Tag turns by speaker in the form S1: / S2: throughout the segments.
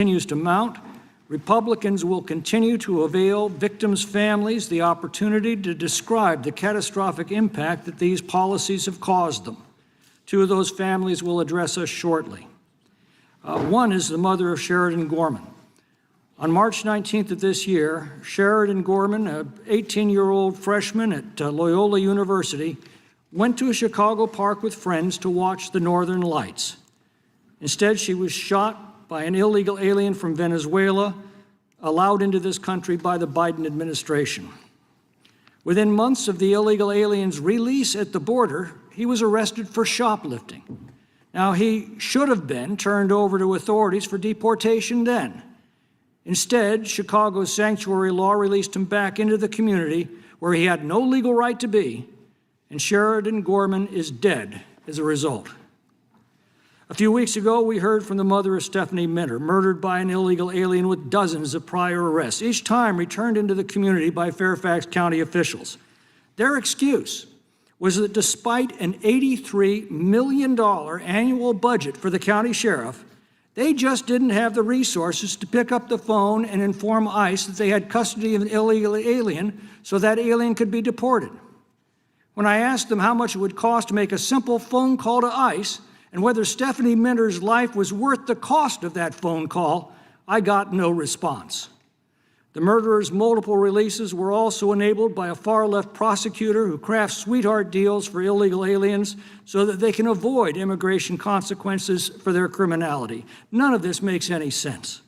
S1: continues to mount, Republicans will continue to avail victims' families the opportunity to describe the catastrophic impact that these policies have caused them. Two of those families will address us shortly. One is the mother of Sheridan Gorman. On March 19th of this year, Sheridan Gorman, an 18-year-old freshman at Loyola University, went to a Chicago park with friends to watch the Northern Lights. Instead, she was shot by an illegal alien from Venezuela, allowed into this country by the Biden administration. Within months of the illegal alien's release at the border, he was arrested for shoplifting. Now, he should have been turned over to authorities for deportation then. Instead, Chicago's sanctuary law released him back into the community where he had no legal right to be, and Sheridan Gorman is dead as a result. A few weeks ago, we heard from the mother of Stephanie Minter, murdered by an illegal alien with dozens of prior arrests, each time returned into the community by Fairfax County officials. Their excuse was that despite an $83 million annual budget for the county sheriff, they just didn't have the resources to pick up the phone and inform ICE that they had custody of an illegal alien so that alien could be deported. When I asked them how much it would cost to make a simple phone call to ICE and whether Stephanie Minter's life was worth the cost of that phone call, I got no response. The murderer's multiple releases were also enabled by a far-left prosecutor who crafts sweetheart deals for illegal aliens so that they can avoid immigration consequences for their criminality. None of this makes any sense.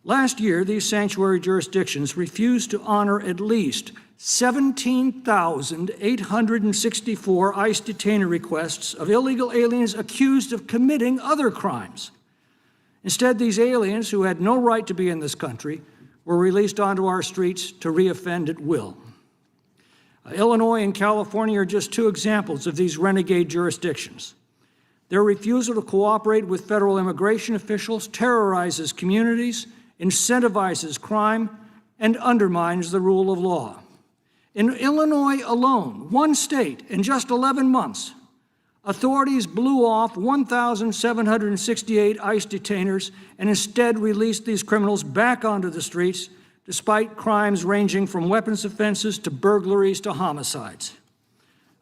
S1: Last year, these sanctuary jurisdictions refused to honor at least 17,864 ICE detainer requests of illegal aliens accused of committing other crimes. Instead, these aliens, who had no right to be in this country, were released onto our streets to reoffend at will. Illinois and California are just two examples of these renegade jurisdictions. Their refusal to cooperate with federal immigration officials terrorizes communities, incentivizes crime, and undermines the rule of law. In Illinois alone, one state, in just 11 months, authorities blew off 1,768 ICE detainers and instead released these criminals back onto the streets, despite crimes ranging from weapons offenses to burglaries to homicides.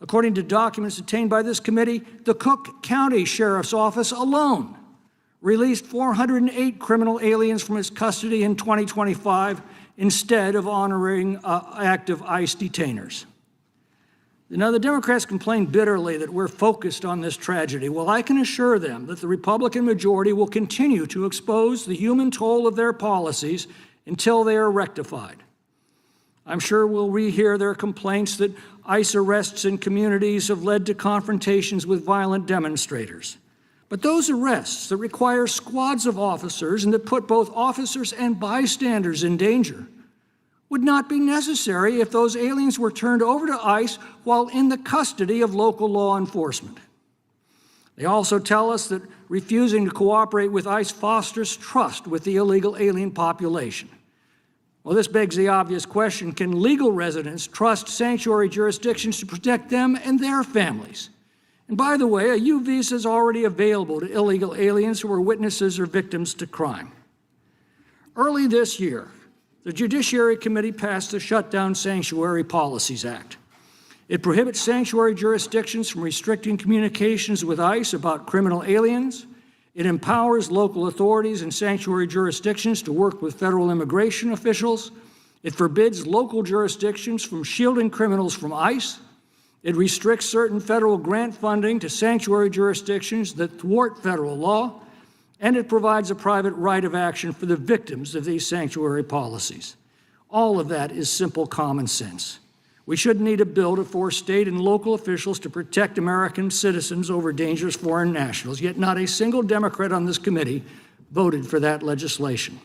S1: According to documents obtained by this committee, the Cook County Sheriff's Office alone released 408 criminal aliens from its custody in 2025 instead of honoring active ICE detainers. Now, the Democrats complain bitterly that we're focused on this tragedy. Well, I can assure them that the Republican majority will continue to expose the human toll of their policies until they are rectified. I'm sure we'll rehear their complaints that ICE arrests in communities have led to confrontations with violent demonstrators. But those arrests that require squads of officers and that put both officers and bystanders in danger would not be necessary if those aliens were turned over to ICE while in the custody of local law enforcement. They also tell us that refusing to cooperate with ICE fosters trust with the illegal alien population. Well, this begs the obvious question: can legal residents trust sanctuary jurisdictions to protect them and their families? And by the way, a U visa is already available to illegal aliens who are witnesses or victims to crime. Early this year, the Judiciary Committee passed the Shutdown Sanctuary Policies Act. It prohibits sanctuary jurisdictions from restricting communications with ICE about criminal aliens. It empowers local authorities and sanctuary jurisdictions to work with federal immigration officials. It forbids local jurisdictions from shielding criminals from ICE. It restricts certain federal grant funding to sanctuary jurisdictions that thwart federal law. And it provides a private right of action for the victims of these sanctuary policies. All of that is simple common sense. We shouldn't need a bill to force state and local officials to protect American citizens over dangerous foreign nationals, yet not a single Democrat on this committee voted for that legislation.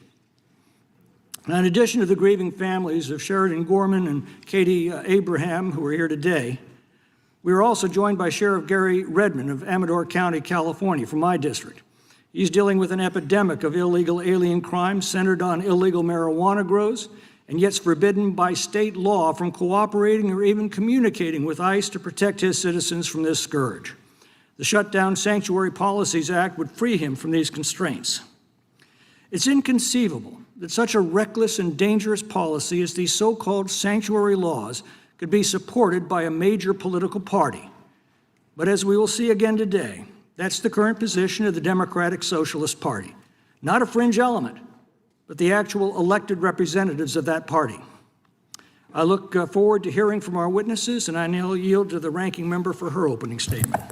S1: Now, in addition to the grieving families of Sheridan Gorman and Katie Abraham, who are here today, we are also joined by Sheriff Gary Redmond of Amador County, California, from my district. He's dealing with an epidemic of illegal alien crime centered on illegal marijuana grows, and yet forbidden by state law from cooperating or even communicating with ICE to protect his citizens from this scourge. The Shutdown Sanctuary Policies Act would free him from these constraints. It's inconceivable that such a reckless and dangerous policy as these so-called sanctuary laws could be supported by a major political party. But as we will see again today, that's the current position of the Democratic Socialist Party. Not a fringe element, but the actual elected representatives of that party. I look forward to hearing from our witnesses, and I now yield to the ranking member for her opening statement.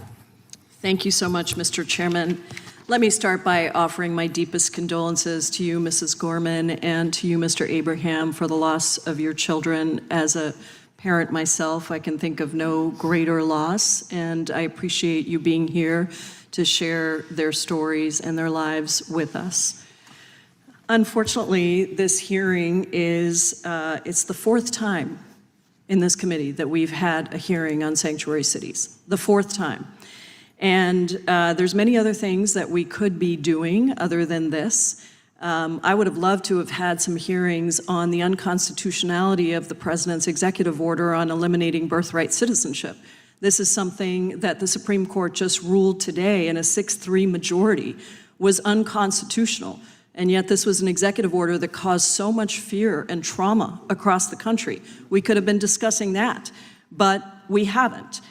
S2: Thank you so much, Mr. Chairman. Let me start by offering my deepest condolences to you, Mrs. Gorman, and to you, Mr. Abraham, for the loss of your children. As a parent myself, I can think of no greater loss, and I appreciate you being here to share their stories and their lives with us. Unfortunately, this hearing is, it's the fourth time in this committee that we've had a hearing on sanctuary cities, the fourth time. And there's many other things that we could be doing other than this. I would have loved to have had some hearings on the unconstitutionality of the president's executive order on eliminating birthright citizenship. This is something that the Supreme Court just ruled today in a 6-3 majority was unconstitutional. And yet this was an executive order that caused so much fear and trauma across the country. We could have been discussing that, but we haven't.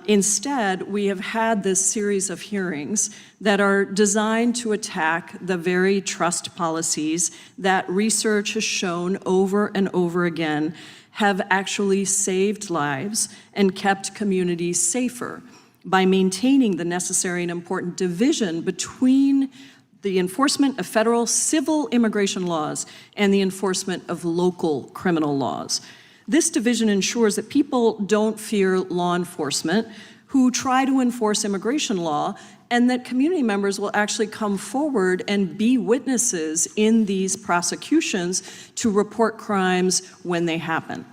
S2: Instead, we have had this series of hearings that are designed to attack the very trust policies that research has shown over and over again have actually saved lives and kept communities safer by maintaining the necessary and important division between the enforcement of federal civil immigration laws and the enforcement of local criminal laws. This division ensures that people don't fear law enforcement who try to enforce immigration law, and that community members will actually come forward and be witnesses in these prosecutions to report crimes when they happen.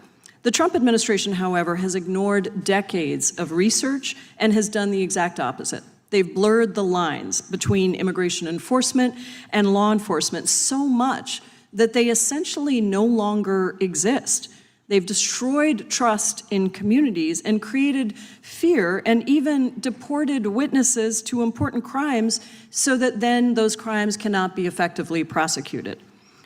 S2: The Trump administration, however, has ignored decades of research and has done the exact opposite. They've blurred the lines between immigration enforcement and law enforcement so much that they essentially no longer exist. They've destroyed trust in communities and created fear and even deported witnesses to important crimes so that then those crimes cannot be effectively prosecuted.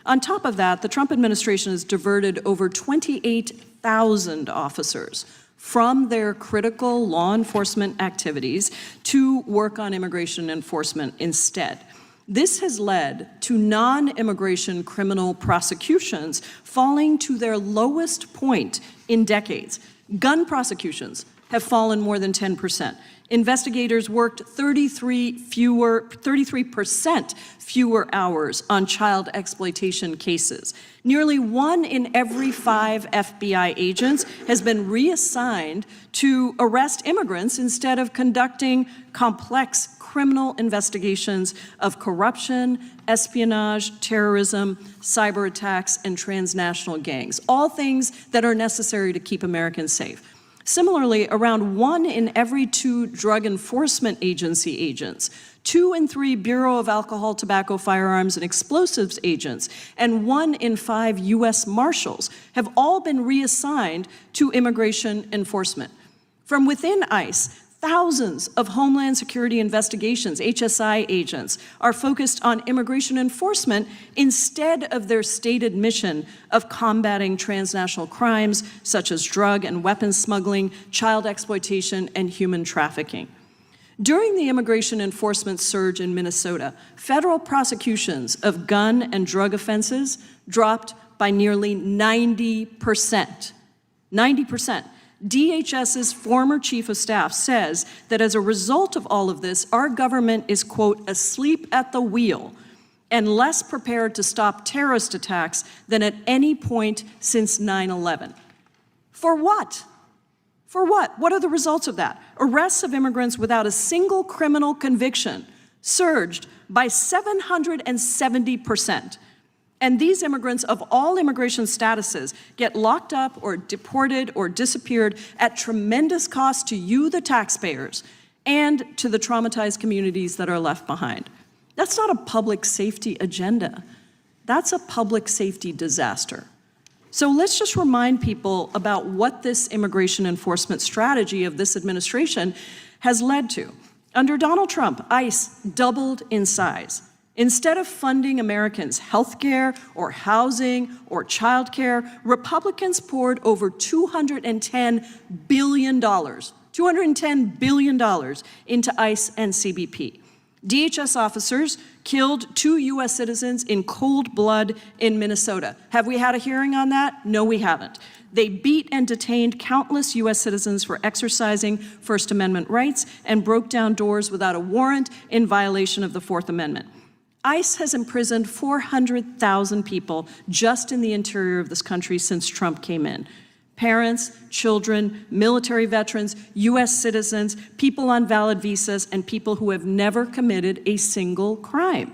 S2: On top of that, the Trump administration has diverted over 28,000 officers from their critical law enforcement activities to work on immigration enforcement instead. This has led to non-immigration criminal prosecutions falling to their lowest point in decades. Gun prosecutions have fallen more than 10%. Investigators worked 33% fewer hours on child exploitation cases. Nearly 1 in every 5 FBI agents has been reassigned to arrest immigrants instead of conducting complex criminal investigations of corruption, espionage, terrorism, cyber attacks, and transnational gangs, all things that are necessary to keep Americans safe. Similarly, around 1 in every 2 Drug Enforcement Agency agents, 2 in 3 Bureau of Alcohol, Tobacco, Firearms, and Explosives agents, and 1 in 5 U.S. Marshals have all been reassigned to immigration enforcement. From within ICE, thousands of Homeland Security investigations, HSI agents, are focused on immigration enforcement instead of their stated mission of combating transnational crimes such as drug and weapons smuggling, child exploitation, and human trafficking. During the immigration enforcement surge in Minnesota, federal prosecutions of gun and drug offenses dropped by nearly 90%. 90%. DHS's former chief of staff says that as a result of all of this, our government is, quote, asleep at the wheel and less prepared to stop terrorist attacks than at any point since 9/11. For what? For what? What are the results of that? Arrests of immigrants without a single criminal conviction surged by 770%. And these immigrants of all immigration statuses get locked up or deported or disappeared at tremendous cost to you, the taxpayers, and to the traumatized communities that are left behind. That's not a public safety agenda. That's a public safety disaster. So let's just remind people about what this immigration enforcement strategy of this administration has led to. Under Donald Trump, ICE doubled in size. Instead of funding Americans' health care or housing or childcare, Republicans poured over $210 billion into ICE and CBP. DHS officers killed 2 U.S. citizens in cold blood in Minnesota. Have we had a hearing on that? No, we haven't. They beat and detained countless U.S. citizens for exercising First Amendment rights and broke down doors without a warrant in violation of the Fourth Amendment. ICE has imprisoned 400,000 people just in the interior of this country since Trump came in. Parents, children, military veterans, U.S. citizens, people on valid visas, and people who have never committed a single crime.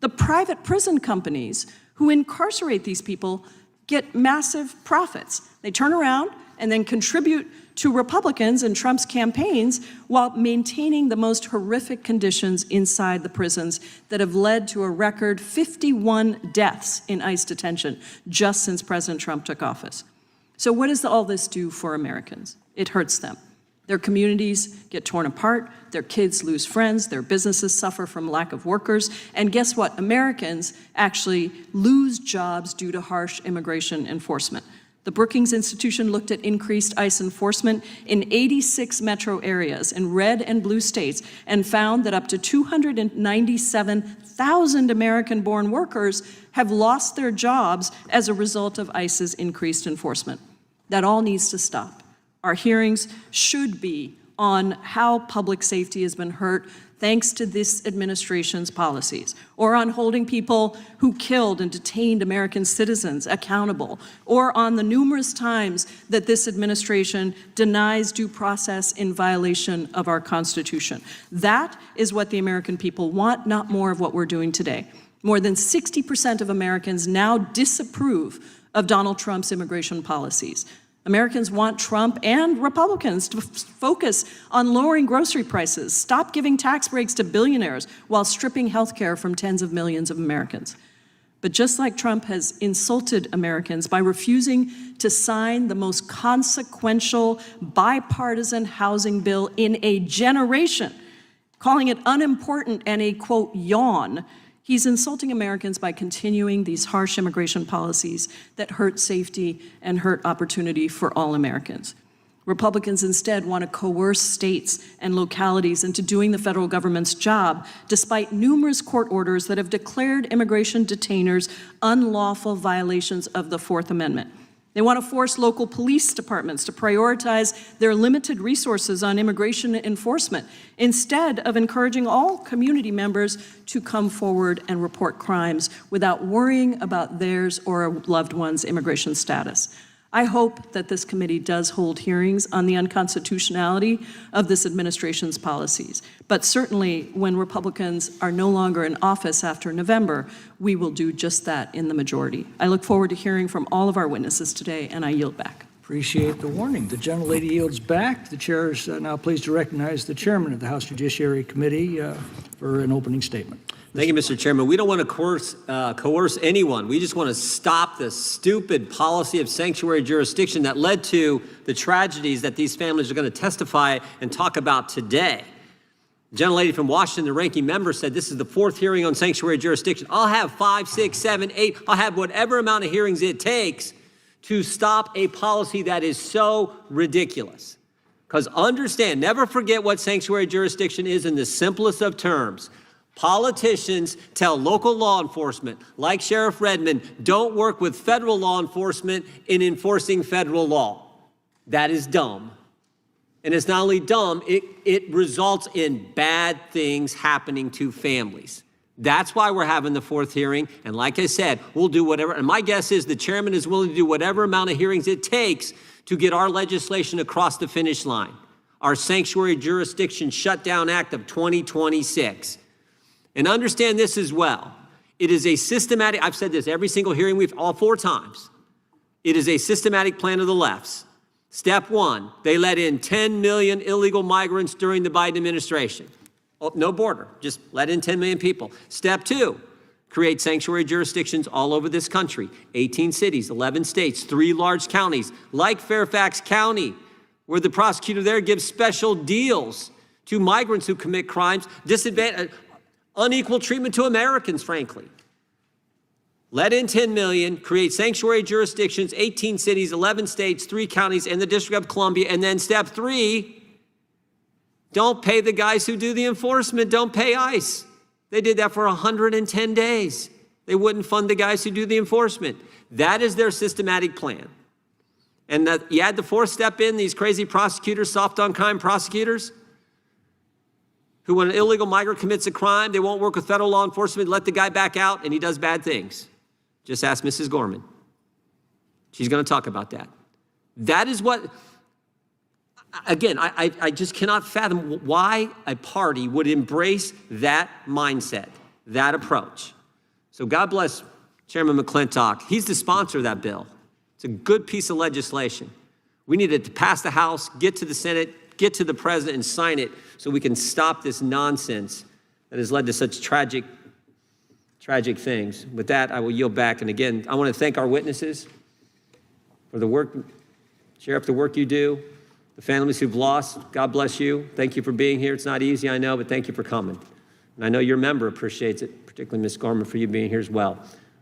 S2: The private prison companies who incarcerate these people get massive profits. They turn around and then contribute to Republicans and Trump's campaigns while maintaining the most horrific conditions inside the prisons that have led to a record 51 deaths in ICE detention just since President Trump took office. So what does all this do for Americans? It hurts them. Their communities get torn apart, their kids lose friends, their businesses suffer from lack of workers, and guess what? Americans actually lose jobs due to harsh immigration enforcement. The Brookings Institution looked at increased ICE enforcement in 86 metro areas in red and blue states and found that up to 297,000 American-born workers have lost their jobs as a result of ICE's increased enforcement. That all needs to stop. Our hearings should be on how public safety has been hurt thanks to this administration's policies, or on holding people who killed and detained American citizens accountable, or on the numerous times that this administration denies due process in violation of our Constitution. That is what the American people want, not more of what we're doing today. More than 60% of Americans now disapprove of Donald Trump's immigration policies. Americans want Trump and Republicans to focus on lowering grocery prices, stop giving tax breaks to billionaires while stripping health care from tens of millions of Americans. But just like Trump has insulted Americans by refusing to sign the most consequential bipartisan housing bill in a generation, calling it unimportant and a, quote, yawn, he's insulting Americans by continuing these harsh immigration policies that hurt safety and hurt opportunity for all Americans. Republicans instead want to coerce states and localities into doing the federal government's job, despite numerous court orders that have declared immigration detainers unlawful violations of the Fourth Amendment. They want to force local police departments to prioritize their limited resources on immigration enforcement instead of encouraging all community members to come forward and report crimes without worrying about theirs or a loved one's immigration status. I hope that this committee does hold hearings on the unconstitutionality of this administration's policies. But certainly when Republicans are no longer in office after November, we will do just that in the majority. I look forward to hearing from all of our witnesses today, and I yield back.
S1: Appreciate the warning. The gentlelady yields back. The chair is now pleased to recognize the chairman of the House Judiciary Committee for an opening statement.
S3: Thank you, Mr. Chairman. We don't want to coerce anyone. We just want to stop this stupid policy of sanctuary jurisdiction that led to the tragedies that these families are going to testify and talk about today. The gentlelady from Washington, the ranking member, said this is the 4th hearing on sanctuary jurisdiction. I'll have 5, 6, 7, 8. I'll have whatever amount of hearings it takes to stop a policy that is so ridiculous. Because understand, never forget what sanctuary jurisdiction is in the simplest of terms. Politicians tell local law enforcement, like Sheriff Redmond, don't work with federal law enforcement in enforcing federal law. That is dumb. And it's not only dumb, it results in bad things happening to families. That's why we're having the 4th hearing. And like I said, we'll do whatever. And my guess is the chairman is willing to do whatever amount of hearings it takes to get our legislation across the finish line. Our Sanctuary Jurisdiction Shutdown Act of 2026. And understand this as well. It is a systematic, I've said this every single hearing all 4 times. It is a systematic plan of the left's. Step 1, they let in 10 million illegal migrants during the Biden administration. Oh, no border, just let in 10 million people. Step 2, create sanctuary jurisdictions all over this country. 18 cities, 11 states, 3 large counties, like Fairfax County, where the prosecutor there gives special deals to migrants who commit crimes, Unequal treatment to Americans, frankly. Let in 10 million, create sanctuary jurisdictions, 18 cities, 11 states, 3 counties, and the District of Columbia. And then step 3, don't pay the guys who do the enforcement. Don't pay ICE. They did that for 110 days. They wouldn't fund the guys who do the enforcement. That is their systematic plan. And that you add the 4th step in, these crazy prosecutors, soft on crime prosecutors, who when an illegal migrant commits a crime, they won't work with federal law enforcement, let the guy back out, and he does bad things. Just ask Mrs. Gorman. She's going to talk about that. That is what, again, I just cannot fathom why a party would embrace that mindset, that approach. So God bless Chairman McClintock. He's the sponsor of that bill. It's a good piece of legislation. We need it to pass the House, get to the Senate, get to the President, and sign it so we can stop this nonsense that has led to such tragic things. With that, I will yield back. And again, I want to thank our witnesses for the work, Sheriff, the work you do, the families who've lost. God bless you. Thank you for being here. It's not easy, I know, but thank you for coming. And I know your member appreciates it, particularly Ms. Gorman, for you being here as well.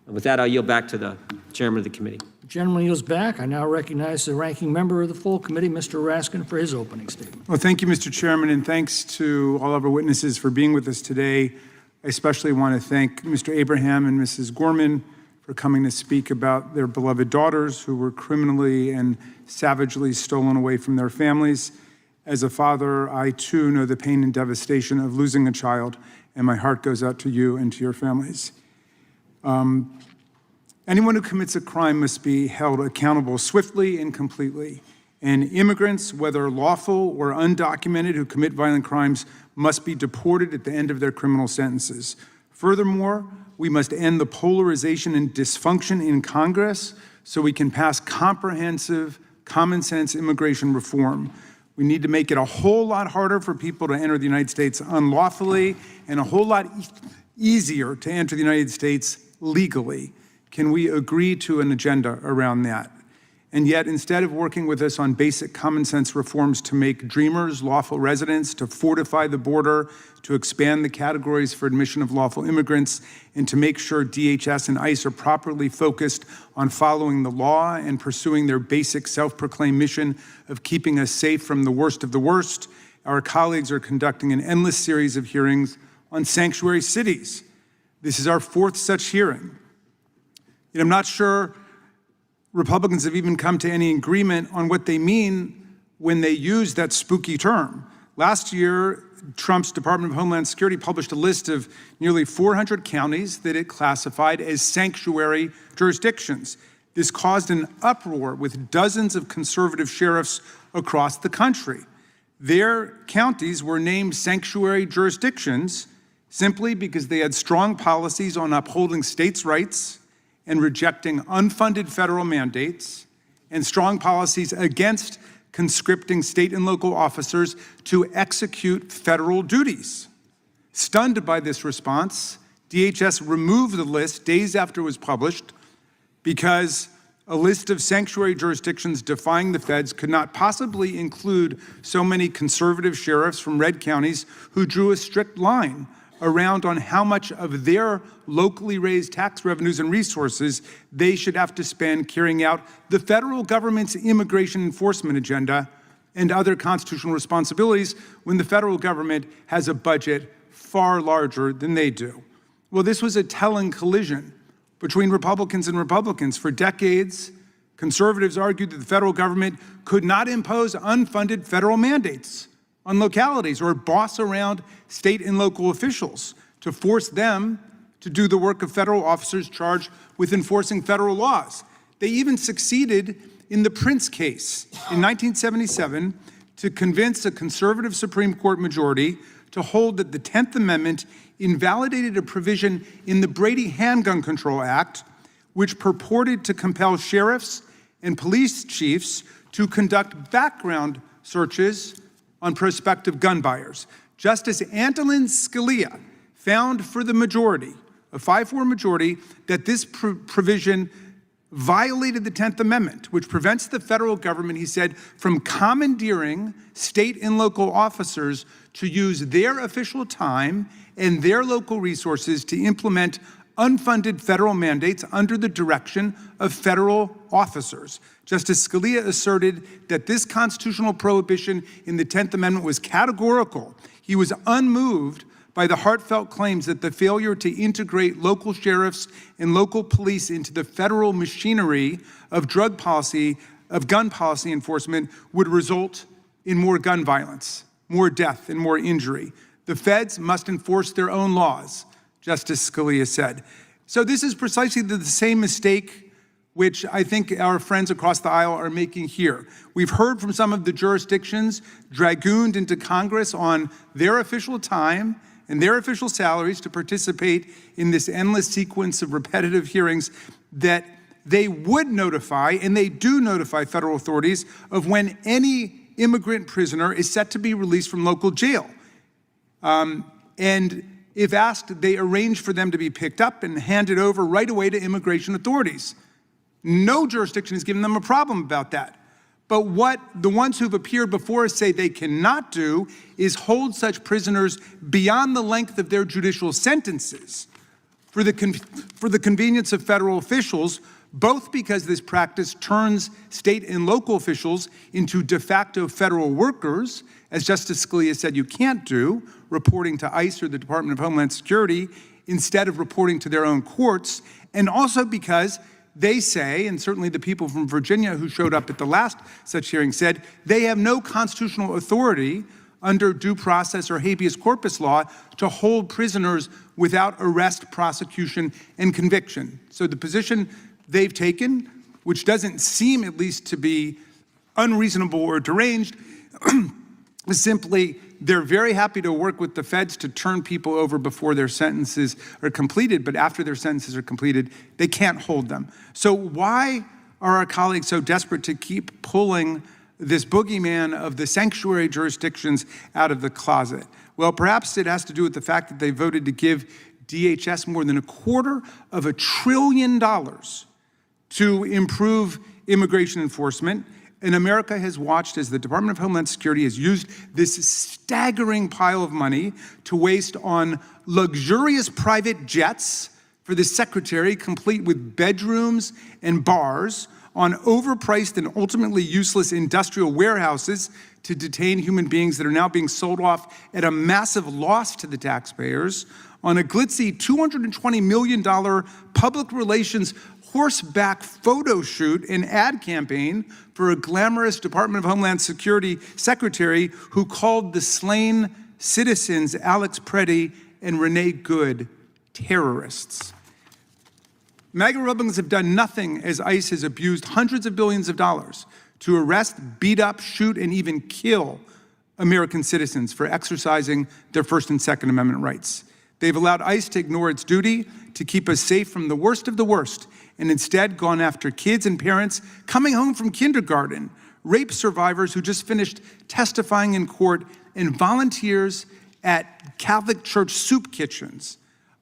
S3: And with that, I'll yield back to the chairman of the committee.
S1: The gentleman yields back. I now recognize the ranking member of the full committee, Mr. Raskin, for his opening statement.
S4: Well, thank you, Mr. Chairman, and thanks to all of our witnesses for being with us today. I especially want to thank Mr. Abraham and Mrs. Gorman for coming to speak about their beloved daughters who were criminally and savagely stolen away from their families. As a father, I too know the pain and devastation of losing a child, and my heart goes out to you and to your families. Anyone who commits a crime must be held accountable swiftly and completely. And immigrants, whether lawful or undocumented, who commit violent crimes must be deported at the end of their criminal sentences. Furthermore, we must end the polarization and dysfunction in Congress so we can pass comprehensive, common sense immigration reform. We need to make it a whole lot harder for people to enter the United States unlawfully and a whole lot easier to enter the United States legally. Can we agree to an agenda around that? And yet, instead of working with us on basic common sense reforms to make dreamers lawful residents, to fortify the border, to expand the categories for admission of lawful immigrants, and to make sure DHS and ICE are properly focused on following the law and pursuing their basic self-proclaimed mission of keeping us safe from the worst of the worst, our colleagues are conducting an endless series of hearings on sanctuary cities. This is our 4th such hearing. And I'm not sure Republicans have even come to any agreement on what they mean when they use that spooky term. Last year, Trump's Department of Homeland Security published a list of nearly 400 counties that it classified as sanctuary jurisdictions. This caused an uproar with dozens of conservative sheriffs across the country. Their counties were named sanctuary jurisdictions simply because they had strong policies on upholding states' rights and rejecting unfunded federal mandates, and strong policies against conscripting state and local officers to execute federal duties. Stunned by this response, DHS removed the list days after it was published because a list of sanctuary jurisdictions defying the feds could not possibly include so many conservative sheriffs from red counties who drew a strict line around on how much of their locally raised tax revenues and resources they should have to spend carrying out the federal government's immigration enforcement agenda and other constitutional responsibilities when the federal government has a budget far larger than they do. Well, this was a telling collision between Republicans and Republicans. For decades, conservatives argued that the federal government could not impose unfunded federal mandates on localities or boss around state and local officials to force them to do the work of federal officers charged with enforcing federal laws. They even succeeded in the Prince case in 1977 to convince a conservative Supreme Court majority to hold that the 10th Amendment invalidated a provision in the Brady Handgun Control Act, which purported to compel sheriffs and police chiefs to conduct background searches on prospective gun buyers. Justice Antonin Scalia found for the majority, a 5-4 majority, that this provision violated the 10th Amendment, which prevents the federal government, he said, from commandeering state and local officers to use their official time and their local resources to implement unfunded federal mandates under the direction of federal officers. Justice Scalia asserted that this constitutional prohibition in the 10th Amendment was categorical. He was unmoved by the heartfelt claims that the failure to integrate local sheriffs and local police into the federal machinery of gun policy enforcement would result in more gun violence, more death, and more injury. The feds must enforce their own laws, Justice Scalia said. So this is precisely the same mistake which I think our friends across the aisle are making here. We've heard from some of the jurisdictions dragooned into Congress on their official time and their official salaries to participate in this endless sequence of repetitive hearings that they would notify, and they do notify federal authorities of when any immigrant prisoner is set to be released from local jail. And if asked, they arrange for them to be picked up and handed over right away to immigration authorities. No jurisdiction has given them a problem about that. But what the ones who've appeared before us say they cannot do is hold such prisoners beyond the length of their judicial sentences for the convenience of federal officials, both because this practice turns state and local officials into de facto federal workers, as Justice Scalia said you can't do, reporting to ICE or the Department of Homeland Security instead of reporting to their own courts, and also because they say, and certainly the people from Virginia who showed up at the last such hearing said, they have no constitutional authority under due process or habeas corpus law to hold prisoners without arrest, prosecution, and conviction. So the position they've taken, which doesn't seem at least to be unreasonable or deranged, is simply they're very happy to work with the feds to turn people over before their sentences are completed, but after their sentences are completed, they can't hold them. So why are our colleagues so desperate to keep pulling this boogeyman of the sanctuary jurisdictions out of the closet? Well, perhaps it has to do with the fact that they voted to give DHS more than $250 billion to improve immigration enforcement. And America has watched as the Department of Homeland Security has used this staggering pile of money to waste on luxurious private jets for the secretary, complete with bedrooms and bars, on overpriced and ultimately useless industrial warehouses to detain human beings that are now being sold off at a massive loss to the taxpayers, on a glitzy $220 million public relations horseback photo shoot and ad campaign for a glamorous Department of Homeland Security secretary who called the slain citizens Alex Preddy and Renee Good terrorists. MAGA Republicans have done nothing as ICE has abused hundreds of billions of dollars to arrest, beat up, shoot, and even kill American citizens for exercising their First and Second Amendment rights. They've allowed ICE to ignore its duty to keep us safe from the worst of the worst, and instead gone after kids and parents coming home from kindergarten, rape survivors who just finished testifying in court, and volunteers at Catholic church soup kitchens.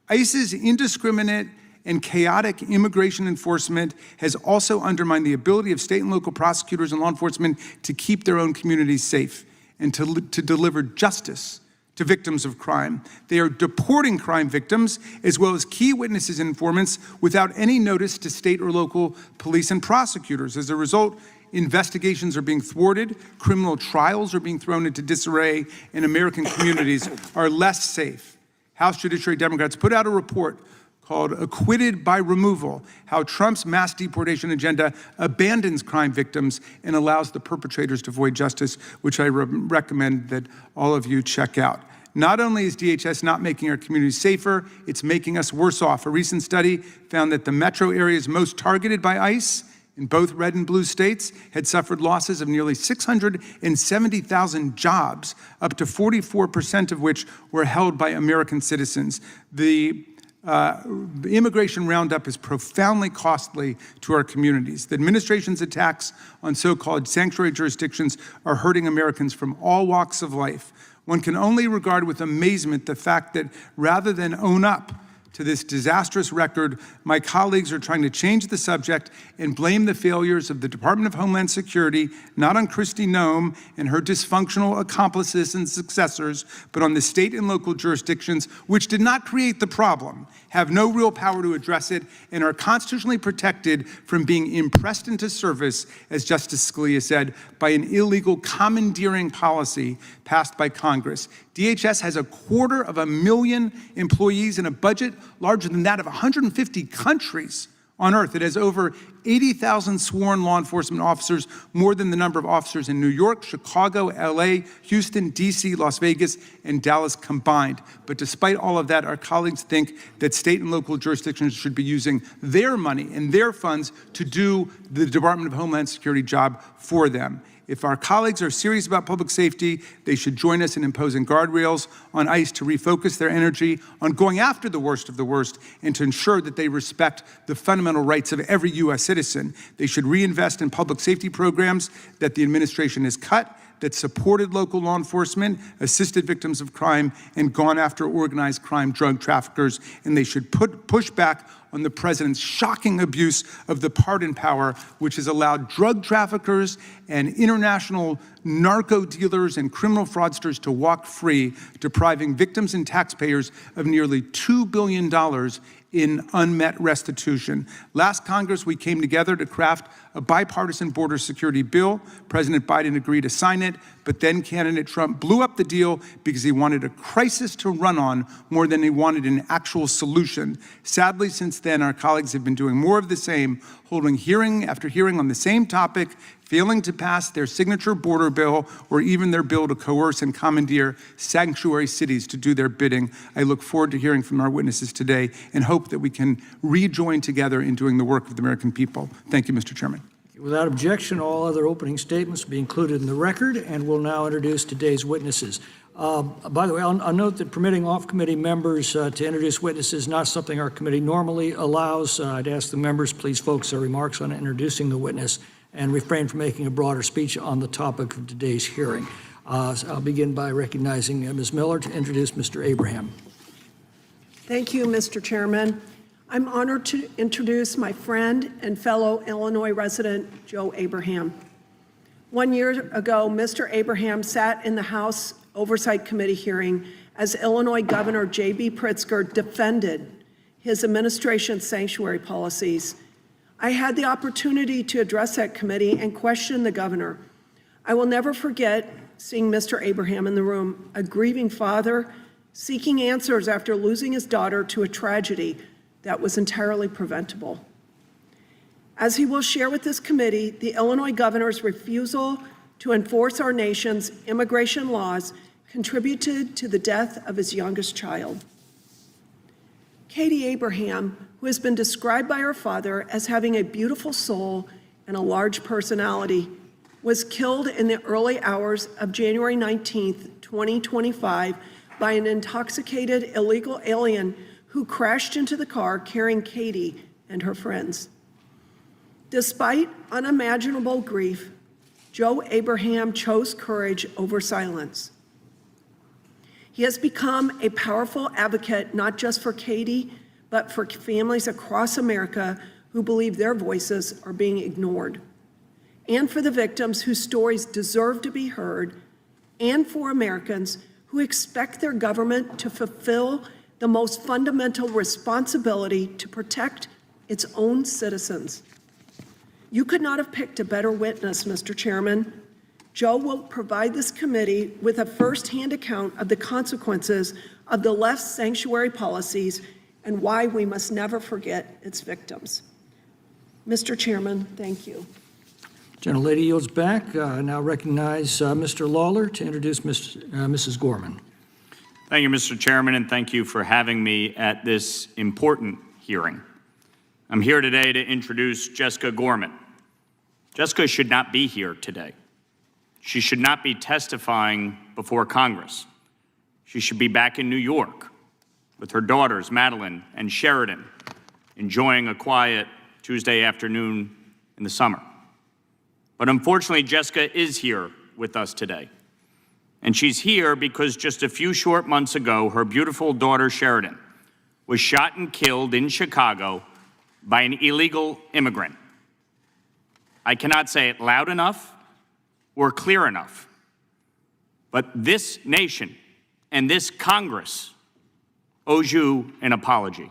S4: ICE's indiscriminate and chaotic immigration enforcement has also undermined the ability of state and local prosecutors and law enforcement to keep their own communities safe and to deliver justice to victims of crime. They are deporting crime victims as well as key witnesses and informants without any notice to state or local police and prosecutors. As a result, investigations are being thwarted, criminal trials are being thrown into disarray, and American communities are less safe. House Judiciary Democrats put out a report called Acquitted by Removal, How Trump's Mass Deportation Agenda Abandons Crime Victims and Allows the Perpetrators to Avoid Justice, which I recommend that all of you check out. Not only is DHS not making our communities safer, it's making us worse off. A recent study found that the metro areas most targeted by ICE in both red and blue states had suffered losses of nearly 670,000 jobs, up to 44% of which were held by American citizens. The immigration roundup is profoundly costly to our communities. The administration's attacks on so-called sanctuary jurisdictions are hurting Americans from all walks of life. One can only regard with amazement the fact that rather than own up to this disastrous record, my colleagues are trying to change the subject and blame the failures of the Department of Homeland Security, not on Kristi Noem and her dysfunctional accomplices and successors, but on the state and local jurisdictions, which did not create the problem, have no real power to address it, and are constitutionally protected from being impressed into service, as Justice Scalia said, by an illegal commandeering policy passed by Congress. DHS has 250,000 employees and a budget larger than that of 150 countries on earth. It has over 80,000 sworn law enforcement officers, more than the number of officers in New York, Chicago, LA, Houston, DC, Las Vegas, and Dallas combined. But despite all of that, our colleagues think that state and local jurisdictions should be using their money and their funds to do the Department of Homeland Security job for them. If our colleagues are serious about public safety, they should join us in imposing guardrails on ICE to refocus their energy on going after the worst of the worst and to ensure that they respect the fundamental rights of every U.S. citizen. They should reinvest in public safety programs that the administration has cut, that supported local law enforcement, assisted victims of crime, and gone after organized crime drug traffickers. And they should push back on the president's shocking abuse of the pardon power, which has allowed drug traffickers and international narco dealers and criminal fraudsters to walk free, depriving victims and taxpayers of nearly $2 billion in unmet restitution. Last Congress, we came together to craft a bipartisan border security bill. President Biden agreed to sign it, but then candidate Trump blew up the deal because he wanted a crisis to run on more than he wanted an actual solution. Sadly, since then, our colleagues have been doing more of the same, holding hearing after hearing on the same topic, failing to pass their signature border bill or even their bill to coerce and commandeer sanctuary cities to do their bidding. I look forward to hearing from our witnesses today and hope that we can rejoin together in doing the work of the American people. Thank you, Mr. Chairman.
S1: Without objection, all other opening statements will be included in the record, and we'll now introduce today's witnesses. By the way, I'll note that permitting off-committee members to introduce witnesses is not something our committee normally allows. I'd ask the members, please focus their remarks on introducing the witness and refrain from making a broader speech on the topic of today's hearing. So I'll begin by recognizing Ms. Miller to introduce Mr. Abraham.
S5: Thank you, Mr. Chairman. I'm honored to introduce my friend and fellow Illinois resident, Joe Abraham. 1 year ago, Mr. Abraham sat in the House Oversight Committee hearing as Illinois Governor J.B. Pritzker defended his administration's sanctuary policies. I had the opportunity to address that committee and question the governor. I will never forget seeing Mr. Abraham in the room, a grieving father seeking answers after losing his daughter to a tragedy that was entirely preventable. As he will share with this committee, the Illinois governor's refusal to enforce our nation's immigration laws contributed to the death of his youngest child. Katie Abraham, who has been described by her father as having a beautiful soul and a large personality, was killed in the early hours of January 19th, 2025 by an intoxicated illegal alien who crashed into the car carrying Katie and her friends. Despite unimaginable grief, Joe Abraham chose courage over silence. He has become a powerful advocate not just for Katie, but for families across America who believe their voices are being ignored, and for the victims whose stories deserve to be heard, and for Americans who expect their government to fulfill the most fundamental responsibility to protect its own citizens. You could not have picked a better witness, Mr. Chairman. Joe will provide this committee with a firsthand account of the consequences of the left's sanctuary policies and why we must never forget its victims. Mr. Chairman, thank you.
S1: Gentlelady yields back. Now recognize Mr. Lawler to introduce Mrs. Gorman.
S6: Thank you, Mr. Chairman, and thank you for having me at this important hearing. I'm here today to introduce Jessica Gorman. Jessica should not be here today. She should not be testifying before Congress. She should be back in New York with her daughters, Madeline and Sheridan, enjoying a quiet Tuesday afternoon in the summer. But unfortunately, Jessica is here with us today. And she's here because just a few short months ago, her beautiful daughter, Sheridan, was shot and killed in Chicago by an illegal immigrant. I cannot say it loud enough or clear enough, but this nation and this Congress owes you an apology.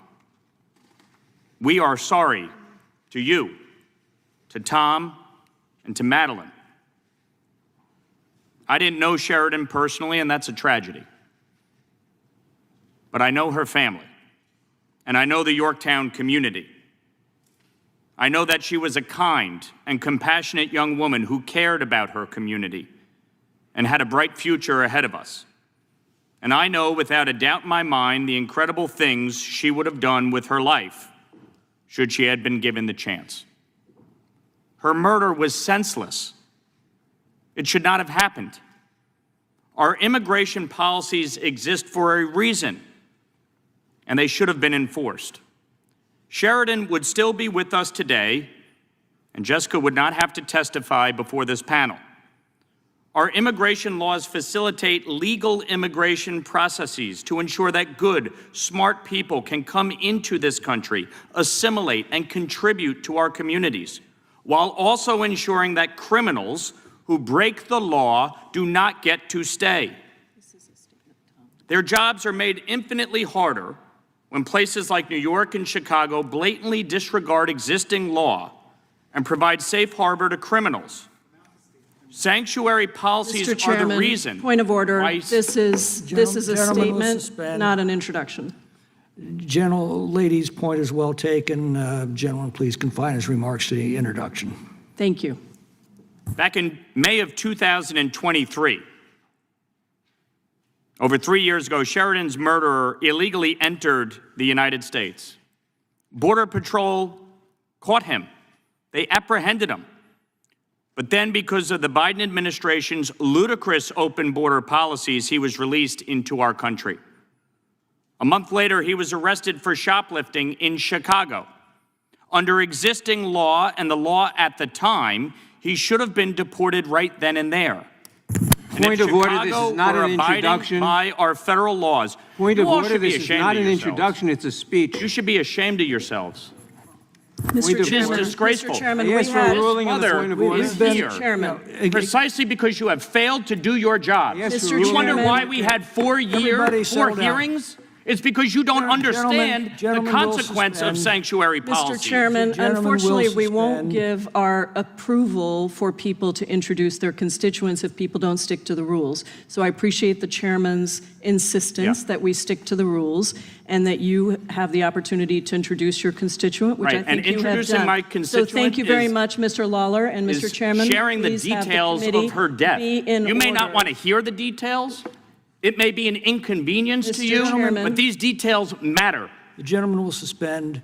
S6: We are sorry to you, to Tom, and to Madeline. I didn't know Sheridan personally, and that's a tragedy. But I know her family, and I know the Yorktown community. I know that she was a kind and compassionate young woman who cared about her community and had a bright future ahead of us. And I know without a doubt in my mind the incredible things she would have done with her life should she had been given the chance. Her murder was senseless. It should not have happened. Our immigration policies exist for a reason, and they should have been enforced. Sheridan would still be with us today, and Jessica would not have to testify before this panel. Our immigration laws facilitate legal immigration processes to ensure that good, smart people can come into this country, assimilate, and contribute to our communities, while also ensuring that criminals who break the law do not get to stay. Their jobs are made infinitely harder when places like New York and Chicago blatantly disregard existing law and provide safe harbor to criminals. Sanctuary policies
S2: Mr.
S6: are
S2: Chairman,
S6: the reason.
S2: point of order.
S6: why-
S2: This is a
S1: Gentlemen will
S2: statement,
S1: suspend.
S2: not an introduction.
S1: Lady's point is well taken. Gentleman, please confine his remarks to the introduction.
S2: Thank you.
S6: Back in May of 2023, over 3 years ago, Sheridan's murderer illegally entered the United States. Border Patrol caught him. They apprehended him. But then, because of the Biden administration's ludicrous open border policies, he was released into our country. A month later, he was arrested for shoplifting in Chicago. Under existing law and the law at the time, he should have been deported right then and there.
S7: Point of order, this is not an introduction.
S6: By our federal laws.
S7: Point
S6: You
S7: of
S6: all
S7: order,
S6: should be
S7: this is
S6: ashamed
S7: not
S6: of
S7: an
S6: yourselves.
S7: introduction, it's a speech.
S6: You should be ashamed of yourselves.
S2: Mr.
S7: of
S2: Chairman,
S7: order.
S6: disgraceful.
S2: Mr. Chairman,
S7: I
S2: we
S7: ask for a
S2: had,
S7: ruling on the
S6: Mother,
S7: point of
S6: we've
S7: order.
S6: been- here.
S2: Chairman,
S6: Precisely because you have failed to do your job.
S7: Yes,
S2: Mr.
S7: Mr.
S6: You wonder
S2: Chairman.
S6: why we had 4
S1: Everybody
S6: years,
S1: settle
S6: 4
S1: down.
S6: hearings? It's because you don't understand the
S1: gentlemen will
S6: consequence of
S1: suspend.
S6: sanctuary policy.
S2: Mr. Chairman,
S1: Gentlemen will
S2: unfortunately, we won't
S1: suspend.
S2: give our approval for people to introduce their constituents if people don't stick to the rules. So I appreciate the chairman's insistence
S6: Yeah.
S2: that we stick to the rules and that you have the opportunity to introduce your constituent, which I
S6: Right, and
S2: think you have
S6: introducing
S2: done.
S6: my
S2: So
S6: constituent
S2: thank you very
S6: is-
S2: much, Mr. Lawler and Mr.
S6: Is
S2: Chairman.
S6: sharing the
S2: please have
S6: details
S2: committee
S6: of her death.
S2: be in
S6: You may not
S2: order.
S6: want to hear the details. It may be an inconvenience to
S2: Mr.
S6: you,
S2: Chairman.
S6: but these details matter.
S1: The gentleman will suspend.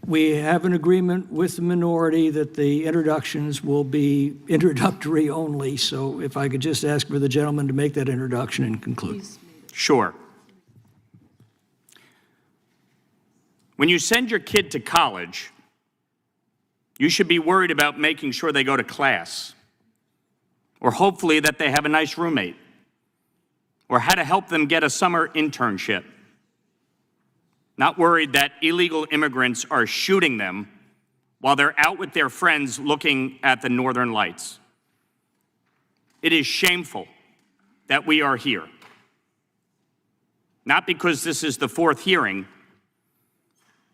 S1: We have an agreement with the minority that the introductions will be introductory only. So if I could just ask for the gentleman to make that introduction and conclude.
S6: Sure. When you send your kid to college, you should be worried about making sure they go to class, or hopefully that they have a nice roommate, or how to help them get a summer internship. Not worried that illegal immigrants are shooting them while they're out with their friends looking at the northern lights. It is shameful that we are here. Not because this is the 4th hearing,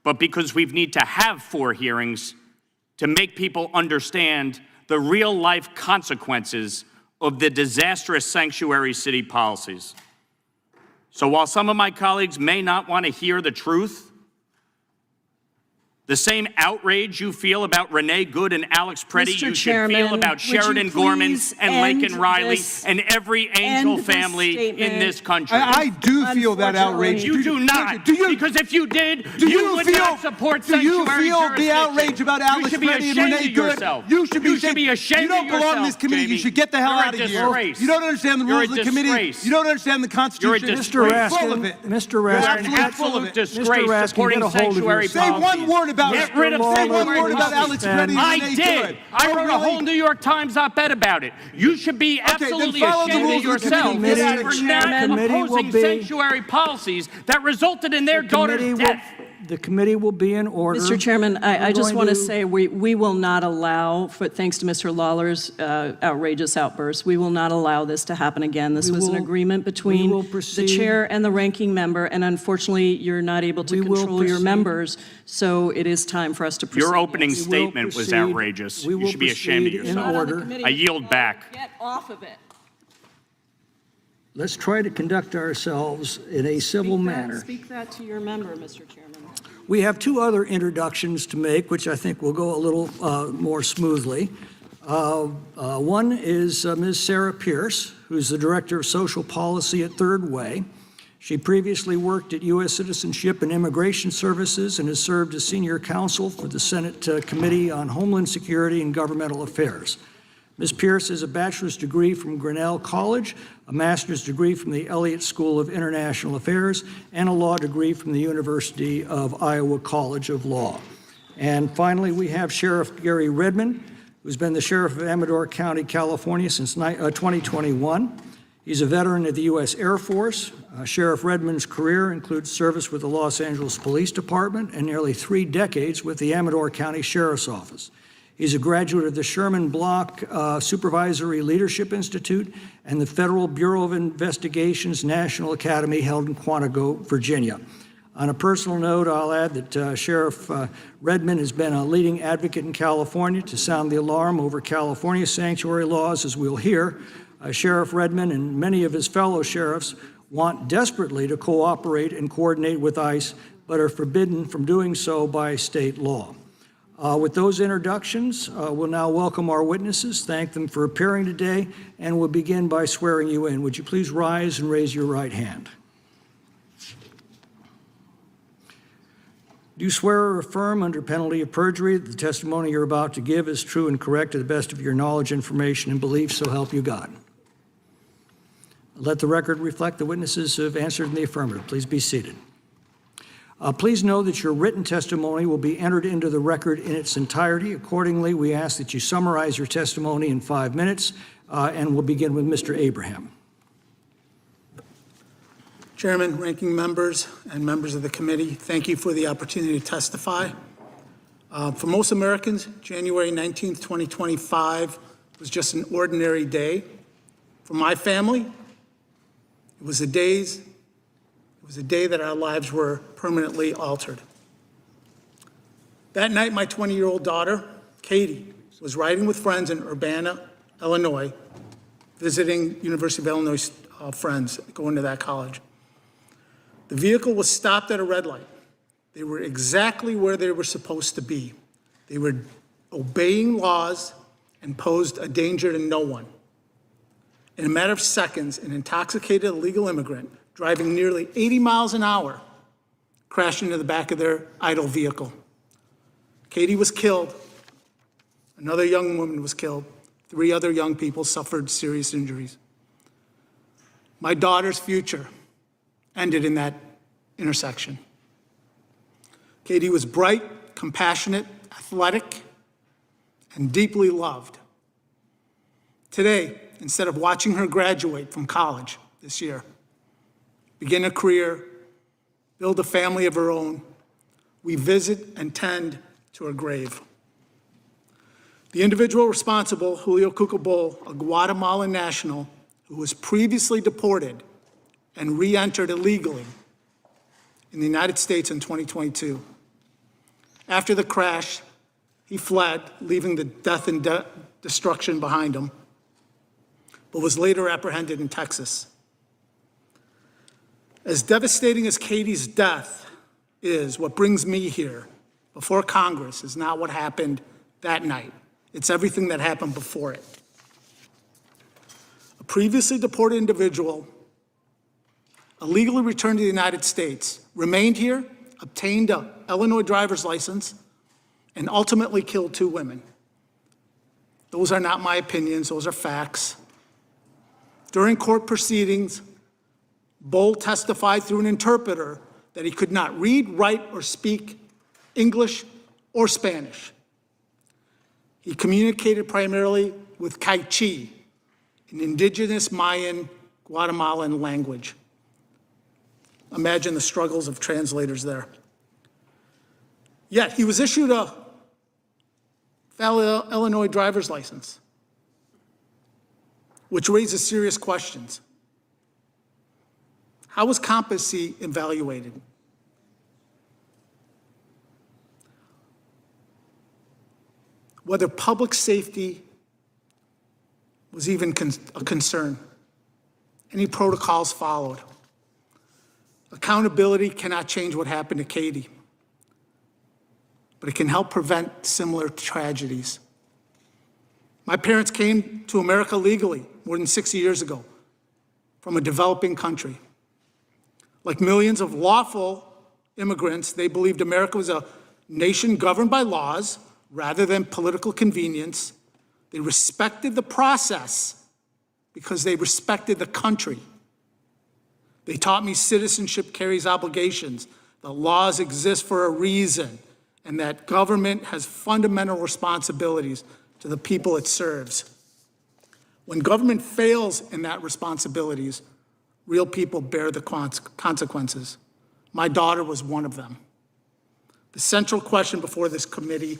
S6: but because we need to have 4 hearings to make people understand the real-life consequences of the disastrous sanctuary city policies. So while some of my colleagues may not want to hear the truth, the same outrage you feel about Renee Good andAlex Preddy,
S2: Mr.
S6: you should
S2: Chairman,
S6: feel about
S2: would you
S6: Sheridan Gorman
S2: please
S6: and
S2: end
S6: Laken Riley
S2: this-
S6: and every Angel
S2: end this
S6: family in
S2: statement?
S6: this country.
S4: I do feel that
S2: Unfortunately-
S4: outrage.
S6: You do not,
S4: Do you,
S6: because if you did,
S4: do
S6: you
S4: you
S6: would
S4: feel,
S6: not support
S4: do you
S6: sanctuary
S4: feel the
S6: jurisdiction.
S4: outrage about
S6: You
S4: Alex
S6: should be
S4: Preddy and
S6: ashamed
S4: Renee
S6: of
S4: Good?
S6: yourself.
S4: You should be
S6: ashamed
S4: You don't
S6: of
S4: belong in
S6: yourself,
S4: this committee.
S6: Jamie.
S4: You should get the hell
S6: You're a
S4: out of
S6: disgrace.
S4: here. You don't understand the
S6: You're a
S4: rules of the committee.
S6: disgrace.
S4: You don't understand the Constitution.
S6: You're a
S1: Mr.
S6: disgrace.
S4: Full of
S1: Raskin,
S4: it.
S1: Mr.
S6: You're
S1: Raskin,
S6: an
S4: absolutely full of
S6: absolute
S4: it.
S6: disgrace
S1: Raskin,
S6: supporting
S1: get a hold of
S6: sanctuary
S1: yourself.
S4: Say
S6: policies.
S4: one word about
S8: about
S6: Get rid of
S8: say one
S6: sanctuary
S8: word about Alex Reddy.
S6: I
S8: and they do
S6: did.
S8: it.
S6: I
S8: Oh,
S6: wrote a
S8: really?
S6: whole New York Times op-ed about it. You should be
S8: then
S6: absolutely
S8: follow the
S6: ashamed
S8: rules
S6: of
S8: of the
S6: yourself
S8: committee.
S6: for
S2: Mr.
S6: not
S2: Chairman.
S6: opposing
S1: The committee will be-
S6: sanctuary policies that resulted in their daughter's death.
S1: The committee will be in order.
S2: Mr. Chairman, I
S1: We're
S2: just
S1: going
S2: want to
S1: to-
S2: say we will not allow, thanks to Mr. Lawler's outrageous outburst, we will not allow this to happen again. This
S1: We
S2: was an
S1: will-
S2: agreement
S1: we
S2: between
S1: will
S2: the
S1: proceed.
S2: chair and the ranking member, and unfortunately, you're not able to
S1: We will
S2: control your
S1: proceed.
S2: members, so it is time for us to proceed.
S6: Your opening
S1: We will
S6: statement was
S1: proceed-
S6: outrageous.
S1: we
S6: You
S1: will
S6: should be ashamed of
S1: proceed in
S6: yourself.
S1: order.
S6: I yield back.
S2: Get off of it.
S1: Let's try to conduct ourselves in a civil manner.
S2: Speak that to your member, Mr. Chairman.
S1: We have two other introductions to make, which I think will go a little more smoothly. One is Ms. Sarah Pierce, who's the Director of Social Policy at Third Way. She previously worked at U.S. Citizenship and Immigration Services and has served as Senior Counsel for the Senate Committee on Homeland Security and Governmental Affairs. Ms. Pierce has a bachelor's degree from Grinnell College, a master's degree from the Elliott School of International Affairs, and a law degree from the University of Iowa College of Law. And finally, we have Sheriff Gary Redmond, who's been the sheriff of Amador County, California since 2021. He's a veteran of the U.S. Air Force. Sheriff Redmond's career includes service with the Los Angeles Police Department and nearly 3 decades with the Amador County Sheriff's Office. He's a graduate of the Sherman Block Supervisory Leadership Institute and the Federal Bureau of Investigation's National Academy held in Quantico, Virginia. On a personal note, I'll add that Sheriff Redmond has been a leading advocate in California to sound the alarm over California sanctuary laws, as we'll hear. Sheriff Redmond and many of his fellow sheriffs want desperately to cooperate and coordinate with ICE, but are forbidden from doing so by state law. With those introductions, we'll now welcome our witnesses, thank them for appearing today, and we'll begin by swearing you in. Would you please rise and raise your right hand? Do you swear or affirm under penalty of perjury that the testimony you're about to give is true and correct to the best of your knowledge, information, and belief, so help you God? Let the record reflect the witnesses who have answered in the affirmative. Please be seated. Please know that your written testimony will be entered into the record in its entirety. Accordingly, we ask that you summarize your testimony in 5 minutes, and we'll begin with Mr. Abraham.
S9: Chairman, ranking members, and members of the committee, thank you for the opportunity to testify. For most Americans, January 19th, 2025 was just an ordinary day. For my family, it was a day that our lives were permanently altered. That night, my 20-year-old daughter, Katie, was riding with friends in Urbana, Illinois, visiting University of Illinois friends going to that college. The vehicle was stopped at a red light. They were exactly where they were supposed to be. They were obeying laws and posed a danger to no one. In a matter of seconds, an intoxicated illegal immigrant driving nearly 80 miles an hour crashed into the back of their idle vehicle. Katie was killed. Another young woman was killed. 3 other young people suffered serious injuries. My daughter's future ended in that intersection. Katie was bright, compassionate, athletic, and deeply loved. Today, instead of watching her graduate from college this year, begin a career, build a family of her own, we visit and tend to her grave. The individual responsible, Julio Cucabol, a Guatemalan national who was previously deported and re-entered illegally in the United States in 2022. After the crash, he fled, leaving the death and destruction behind him, but was later apprehended in Texas. As devastating as Katie's death is, what brings me here before Congress is not what happened that night. It's everything that happened before it. A previously deported individual illegally returned to the United States, remained here, obtained an Illinois driver's license, and ultimately killed 2 women. Those are not my opinions, those are facts. During court proceedings, Bohl testified through an interpreter that he could not read, write, or speak English or Spanish. He communicated primarily with Kaichi, an indigenous Mayan Guatemalan language. Imagine the struggles of translators there. Yet he was issued a valid Illinois driver's license, which raises serious questions. How was competency evaluated? Whether public safety was even a concern. Any protocols followed. Accountability cannot change what happened to Katie, but it can help prevent similar tragedies. My parents came to America legally more than 60 years ago from a developing country. Like millions of lawful immigrants, they believed America was a nation governed by laws rather than political convenience. They respected the process because they respected the country. They taught me citizenship carries obligations, that laws exist for a reason, and that government has fundamental responsibilities to the people it serves. When government fails in that responsibilities, real people bear the consequences. My daughter was one of them. The central question before this committee,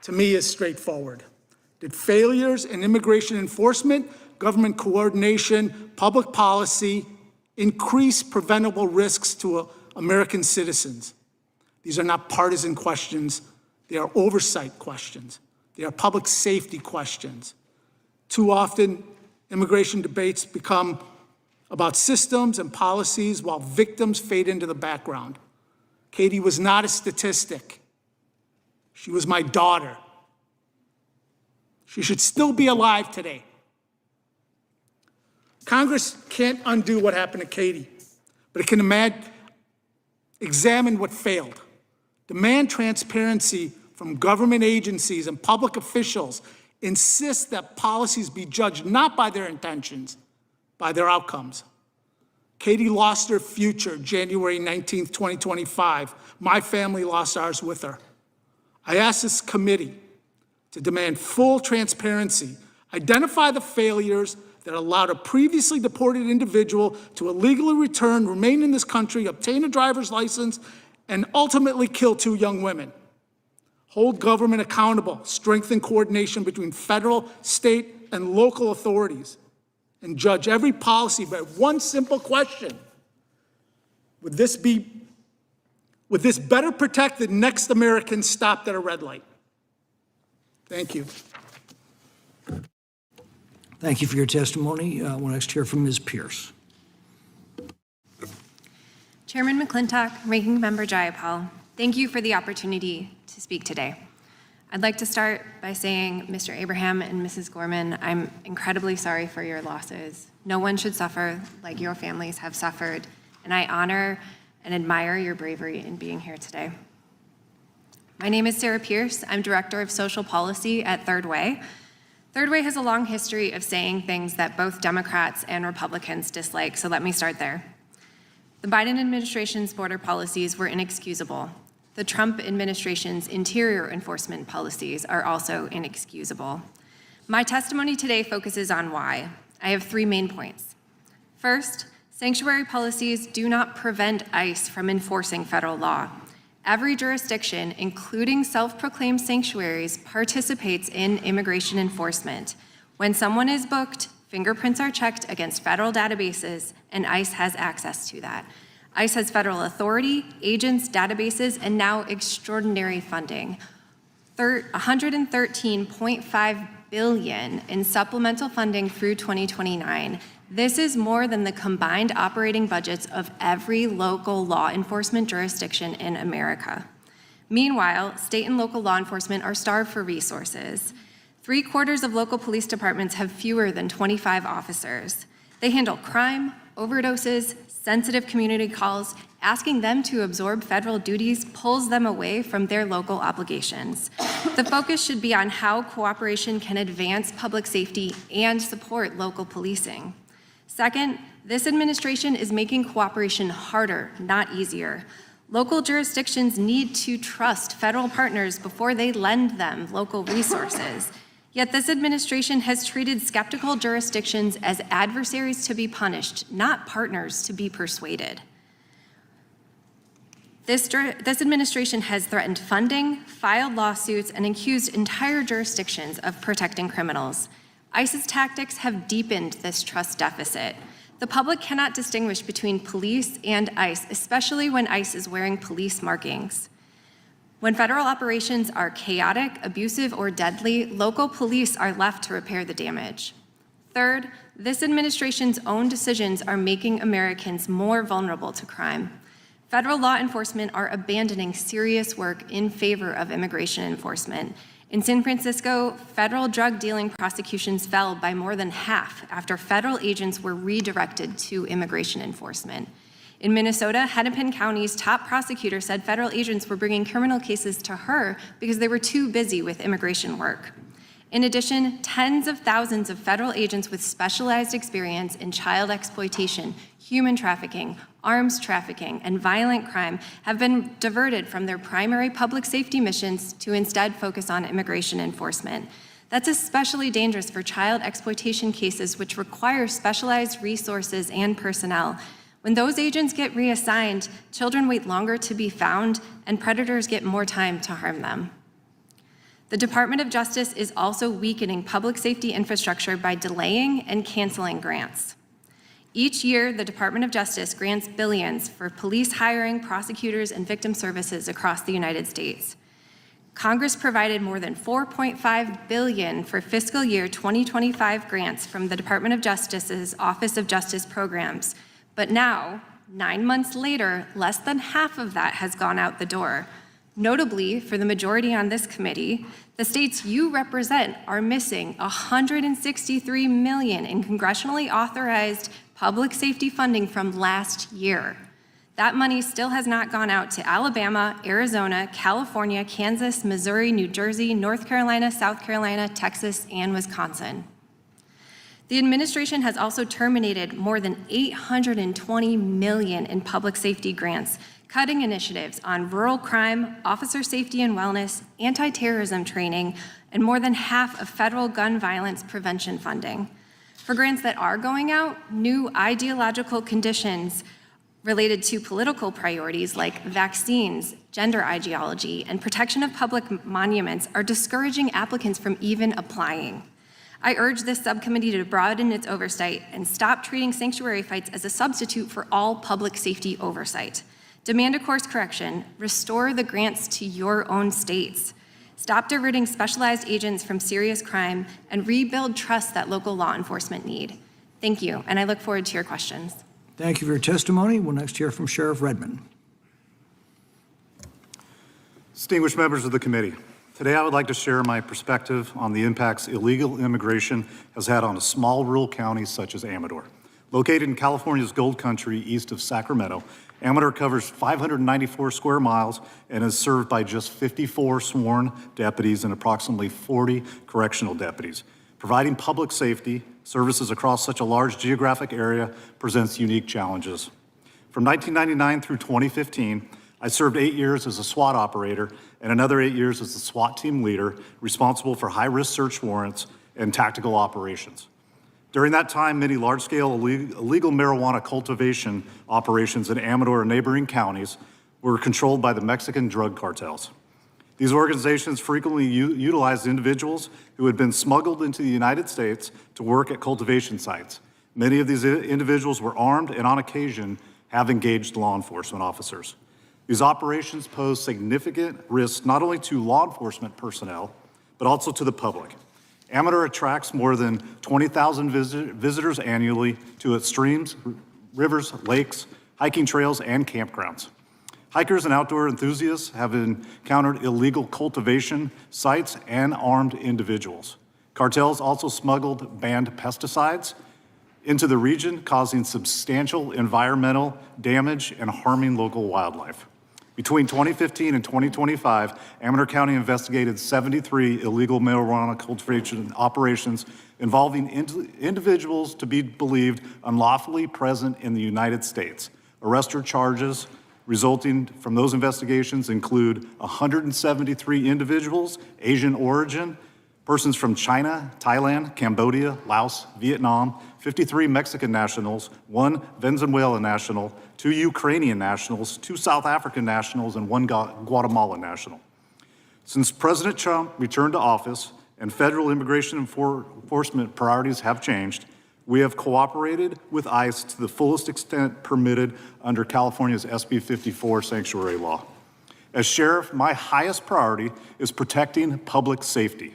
S9: to me, is straightforward. Did failures in immigration enforcement, government coordination, public policy increase preventable risks to American citizens? These are not partisan questions. They are oversight questions. They are public safety questions. Too often, immigration debates become about systems and policies while victims fade into the background. Katie was not a statistic. She was my daughter. She should still be alive today. Congress can't undo what happened to Katie, but it can examine what failed. Demand transparency from government agencies and public officials. Insist that policies be judged not by their intentions, by their outcomes. Katie lost her future January 19th, 2025. My family lost ours with her. I asked this committee to demand full transparency, identify the failures that allowed a previously deported individual to illegally return, remain in this country, obtain a driver's license, and ultimately kill 2 young women. Hold government accountable, strengthen coordination between federal, state, and local authorities, and judge every policy by one simple question. Would this better protect the next American stopped at a red light? Thank you.
S1: Thank you for your testimony. We'll next hear from Ms. Pierce.
S8: Chairman McClintock, Ranking Member Jayapal, thank you for the opportunity to speak today. I'd like to start by saying, Mr. Abraham and Mrs. Gorman, I'm incredibly sorry for your losses. No one should suffer like your families have suffered, and I honor and admire your bravery in being here today. My name is Sarah Pierce. I'm Director of Social Policy at Third Way. Third Way has a long history of saying things that both Democrats and Republicans dislike, so let me start there. The Biden administration's border policies were inexcusable. The Trump administration's interior enforcement policies are also inexcusable. My testimony today focuses on why. I have 3 main points. First, sanctuary policies do not prevent ICE from enforcing federal law. Every jurisdiction, including self-proclaimed sanctuaries, participates in immigration enforcement. When someone is booked, fingerprints are checked against federal databases, and ICE has access to that. ICE has federal authority, agents, databases, and now extraordinary funding. $113.5 billion in supplemental funding through 2029. This is more than the combined operating budgets of every local law enforcement jurisdiction in America. Meanwhile, state and local law enforcement are starved for resources. 3/4 of local police departments have fewer than 25 officers. They handle crime, overdoses, sensitive community calls. Asking them to absorb federal duties pulls them away from their local obligations. The focus should be on how cooperation can advance public safety and support local policing. Second, this administration is making cooperation harder, not easier. Local jurisdictions need to trust federal partners before they lend them local resources. Yet this administration has treated skeptical jurisdictions as adversaries to be punished, not partners to be persuaded. This administration has threatened funding, filed lawsuits, and accused entire jurisdictions of protecting criminals. ICE's tactics have deepened this trust deficit. The public cannot distinguish between police and ICE, especially when ICE is wearing police markings. When federal operations are chaotic, abusive, or deadly, local police are left to repair the damage. Third, this administration's own decisions are making Americans more vulnerable to crime. Federal law enforcement are abandoning serious work in favor of immigration enforcement. In San Francisco, federal drug dealing prosecutions fell by more than half after federal agents were redirected to immigration enforcement. In Minnesota, Hennepin County's top prosecutor said federal agents were bringing criminal cases to her because they were too busy with immigration work. In addition, tens of thousands of federal agents with specialized experience in child exploitation, human trafficking, arms trafficking, and violent crime have been diverted from their primary public safety missions to instead focus on immigration enforcement. That's especially dangerous for child exploitation cases which require specialized resources and personnel. When those agents get reassigned, children wait longer to be found, and predators get more time to harm them. The Department of Justice is also weakening public safety infrastructure by delaying and canceling grants. Each year, the Department of Justice grants billions for police hiring, prosecutors, and victim services across the United States. Congress provided more than $4.5 billion for fiscal year 2025 grants from the Department of Justice's Office of Justice Programs. But now, 9 months later, less than half of that has gone out the door. Notably, for the majority on this committee, the states you represent are missing $163 million in congressionally authorized public safety funding from last year. That money still has not gone out to Alabama, Arizona, California, Kansas, Missouri, New Jersey, North Carolina, South Carolina, Texas, and Wisconsin. The administration has also terminated more than $820 million in public safety grants, cutting initiatives on rural crime, officer safety and wellness, anti-terrorism training, and more than half of federal gun violence prevention funding. For grants that are going out, new ideological conditions related to political priorities like vaccines, gender ideology, and protection of public monuments are discouraging applicants from even applying. I urge this subcommittee to broaden its oversight and stop treating sanctuary fights as a substitute for all public safety oversight. Demand a course correction, restore the grants to your own states. Stop diverting specialized agents from serious crime, and rebuild trust that local law enforcement need. Thank you, and I look forward to your questions.
S1: Thank you for your testimony. We'll next hear from Sheriff Redmond.
S10: Distinguished members of the committee, today I would like to share my perspective on the impacts illegal immigration has had on a small rural county such as Amador. Located in California's Gold Country east of Sacramento, Amador covers 594 square miles and is served by just 54 sworn deputies and approximately 40 correctional deputies. Providing public safety services across such a large geographic area presents unique challenges. From 1999 through 2015, I served 8 years as a SWAT operator and another 8 years as the SWAT team leader responsible for high-risk search warrants and tactical operations. During that time, many large-scale illegal marijuana cultivation operations in Amador and neighboring counties were controlled by the Mexican drug cartels. These organizations frequently utilized individuals who had been smuggled into the United States to work at cultivation sites. Many of these individuals were armed and on occasion have engaged law enforcement officers. These operations pose significant risks not only to law enforcement personnel, but also to the public. Amador attracts more than 20,000 visitors annually to its streams, rivers, lakes, hiking trails, and campgrounds. Hikers and outdoor enthusiasts have encountered illegal cultivation sites and armed individuals. Cartels also smuggled banned pesticides into the region, causing substantial environmental damage and harming local wildlife. Between 2015 and 2025, Amador County investigated 73 illegal marijuana cultivation operations involving individuals to be believed unlawfully present in the United States. Arrest or charges resulting from those investigations include 173 individuals, Asian origin, persons from China, Thailand, Cambodia, Laos, Vietnam, 53 Mexican nationals, 1 Venezuelan national, 2 Ukrainian nationals, 2 South African nationals, and 1 Guatemalan national. Since President Trump returned to office and federal immigration enforcement priorities have changed, we have cooperated with ICE to the fullest extent permitted under California's SB 54 sanctuary law. As sheriff, my highest priority is protecting public safety.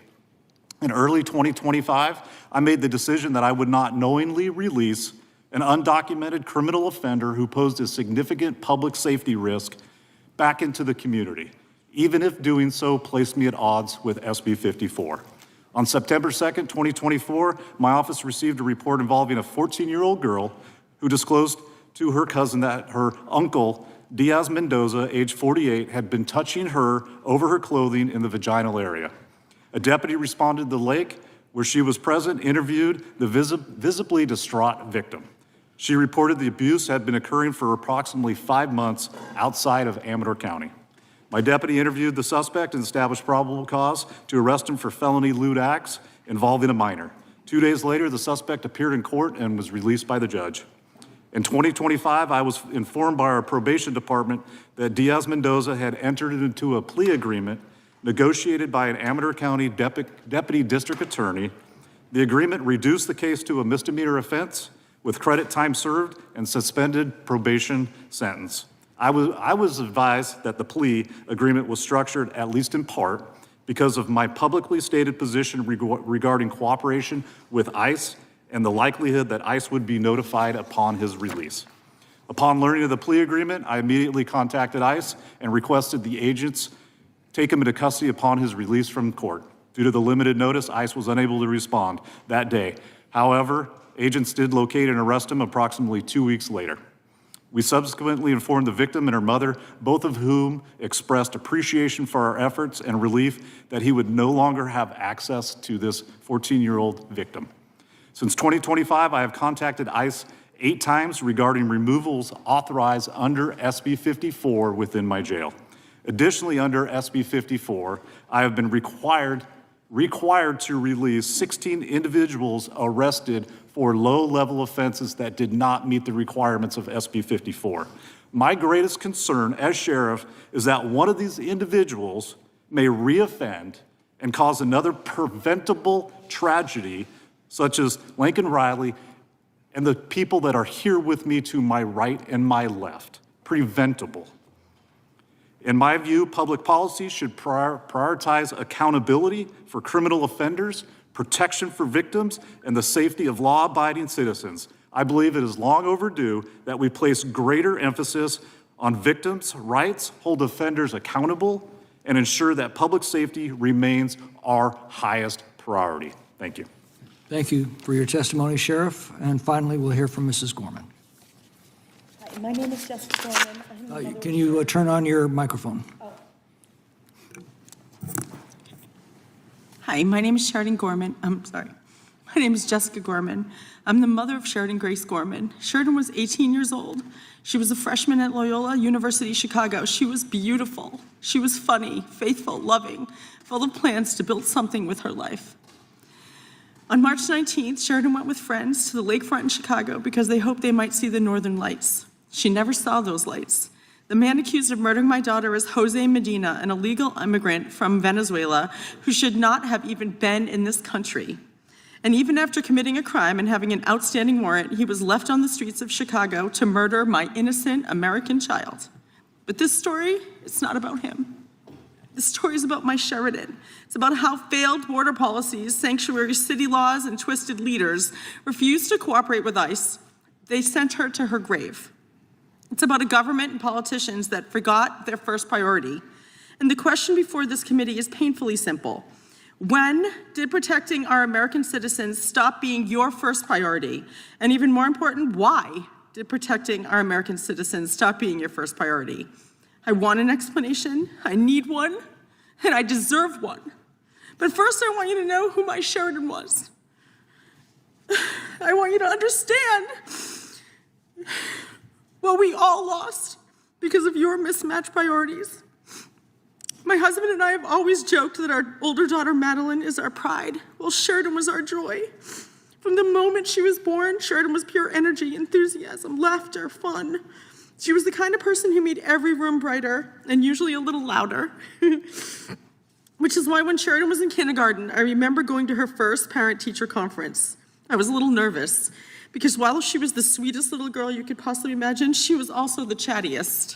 S10: In early 2025, I made the decision that I would not knowingly release an undocumented criminal offender who posed a significant public safety risk back into the community, even if doing so placed me at odds with SB 54. On September 2nd, 2024, my office received a report involving a 14-year-old girl who disclosed to her cousin that her uncle, Diaz Mendoza, age 48, had been touching her over her clothing in the vaginal area. A deputy responded to the lake where she was present, interviewed the visibly distraught victim. She reported the abuse had been occurring for approximately 5 months outside of Amador County. My deputy interviewed the suspect and established probable cause to arrest him for felony lewd acts involving a minor. 2 days later, the suspect appeared in court and was released by the judge. In 2025, I was informed by our probation department that Diaz Mendoza had entered into a plea agreement negotiated by an Amador County deputy district attorney. The agreement reduced the case to a misdemeanor offense with credit time served and suspended probation sentence. I was advised that the plea agreement was structured, at least in part, because of my publicly stated position regarding cooperation with ICE and the likelihood that ICE would be notified upon his release. Upon learning of the plea agreement, I immediately contacted ICE and requested the agents take him into custody upon his release from court. Due to the limited notice, ICE was unable to respond that day. However, agents did locate and arrest him approximately 2 weeks later. We subsequently informed the victim and her mother, both of whom expressed appreciation for our efforts and relief that he would no longer have access to this 14-year-old victim. Since 2025, I have contacted ICE 8 times regarding removals authorized under SB 54 within my jail. Additionally, under SB 54, I have been required to release 16 individuals arrested for low-level offenses that did not meet the requirements of SB 54. My greatest concern as sheriff is that one of these individuals may reoffend and cause another preventable tragedy, such as Lincoln Riley and the people that are here with me to my right and my left. Preventable. In my view, public policy should prioritize accountability for criminal offenders, protection for victims, and the safety of law-abiding citizens. I believe it is long overdue that we place greater emphasis on victims' rights, hold offenders accountable, and ensure that public safety remains our highest priority. Thank you.
S1: Thank you for your testimony, Sheriff. And finally, we'll hear from Mrs. Gorman.
S11: Hi, my name is Jessica Gorman.
S1: Can you turn on your microphone?
S11: Hi, my name is Sheridan Gorman. My name is Jessica Gorman. I'm the mother of Sheridan Grace Gorman. Sheridan was 18 years old. She was a freshman at Loyola University, Chicago. She was beautiful. She was funny, faithful, loving, full of plans to build something with her life. On March 19th, Sheridan went with friends to the lakefront in Chicago because they hoped they might see the northern lights. She never saw those lights. The man accused of murdering my daughter is Jose Medina, an illegal immigrant from Venezuela who should not have even been in this country. And even after committing a crime and having an outstanding warrant, he was left on the streets of Chicago to murder my innocent American child. But this story, it's not about him. This story is about my Sheridan. It's about how failed border policies, sanctuary city laws, and twisted leaders refused to cooperate with ICE. They sent her to her grave. It's about a government and politicians that forgot their first priority. And the question before this committee is painfully simple. When did protecting our American citizens stop being your first priority? And even more important, why did protecting our American citizens stop being your first priority? I want an explanation, I need one, and I deserve one. But first I want you to know who my Sheridan was. I want you to understand what we all lost because of your mismatched priorities. My husband and I have always joked that our older daughter, Madeline, is our pride, while Sheridan was our joy. From the moment she was born, Sheridan was pure energy, enthusiasm, laughter, fun. She was the kind of person who made every room brighter and usually a little louder. Which is why when Sheridan was in kindergarten, I remember going to her first parent-teacher conference. I was a little nervous because while she was the sweetest little girl you could possibly imagine, she was also the chattiest.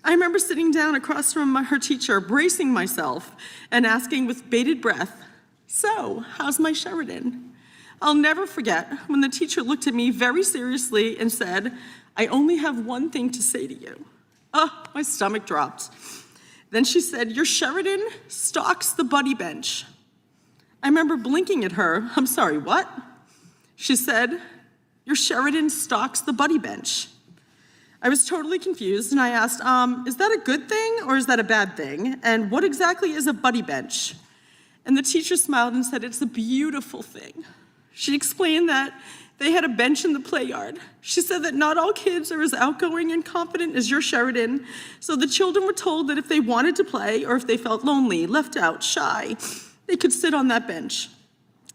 S11: I remember sitting down across from her teacher, bracing myself and asking with bated breath, "So, how's my Sheridan?" I'll never forget when the teacher looked at me very seriously and said, "I only have one thing to say to you." Oh, my stomach dropped. Then she said, "Your Sheridan stalks the buddy bench." I remember blinking at her. "I'm sorry, what?" She said, "Your Sheridan stalks the buddy bench." I was totally confused and I asked, is that a good thing or is that a bad thing? And what exactly is a buddy bench? And the teacher smiled and said, "It's a beautiful thing." She explained that they had a bench in the play yard. She said that not all kids are as outgoing and confident as your Sheridan, so the children were told that if they wanted to play or if they felt lonely, left out, shy, they could sit on that bench.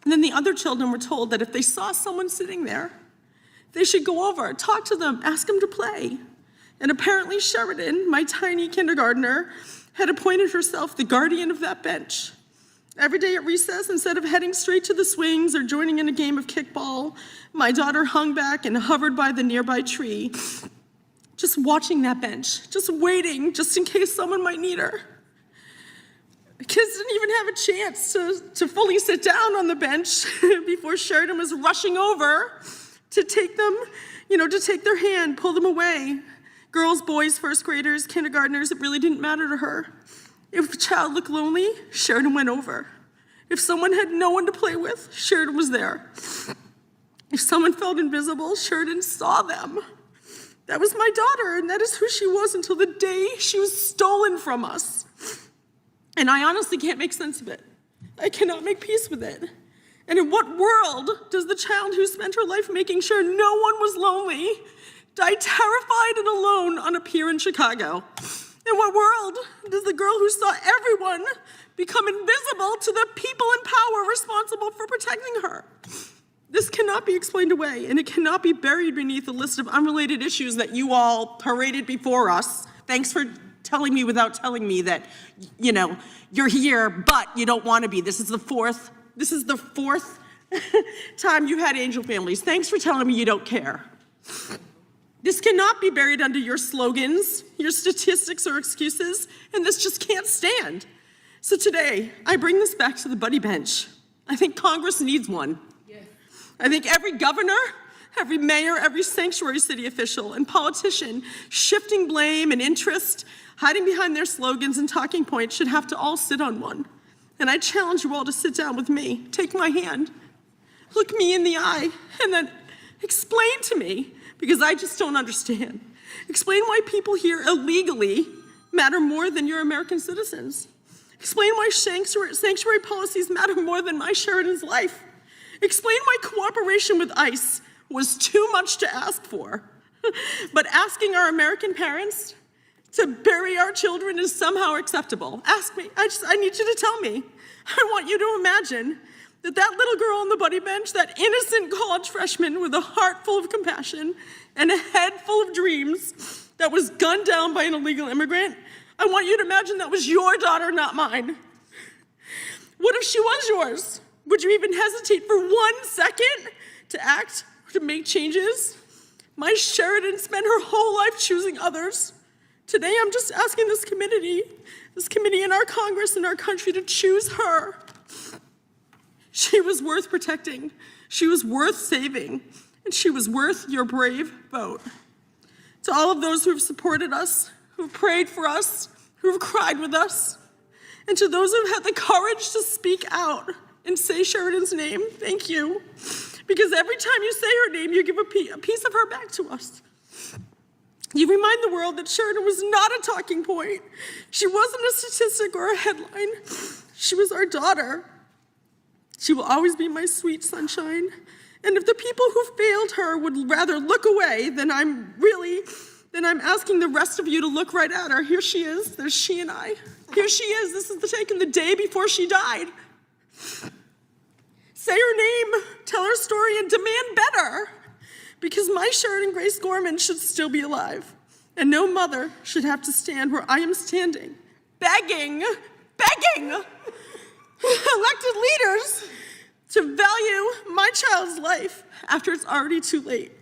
S11: And then the other children were told that if they saw someone sitting there, they should go over, talk to them, ask them to play. And apparently Sheridan, my tiny kindergartner, had appointed herself the guardian of that bench. Every day at recess, instead of heading straight to the swings or joining in a game of kickball, my daughter hung back and hovered by the nearby tree, just watching that bench, just waiting, just in case someone might need her. Kids didn't even have a chance to fully sit down on the bench before Sheridan was rushing over to take them, to take their hand, pull them away. Girls, boys, first graders, kindergartners, it really didn't matter to her. If a child looked lonely, Sheridan went over. If someone had no one to play with, Sheridan was there. If someone felt invisible, Sheridan saw them. That was my daughter, and that is who she was until the day she was stolen from us. And I honestly can't make sense of it. I cannot make peace with it. And in what world does the child who spent her life making sure no one was lonely die terrified and alone on a pier in Chicago? In what world does the girl who saw everyone become invisible to the people in power responsible for protecting her? This cannot be explained away, and it cannot be buried beneath a list of unrelated issues that you all paraded before us. Thanks for telling me without telling me that, you're here, but you don't want to be. This is the fourth time you had angel families. Thanks for telling me you don't care. This cannot be buried under your slogans, your statistics or excuses, and this just can't stand. So today, I bring this back to the buddy bench. I think Congress needs one. Yes. I think every governor, every mayor, every sanctuary city official and politician shifting blame and interest, hiding behind their slogans and talking points should have to all sit on one. And I challenge you all to sit down with me, take my hand, look me in the eye, and then explain to me, because I just don't understand. Explain why people here illegally matter more than your American citizens. Explain why sanctuary policies matter more than my Sheridan's life. Explain why cooperation with ICE was too much to ask for, but asking our American parents to bury our children is somehow acceptable. Ask me, I need you to tell me. I want you to imagine that little girl on the buddy bench, that innocent college freshman with a heart full of compassion and a head full of dreams that was gunned down by an illegal immigrant, I want you to imagine that was your daughter, not mine. What if she was yours? Would you even hesitate for 1 second to act, to make changes? My Sheridan spent her whole life choosing others. Today, I'm just asking this committee in our Congress, in our country, to choose her. She was worth protecting, she was worth saving, and she was worth your brave vote. To all of those who have supported us, who have prayed for us, who have cried with us, and to those who have had the courage to speak out and say Sheridan's name, thank you. Because every time you say her name, you give a piece of her back to us. You remind the world that Sheridan was not a talking point. She wasn't a statistic or a headline. She was our daughter. She will always be my sweet sunshine. And if the people who failed her would rather look away, then I'm really then I'm asking the rest of you to look right at her. Here she is. There's she and I. Here she is. This is taken the day before she died. Say her name, tell her story, and demand better. Because my Sheridan Grace Gorman should still be alive. And no mother should have to stand where I am standing, begging elected leaders to value my child's life after it's already too late.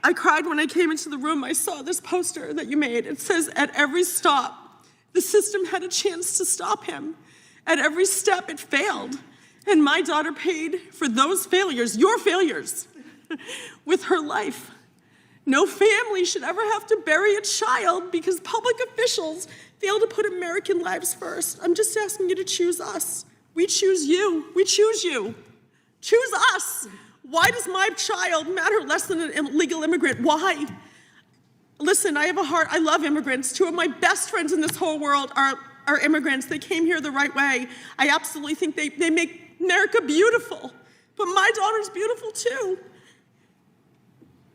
S11: I cried when I came into the room. I saw this poster that you made. It says, at every stop, the system had a chance to stop him. At every step, it failed. And my daughter paid for those failures, your failures, with her life. No family should ever have to bury a child because public officials fail to put American lives first. I'm just asking you to choose us. We choose you. We choose you. Choose us. Why does my child matter less than an illegal immigrant? Why? Listen, I have a heart. I love immigrants. Two of my best friends in this whole world are immigrants. They came here the right way. I absolutely think they make America beautiful. But my daughter's beautiful too.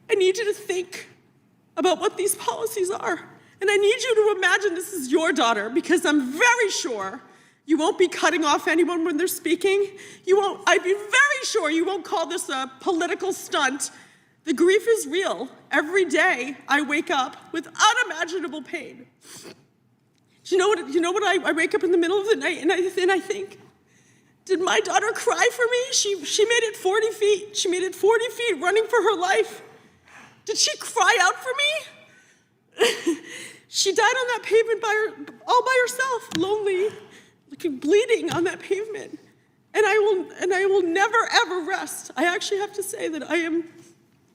S11: I need you to think about what these policies are. And I need you to imagine this is your daughter, because I'm very sure you won't be cutting off anyone when they're speaking. I'd be very sure you won't call this a political stunt. The grief is real. Every day I wake up with unimaginable pain. Do you know what I wake up in the middle of the night and I think, did my daughter cry for me? She made it 40 feet. She made it 40 feet running for her life. Did she cry out for me? She died on that pavement all by herself, lonely, bleeding on that pavement. And I will never, ever rest. I actually have to say that I am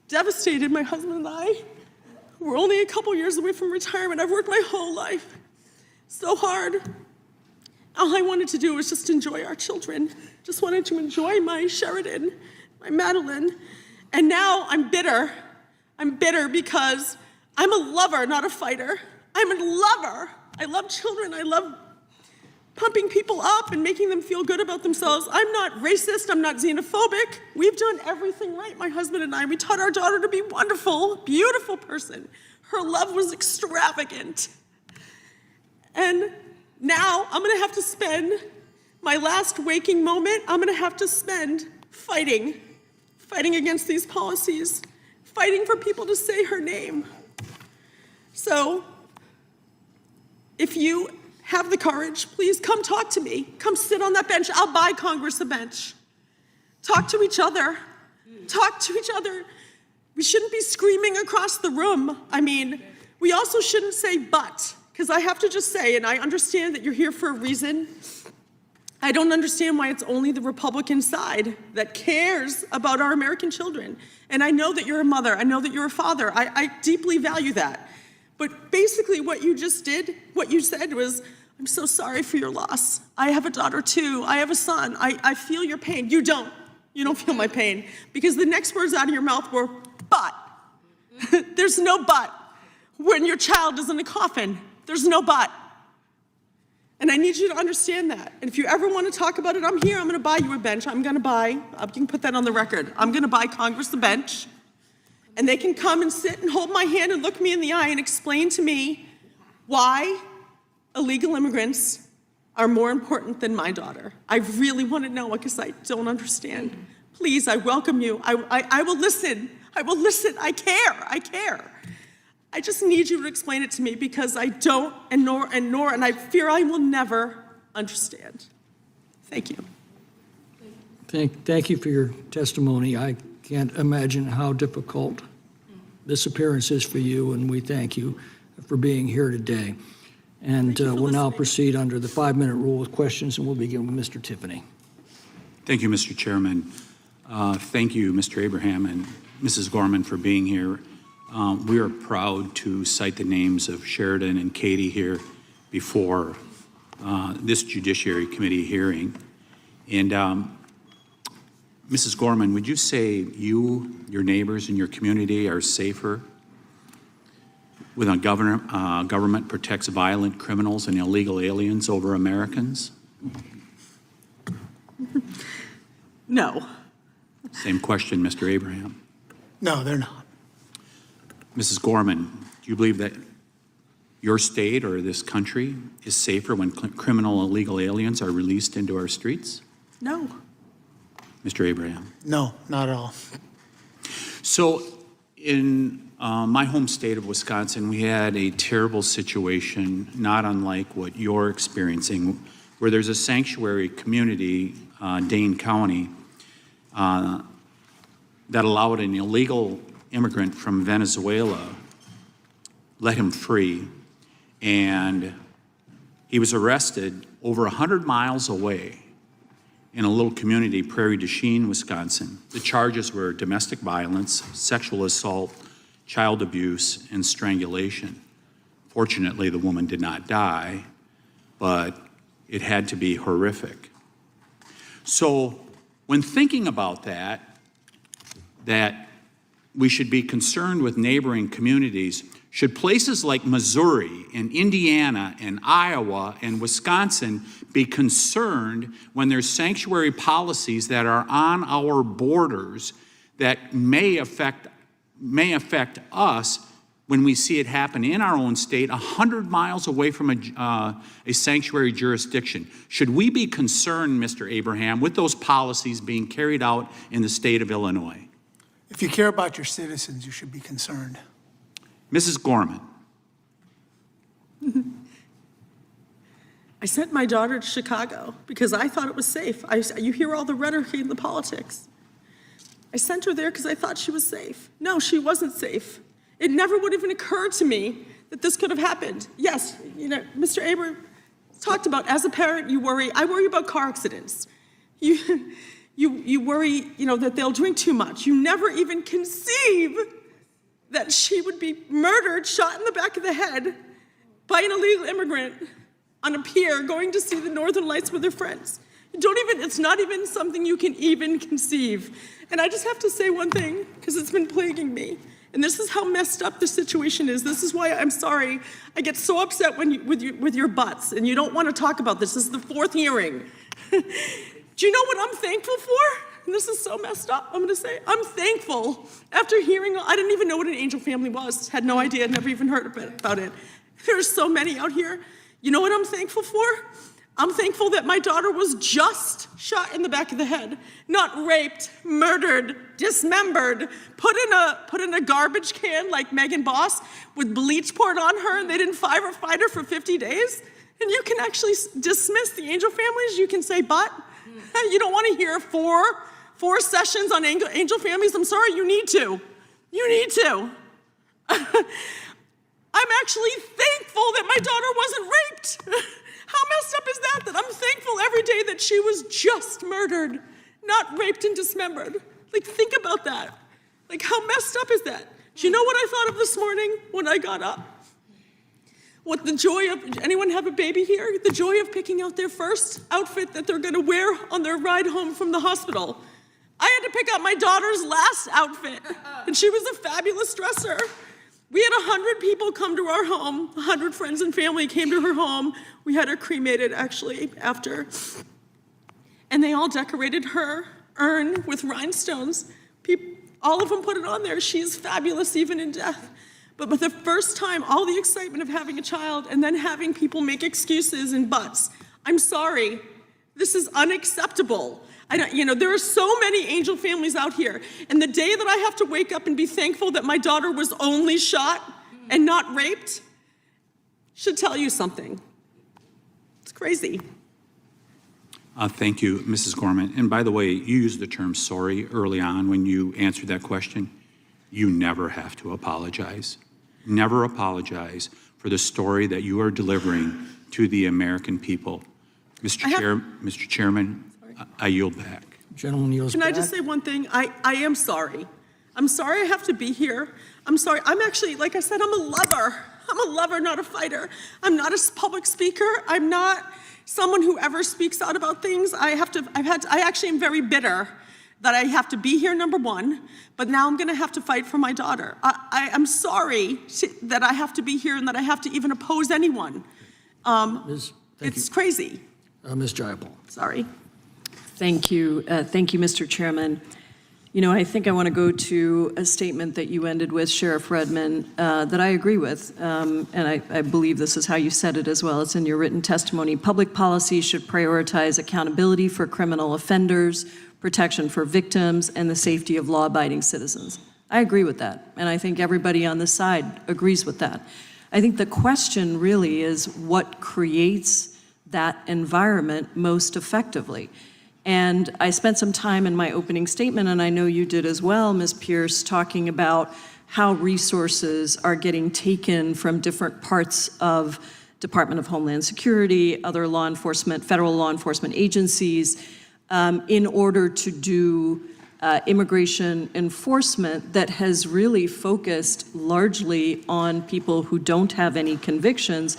S11: devastated. My husband and I, we're only a couple years away from retirement. I've worked my whole life so hard. All I wanted to do was just enjoy our children. Just wanted to enjoy my Sheridan, my Madeline. And now I'm bitter. I'm bitter because I'm a lover, not a fighter. I'm a lover. I love children. I love pumping people up and making them feel good about themselves. I'm not racist. I'm not xenophobic. We've done everything right, my husband and I. We taught our daughter to be wonderful, beautiful person. Her love was extravagant. And now I'm gonna have to spend my last waking moment, I'm gonna have to spend fighting against these policies, fighting for people to say her name. So if you have the courage, please come talk to me. Come sit on that bench. I'll buy Congress a bench. Talk to each other. Talk to each other. We shouldn't be screaming across the room. I mean, we also shouldn't say but, because I have to just say, and I understand that you're here for a reason. I don't understand why it's only the Republican side that cares about our American children. And I know that you're a mother. I know that you're a father. I deeply value that. But basically what you just did, what you said was, I'm so sorry for your loss. I have a daughter too. I have a son. I feel your pain. You don't. You don't feel my pain. Because the next words out of your mouth were, but. There's no but. When your child is in a coffin, there's no but. And I need you to understand that. And if you ever want to talk about it, I'm here. I'm going to buy you a bench. I'm going to buy, you can put that on the record. I'm going to buy Congress a bench. And they can come and sit and hold my hand and look me in the eye and explain to me why illegal immigrants are more important than my daughter. I really want to know because I don't understand. Please, I welcome you. I will listen. I will listen. I care. I care. I just need you to explain it to me because I don't and I fear I will never understand. Thank you.
S1: Thank you for your testimony. I can't imagine how difficult this appearance is for you, and we thank you for being here today. And we'll now proceed under the 5-minute rule with questions, and we'll begin with Mr. Tiffany.
S12: Thank you, Mr. Chairman. Thank you, Mr. Abraham and Mrs. Gorman, for being here. We are proud to cite the names of Sheridan and Katie here before this Judiciary Committee hearing. And Mrs. Gorman, would you say you, your neighbors, and your community are safer when a government protects violent criminals and illegal aliens over Americans?
S11: No.
S12: Same question, Mr. Abraham.
S9: No, they're not.
S12: Mrs. Gorman, do you believe that your state or this country is safer when criminal illegal aliens are released into our streets?
S11: No.
S12: Mr. Abraham?
S9: No, not at all.
S12: So in my home state of Wisconsin, we had a terrible situation, not unlike what you're experiencing, where there's a sanctuary community, Dane County, that allowed an illegal immigrant from Venezuela, let him free, and he was arrested over 100 miles away in a little community, Prairie du Chien, Wisconsin. The charges were domestic violence, sexual assault, child abuse, and strangulation. Fortunately, the woman did not die, but it had to be horrific. So when thinking about that we should be concerned with neighboring communities, should places like Missouri and Indiana and Iowa and Wisconsin be concerned when there's sanctuary policies that are on our borders that may affect us when we see it happen in our own state 100 miles away from a sanctuary jurisdiction? Should we be concerned, Mr. Abraham, with those policies being carried out in the state of Illinois?
S9: If you care about your citizens, you should be concerned.
S12: Mrs. Gorman.
S11: I sent my daughter to Chicago because I thought it was safe. You hear all the rhetoric in the politics. I sent her there because I thought she was safe. No, she wasn't safe. It never would have even occurred to me that this could have happened. Yes, Mr. Abraham talked about, as a parent, you worry. I worry about car accidents. You worry, that they'll drink too much. You never even conceive that she would be murdered, shot in the back of the head by an illegal immigrant on a pier going to see the Northern Lights with her friends. It's not even something you can even conceive. And I just have to say one thing, because it's been plaguing me. And this is how messed up the situation is. This is why I'm sorry. I get so upset with your butts, and you don't want to talk about this. This is the fourth hearing. Do you know what I'm thankful for? And this is so messed up. I'm going to say, I'm thankful. After hearing, I didn't even know what an angel family was. Had no idea, never even heard about it. There's so many out here. You know what I'm thankful for? I'm thankful that my daughter was just shot in the back of the head, not raped, murdered, dismembered, put in a garbage can like Megan Boss with bleach poured on her, and they didn't fight her for 50 days. And you can actually dismiss the angel families. You can say, but you don't want to hear four sessions on angel families. I'm sorry, you need to. You need to. I'm actually thankful that my daughter wasn't raped. How messed up is that I'm thankful every day that she was just murdered, not raped and dismembered. Think about that. How messed up is that? Do you know what I thought of this morning when I got up? What the joy of, anyone have a baby here? The joy of picking out their first outfit that they're gonna wear on their ride home from the hospital. I had to pick out my daughter's last outfit, and she was a fabulous dresser. We had 100 people come to our home, 100 friends and family came to her home. We had her cremated, actually, after. And they all decorated her urn with rhinestones. All of them put it on there. She is fabulous, even in death. But the first time, all the excitement of having a child and then having people make excuses and buts. I'm sorry, this is unacceptable. There are so many angel families out here. And the day that I have to wake up and be thankful that my daughter was only shot and not raped should tell you something. It's crazy.
S12: Thank you, Mrs. Gorman. And by the way, you used the term sorry early on when you answered that question. You never have to apologize. Never apologize for the story that you are delivering to the American people. Mr. Chairman, I yield back.
S1: Gentleman yields back.
S11: Can I just say one thing? I am sorry. I'm sorry I have to be here. I'm sorry. I'm actually, like I said, I'm a lover. I'm a lover, not a fighter. I'm not a public speaker. I'm not someone who ever speaks out about things. I actually am very bitter that I have to be here, number one, but now I'm gonna have to fight for my daughter. I'm sorry that I have to be here and that I have to even oppose anyone. It's crazy.
S1: Ms. Jayapal.
S2: Sorry. Thank you, Mr. Chairman. You know, I think I want to go to a statement that you ended with, Sheriff Redmond, that I agree with, and I believe this is how you said it as well. It's in your written testimony. Public policy should prioritize accountability for criminal offenders, protection for victims, and the safety of law-abiding citizens. I agree with that, and I think everybody on this side agrees with that. I think the question really is what creates that environment most effectively. And I spent some time in my opening statement, and I know you did as well, Ms. Pierce, talking about how resources are getting taken from different parts of Department of Homeland Security, other law enforcement, federal law enforcement agencies, in order to do immigration enforcement that has really focused largely on people who don't have any convictions.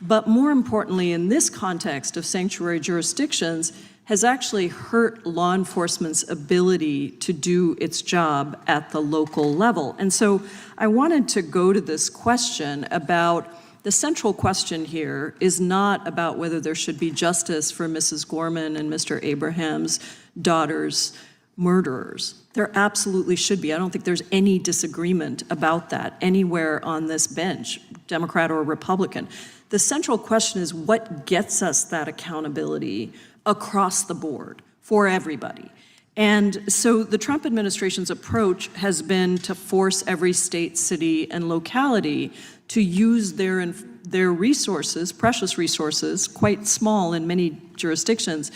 S2: But more importantly, in this context of sanctuary jurisdictions, has actually hurt law enforcement's ability to do its job at the local level. And so I wanted to go to this question about, the central question here is not about whether there should be justice for Mrs. Gorman and Mr. Abraham's daughter's murderers. There absolutely should be. I don't think there's any disagreement about that anywhere on this bench, Democrat or Republican. The central question is what gets us that accountability across the board for everybody. And so the Trump administration's approach has been to force every state, city, and locality to use their resources, precious resources, quite small in many jurisdictions,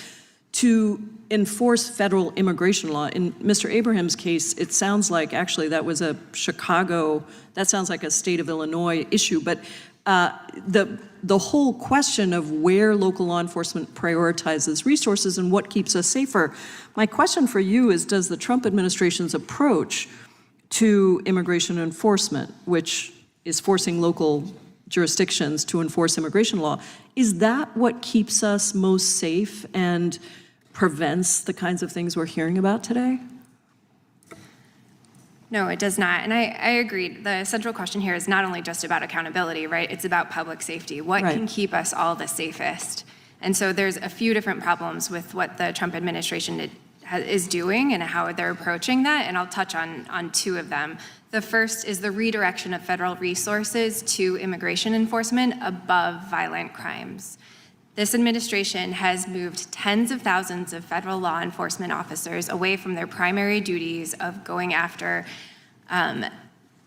S2: to enforce federal immigration law. In Mr. Abraham's case, it sounds like actually that was a Chicago, that sounds like a state of Illinois issue, but the whole question of where local law enforcement prioritizes resources and what keeps us safer. My question for you is, does the Trump administration's approach to immigration enforcement, which is forcing local jurisdictions to enforce immigration law, is that what keeps us most safe and prevents the kinds of things we're hearing about today?
S8: No, it does not. And I agree. The central question here is not only just about accountability, right? It's about public safety. What can keep us all the safest? And so there's a few different problems with what the Trump administration is doing and how they're approaching that, and I'll touch on two of them. The first is the redirection of federal resources to immigration enforcement above violent crimes. This administration has moved tens of thousands of federal law enforcement officers away from their primary duties of going after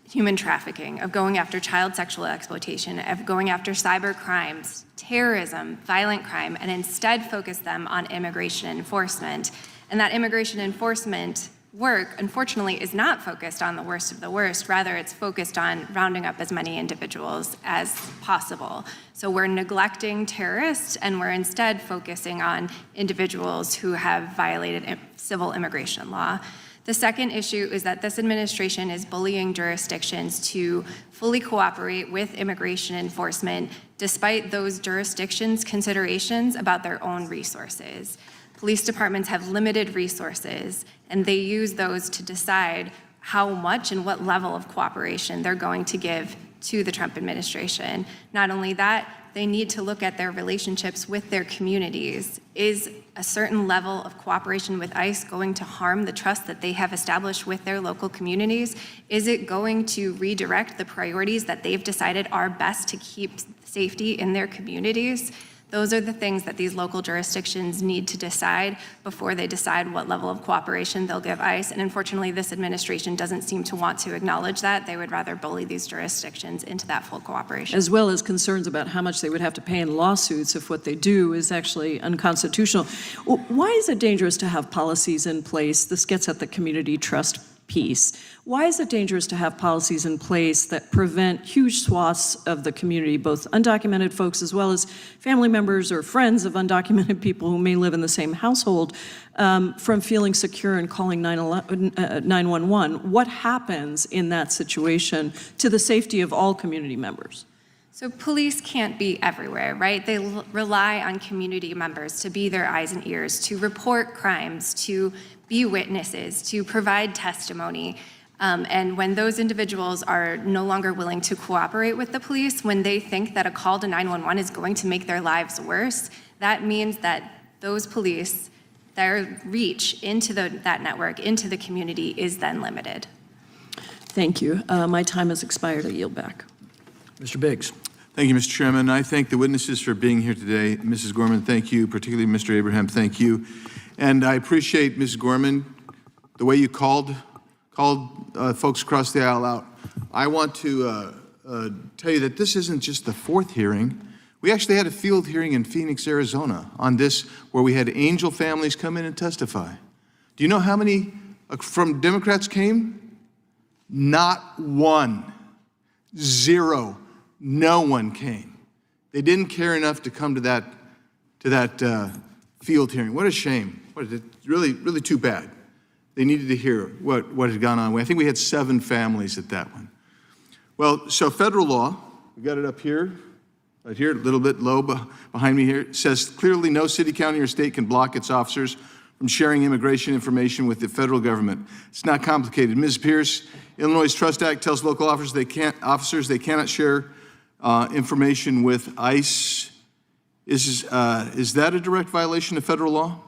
S8: human trafficking, of going after child sexual exploitation, of going after cyber crimes, terrorism, violent crime, and instead focus them on immigration enforcement. And that immigration enforcement work, unfortunately, is not focused on the worst of the worst. Rather, it's focused on rounding up as many individuals as possible. So we're neglecting terrorists, and we're instead focusing on individuals who have violated civil immigration law. The second issue is that this administration is bullying jurisdictions to fully cooperate with immigration enforcement, despite those jurisdictions' considerations about their own resources. Police departments have limited resources, and they use those to decide how much and what level of cooperation they're going to give to the Trump administration. Not only that, they need to look at their relationships with their communities. Is a certain level of cooperation with ICE going to harm the trust that they have established with their local communities? Is it going to redirect the priorities that they've decided are best to keep safety in their communities? Those are the things that these local jurisdictions need to decide before they decide what level of cooperation they'll give ICE. And unfortunately, this administration doesn't seem to want to acknowledge that. They would rather bully these jurisdictions into that full cooperation.
S2: As well as concerns about how much they would have to pay in lawsuits if what they do is actually unconstitutional. Why is it dangerous to have policies in place? This gets at the community trust piece. Why is it dangerous to have policies in place that prevent huge swaths of the community, both undocumented folks as well as family members or friends of undocumented people who may live in the same household, from feeling secure and calling 911? What happens in that situation to the safety of all community members?
S8: So police can't be everywhere, right? They rely on community members to be their eyes and ears, to report crimes, to be witnesses, to provide testimony. And when those individuals are no longer willing to cooperate with the police, when they think that a call to 911 is going to make their lives worse, that means that those police their reach into that network, into the community, is then limited.
S2: Thank you. My time has expired. I yield back.
S1: Mr. Biggs.
S13: Thank you, Mr. Chairman. I thank the witnesses for being here today. Mrs. Gorman, thank you. Particularly Mr. Abraham, thank you. And I appreciate, Mrs. Gorman, the way you called folks across the aisle out. I want to tell you that this isn't just the fourth hearing. We actually had a field hearing in Phoenix, Arizona on this, where we had angel families come in and testify. Do you know how many from Democrats came? Not one. Zero. No one came. They didn't care enough to come to that field hearing. What a shame. Really too bad. They needed to hear what had gone on. I think we had 7 families at that one. Well, so federal law, we got it up here, right here, a little bit low behind me here, says clearly no city, county, or state can block its officers from sharing immigration information with the federal government. It's not complicated. Ms. Pierce, Illinois Trust Act tells local officers they cannot share information with ICE. Is that a direct violation of federal law?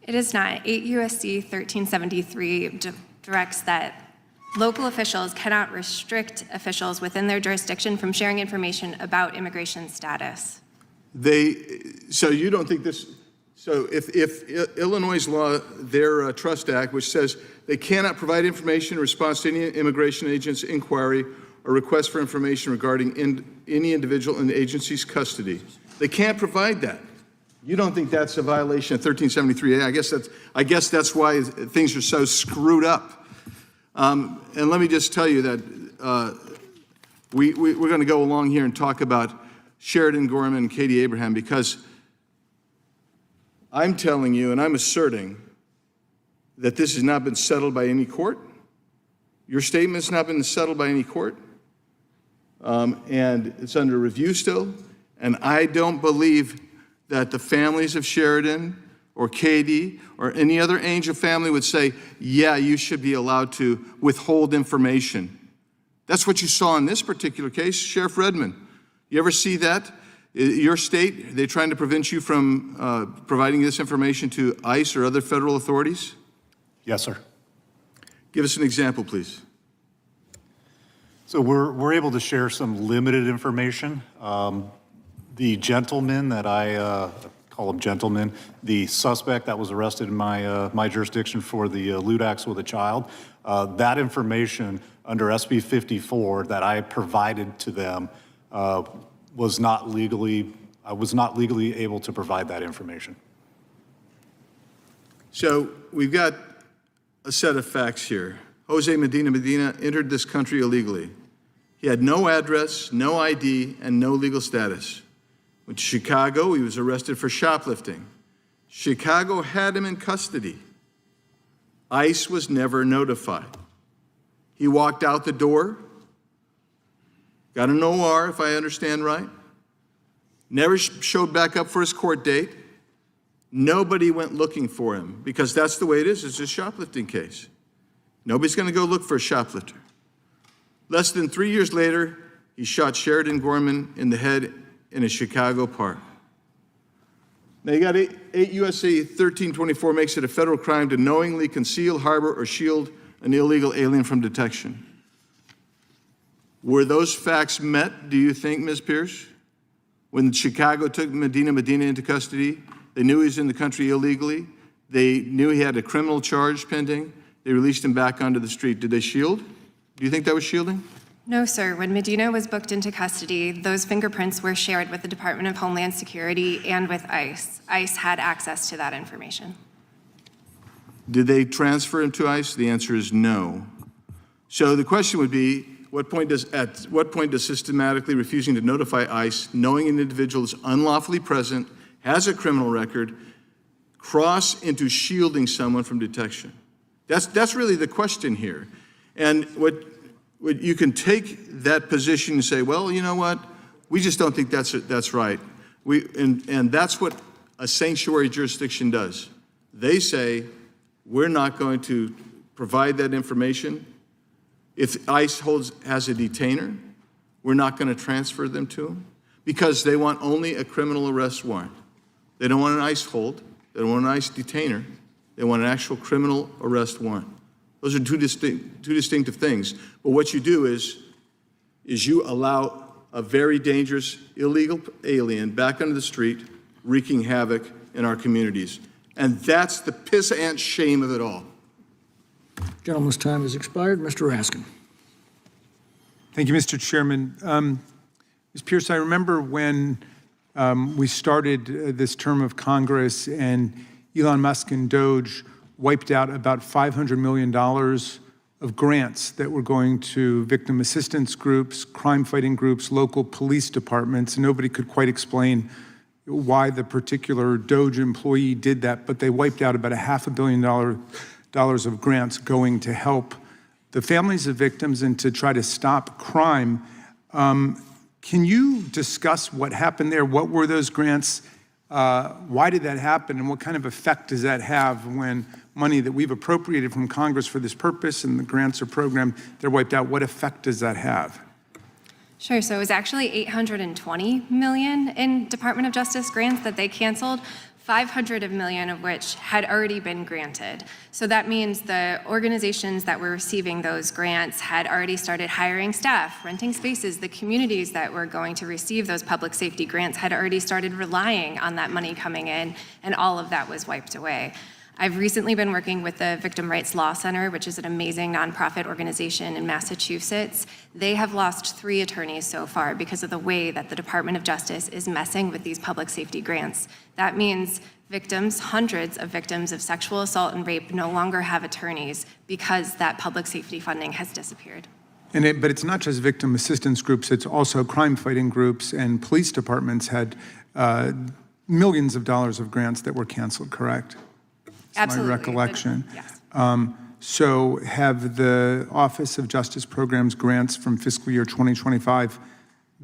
S8: It is not. 8 U.S.C. 1373 directs that local officials cannot restrict officials within their jurisdiction from sharing information about immigration status.
S13: So you don't think this, so if Illinois' law, their Trust Act, which says they cannot provide information in response to any immigration agent's inquiry or request for information regarding any individual in the agency's custody, they can't provide that. You don't think that's a violation of 1373A? I guess that's why things are so screwed up. And let me just tell you that we're going to go along here and talk about Sheridan Gorman and Katie Abraham, because I'm telling you and I'm asserting that this has not been settled by any court. Your statement has not been settled by any court. And it's under review still. And I don't believe that the families of Sheridan or Katie or any other Angel family would say, yeah, you should be allowed to withhold information. That's what you saw in this particular case. Sheriff Redmond, you ever see that? Your state, they're trying to prevent you from providing this information to ICE or other federal authorities?
S10: Yes, sir.
S13: Give us an example, please.
S10: So we're able to share some limited information. The gentleman that I call him gentleman, the suspect that was arrested in my jurisdiction for the lewd acts with a child, that information under SB 54 that I provided to them I was not legally able to provide that information.
S13: So we've got a set of facts here. Jose Medina entered this country illegally. He had no address, no ID, and no legal status. Went to Chicago, he was arrested for shoplifting. Chicago had him in custody. ICE was never notified. He walked out the door, got an OR, if I understand right, never showed back up for his court date. Nobody went looking for him, because that's the way it is. It's a shoplifting case. Nobody's going to go look for a shoplifter. Less than 3 years later, he shot Sheridan Gorman in the head in a Chicago park. Now you got 8 U.S.C. 1324 makes it a federal crime to knowingly conceal, harbor, or shield an illegal alien from detection. Were those facts met, do you think, Ms. Pierce? When Chicago took Medina into custody, they knew he was in the country illegally. They knew he had a criminal charge pending. They released him back onto the street. Did they shield? Do you think that was shielding?
S8: No, sir. When Medina was booked into custody, those fingerprints were shared with the Department of Homeland Security and with ICE. ICE had access to that information.
S13: Did they transfer him to ICE? The answer is no. So the question would be, at what point does systematically refusing to notify ICE, knowing an individual is unlawfully present, has a criminal record, cross into shielding someone from detection? That's really the question here. And what you can take that position and say, well, you know what? We just don't think that's right. And that's what a sanctuary jurisdiction does. They say, we're not going to provide that information. If ICE has a detainer, we're not going to transfer them to them, because they want only a criminal arrest warrant. They don't want an ICE hold. They don't want an ICE detainer. They want an actual criminal arrest warrant. Those are two distinctive things. But what you do is you allow a very dangerous illegal alien back onto the street, wreaking havoc in our communities. And that's the piss ant shame of it all.
S1: Gentleman's time has expired. Mr. Raskin.
S4: Thank you, Mr. Chairman. Ms. Pierce, I remember when we started this term of Congress and Elon Musk and Doge wiped out about $500 million of grants that were going to victim assistance groups, crime-fighting groups, local police departments. And nobody could quite explain why the particular Doge employee did that, but they wiped out about $500 million of grants going to help the families of victims and to try to stop crime. Can you discuss what happened there? What were those grants? Why did that happen? And what kind of effect does that have when money that we've appropriated from Congress for this purpose and the grants are programmed, they're wiped out? What effect does that have?
S8: Sure, so it was actually $820 million in Department of Justice grants that they canceled, $500 million of which had already been granted. So that means the organizations that were receiving those grants had already started hiring staff, renting spaces. The communities that were going to receive those public safety grants had already started relying on that money coming in, and all of that was wiped away. I've recently been working with the Victim Rights Law Center, which is an amazing nonprofit organization in Massachusetts. They have lost 3 attorneys so far because of the way that the Department of Justice is messing with these public safety grants. That means victims, hundreds of victims of sexual assault and rape no longer have attorneys because that public safety funding has disappeared.
S4: But it's not just victim assistance groups, it's also crime-fighting groups, and police departments had millions of dollars of grants that were canceled, correct?
S8: Absolutely.
S4: My recollection.
S8: Yes.
S4: So have the Office of Justice Programs grants from fiscal year 2025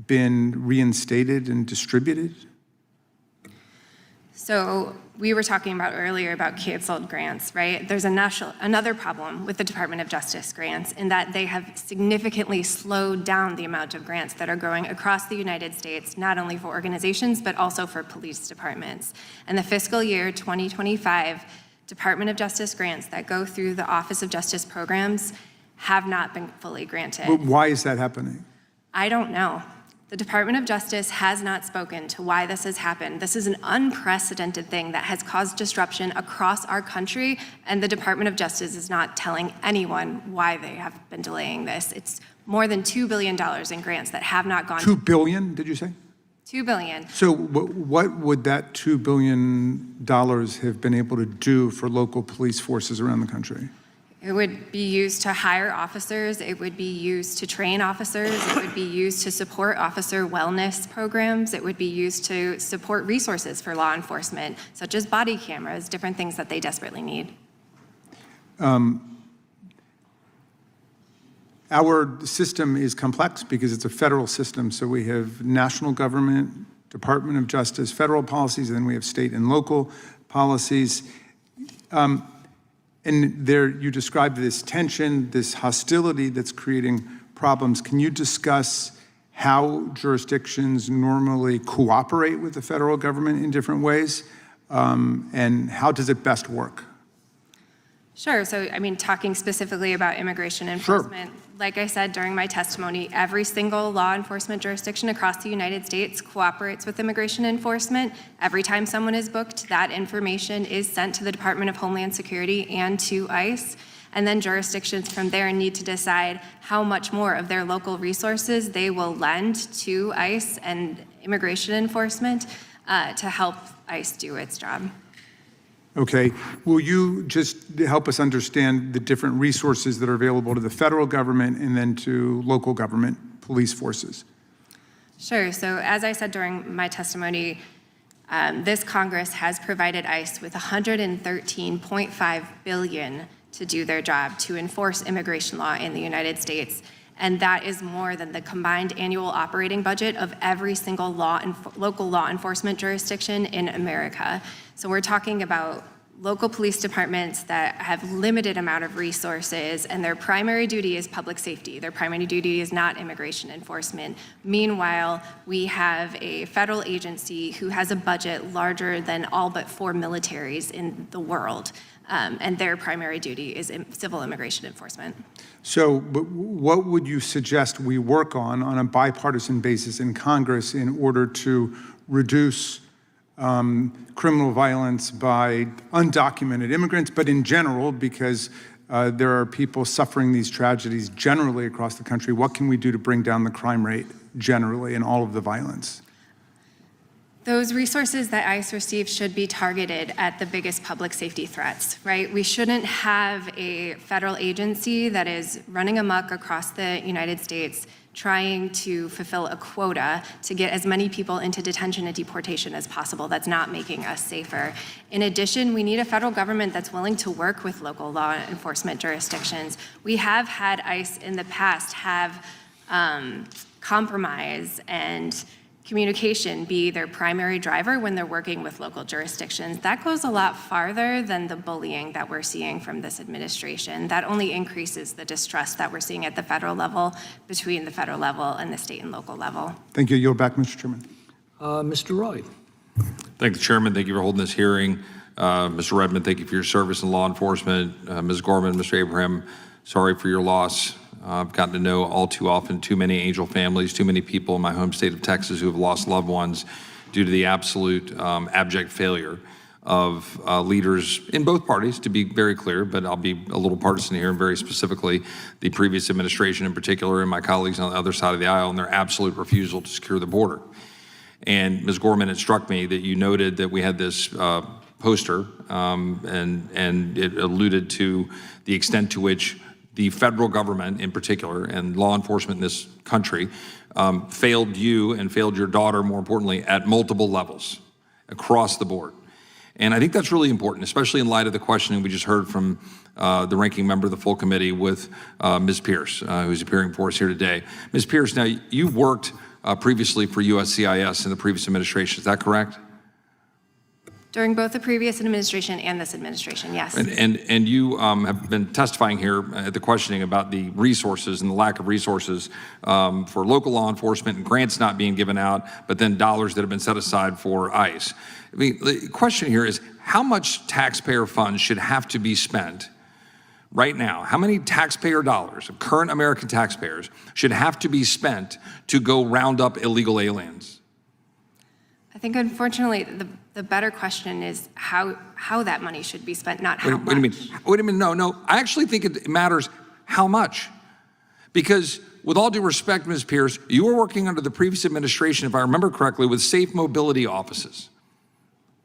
S4: been reinstated and distributed?
S8: So we were talking about earlier about canceled grants, right? There's another problem with the Department of Justice grants in that they have significantly slowed down the amount of grants that are growing across the United States, not only for organizations, but also for police departments. And the fiscal year 2025 Department of Justice grants that go through the Office of Justice Programs have not been fully granted.
S4: But why is that happening?
S8: I don't know. The Department of Justice has not spoken to why this has happened. This is an unprecedented thing that has caused disruption across our country, and the Department of Justice is not telling anyone why they have been delaying this. It's more than $2 billion in grants that have not gone.
S4: $2 billion, did you say?
S8: $2 billion.
S4: So what would that $2 billion have been able to do for local police forces around the country?
S8: It would be used to hire officers. It would be used to train officers. It would be used to support officer wellness programs. It would be used to support resources for law enforcement, such as body cameras, different things that they desperately need.
S4: Our system is complex because it's a federal system. So we have national government, Department of Justice, federal policies, and then we have state and local policies. And there you described this tension, this hostility that's creating problems. Can you discuss how jurisdictions normally cooperate with the federal government in different ways? And how does it best work?
S8: Sure. So, I mean, talking specifically about immigration enforcement, like I said during my testimony, every single law enforcement jurisdiction across the United States cooperates with immigration enforcement. Every time someone is booked, that information is sent to the Department of Homeland Security and to ICE. And then jurisdictions from there need to decide how much more of their local resources they will lend to ICE and immigration enforcement to help ICE do its job.
S4: Okay. Will you just help us understand the different resources that are available to the federal government and then to local government police forces?
S8: Sure. So as I said during my testimony, this Congress has provided ICE with $113.5 billion to do their job, to enforce immigration law in the United States. And that is more than the combined annual operating budget of every single local law enforcement jurisdiction in America. So we're talking about local police departments that have limited amount of resources, and their primary duty is public safety. Their primary duty is not immigration enforcement. Meanwhile, we have a federal agency who has a budget larger than all but 4 militaries in the world, and their primary duty is civil immigration enforcement.
S4: So what would you suggest we work on a bipartisan basis in Congress in order to reduce criminal violence by undocumented immigrants, but in general, because there are people suffering these tragedies generally across the country? What can we do to bring down the crime rate generally and all of the violence?
S8: Those resources that ICE receives should be targeted at the biggest public safety threats, right? We shouldn't have a federal agency that is running amok across the United States trying to fulfill a quota to get as many people into detention and deportation as possible. That's not making us safer. In addition, we need a federal government that's willing to work with local law enforcement jurisdictions. We have had ICE in the past have compromise and communication be their primary driver when they're working with local jurisdictions. That goes a lot farther than the bullying that we're seeing from this administration. That only increases the distrust that we're seeing at the federal level, between the federal level and the state and local level.
S4: Thank you. Yield back, Mr. Chairman.
S1: Mr. Roy.
S14: Thank the Chairman. Thank you for holding this hearing. Mr. Redmond, thank you for your service in law enforcement. Ms. Gorman, Mr. Abraham, sorry for your loss. I've gotten to know all too often too many angel families, too many people in my home state of Texas who have lost loved ones due to the absolute abject failure of leaders in both parties, to be very clear, but I'll be a little partisan here, and very specifically the previous administration in particular and my colleagues on the other side of the aisle, and their absolute refusal to secure the border. And Ms. Gorman, it struck me that you noted that we had this poster, and it alluded to the extent to which the federal government in particular and law enforcement in this country failed you and failed your daughter, more importantly, at multiple levels across the board. And I think that's really important, especially in light of the questioning we just heard from the ranking member of the full committee with Ms. Pierce, who's appearing for us here today. Ms. Pierce, now you worked previously for USCIS in the previous administration, is that correct?
S8: During both the previous administration and this administration, yes.
S14: And you have been testifying here at the questioning about the resources and the lack of resources for local law enforcement and grants not being given out, but then dollars that have been set aside for ICE. I mean, the question here is, how much taxpayer funds should have to be spent right now? How many taxpayer dollars of current American taxpayers should have to be spent to go round up illegal aliens?
S8: I think, unfortunately, the better question is how that money should be spent, not how much.
S14: Wait a minute, no. I actually think it matters how much. Because with all due respect, Ms. Pierce, you were working under the previous administration, if I remember correctly, with safe mobility offices.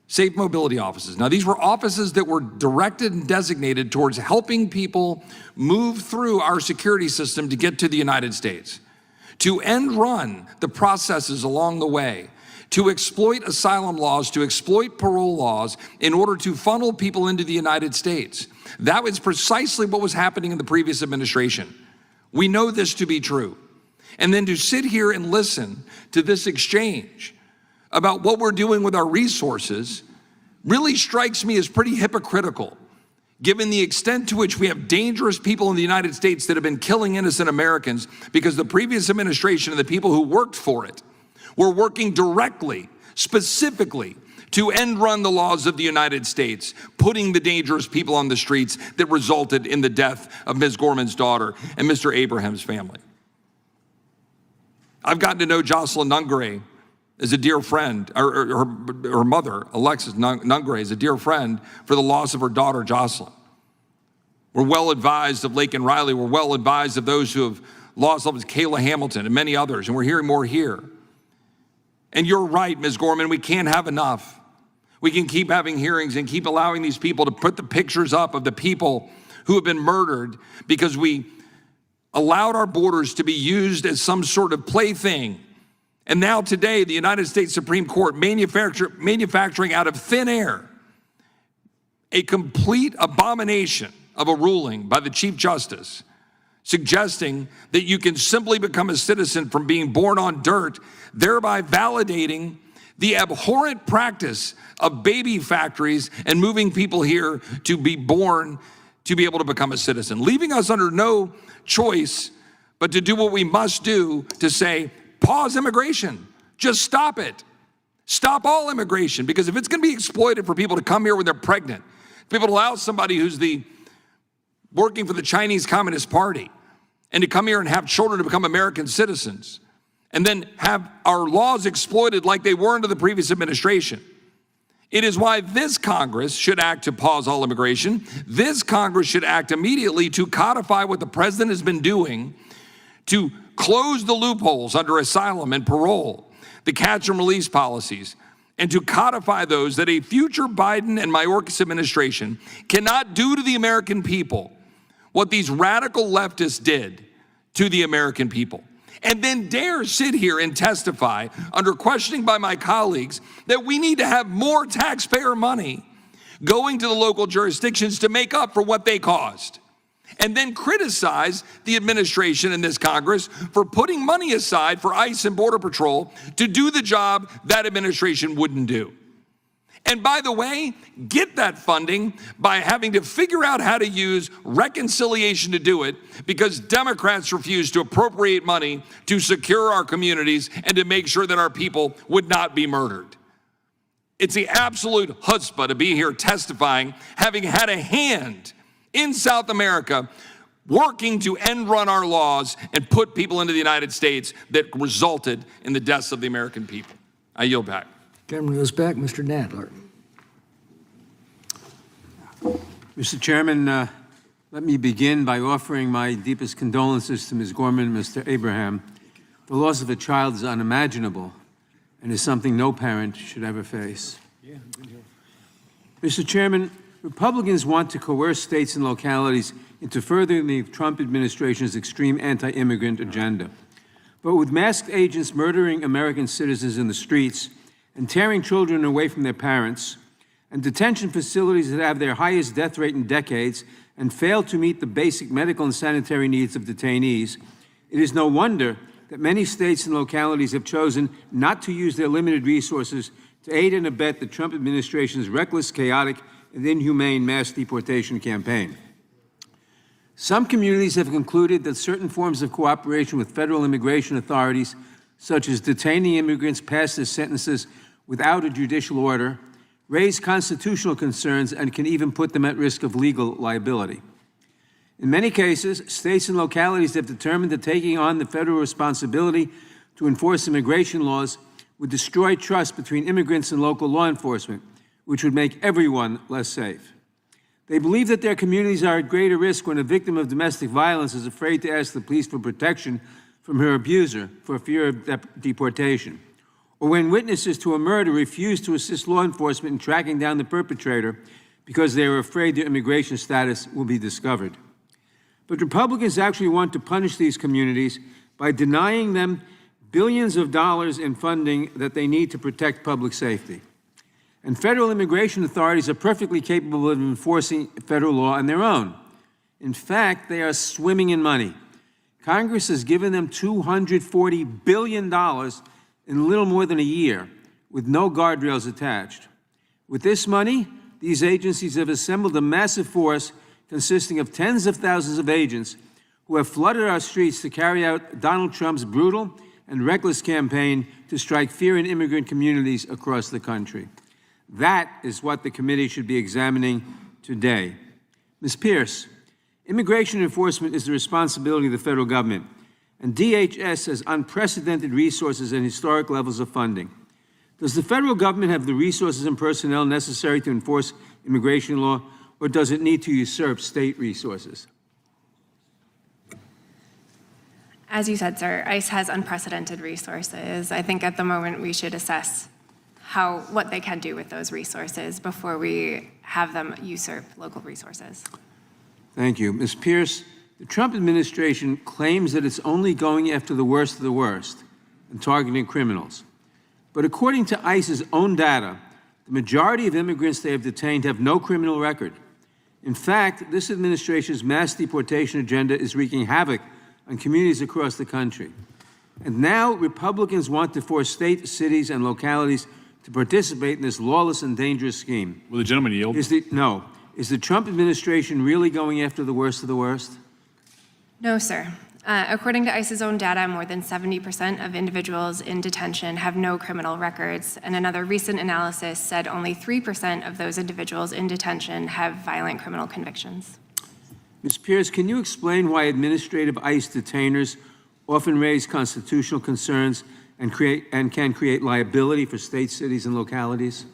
S14: Safe mobility offices. Now, these were offices that were directed and designated towards helping people move through our security system to get to the United States, to end run the processes along the way, to exploit asylum laws, to exploit parole laws in order to funnel people into the United States. That was precisely what was happening in the previous administration. We know this to be true. And then to sit here and listen to this exchange about what we're doing with our resources really strikes me as pretty hypocritical, given the extent to which we have dangerous people in the United States that have been killing innocent Americans because the previous administration and the people who worked for it were working directly, specifically, to end run the laws of the United States, putting the dangerous people on the streets that resulted in the death of Ms. Gorman's daughter and Mr. Abraham's family. I've gotten to know Jocelyn Nungray as a dear friend, or her mother, Alexis Nungray, is a dear friend for the loss of her daughter, Jocelyn. We're well advised of Laken Riley. We're well advised of those who have lost loved ones, Kayla Hamilton and many others, and we're hearing more here. And you're right, Ms. Gorman, we can't have enough. We can keep having hearings and keep allowing these people to put the pictures up of the people who have been murdered because we allowed our borders to be used as some sort of plaything. And now today, the United States Supreme Court manufacturing out of thin air a complete abomination of a ruling by the Chief Justice, suggesting that you can simply become a citizen from being born on dirt, thereby validating the abhorrent practice of baby factories and moving people here to be born to be able to become a citizen, leaving us under no choice but to do what we must do to say, pause immigration, just stop it. Stop all immigration, because if it's going to be exploited for people to come here when they're pregnant, people to allow somebody who's working for the Chinese Communist Party and to come here and have children to become American citizens, and then have our laws exploited like they were under the previous administration. It is why this Congress should act to pause all immigration. This Congress should act immediately to codify what the president has been doing to close the loopholes under asylum and parole, the catch and release policies, and to codify those that a future Biden and Mayorkas administration cannot do to the American people what these radical leftists did to the American people. And then dare sit here and testify under questioning by my colleagues that we need to have more taxpayer money going to the local jurisdictions to make up for what they caused. And then criticize the administration and this Congress for putting money aside for ICE and Border Patrol to do the job that administration wouldn't do. And by the way, get that funding by having to figure out how to use reconciliation to do it, because Democrats refuse to appropriate money to secure our communities and to make sure that our people would not be murdered. It's the absolute chutzpah to be here testifying, having had a hand in South America working to end run our laws and put people into the United States that resulted in the deaths of the American people. I yield back.
S1: Gentleman goes back, Mr. Nadler.
S7: Mr. Chairman, let me begin by offering my deepest condolences to Ms. Gorman and Mr. Abraham. The loss of a child is unimaginable and is something no parent should ever face. Mr. Chairman, Republicans want to coerce states and localities into furthering the Trump administration's extreme anti-immigrant agenda. But with masked agents murdering American citizens in the streets and tearing children away from their parents, and detention facilities that have their highest death rate in decades and fail to meet the basic medical and sanitary needs of detainees, it is no wonder that many states and localities have chosen not to use their limited resources to aid and abet the Trump administration's reckless, chaotic, and inhumane mass deportation campaign. Some communities have concluded that certain forms of cooperation with federal immigration authorities, such as detaining immigrants past their sentences without a judicial order, raise constitutional concerns and can even put them at risk of legal liability. In many cases, states and localities have determined that taking on the federal responsibility to enforce immigration laws would destroy trust between immigrants and local law enforcement, which would make everyone less safe. They believe that their communities are at greater risk when a victim of domestic violence is afraid to ask the police for protection from her abuser for fear of deportation, or when witnesses to a murder refuse to assist law enforcement in tracking down the perpetrator because they are afraid their immigration status will be discovered. But Republicans actually want to punish these communities by denying them billions of dollars in funding that they need to protect public safety. And federal immigration authorities are perfectly capable of enforcing federal law on their own. In fact, they are swimming in money. Congress has given them $240 billion in little more than a year, with no guardrails attached. With this money, these agencies have assembled a massive force consisting of tens of thousands of agents who have flooded our streets to carry out Donald Trump's brutal and reckless campaign to strike fear in immigrant communities across the country. That is what the committee should be examining today. Ms. Pierce, immigration enforcement is the responsibility of the federal government, and DHS has unprecedented resources and historic levels of funding. Does the federal government have the resources and personnel necessary to enforce immigration law, or does it need to usurp state resources?
S8: As you said, sir, ICE has unprecedented resources. I think at the moment we should assess what they can do with those resources before we have them usurp local resources.
S7: Thank you. Ms. Pierce, the Trump administration claims that it's only going after the worst of the worst and targeting criminals. But according to ICE's own data, the majority of immigrants they have detained have no criminal record. In fact, this administration's mass deportation agenda is wreaking havoc on communities across the country. And now Republicans want to force states, cities, and localities to participate in this lawless and dangerous scheme.
S15: Will the gentleman yield?
S7: Is the Trump administration really going after the worst of the worst?
S8: No, sir. According to ICE's own data, more than 70% of individuals in detention have no criminal records, and another recent analysis said only 3% of those individuals in detention have violent criminal convictions.
S7: Ms. Pierce, can you explain why administrative ICE detainers often raise constitutional concerns and can create liability for states, cities, and localities?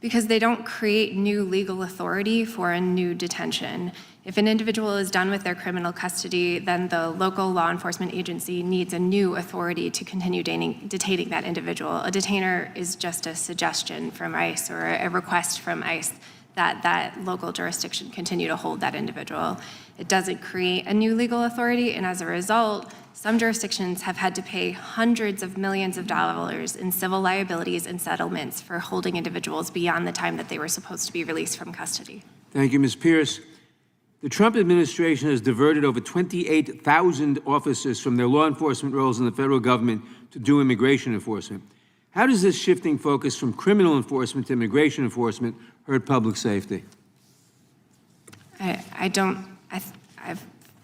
S8: Because they don't create new legal authority for a new detention. If an individual is done with their criminal custody, then the local law enforcement agency needs a new authority to continue detaining that individual. A detainer is just a suggestion from ICE or a request from ICE that that local jurisdiction continue to hold that individual. It doesn't create a new legal authority, and as a result, some jurisdictions have had to pay hundreds of millions of dollars in civil liabilities and settlements for holding individuals beyond the time that they were supposed to be released from custody.
S7: Thank you, Ms. Pierce. The Trump administration has diverted over 28,000 officers from their law enforcement roles in the federal government to do immigration enforcement. How does this shifting focus from criminal enforcement to immigration enforcement hurt public safety?
S8: I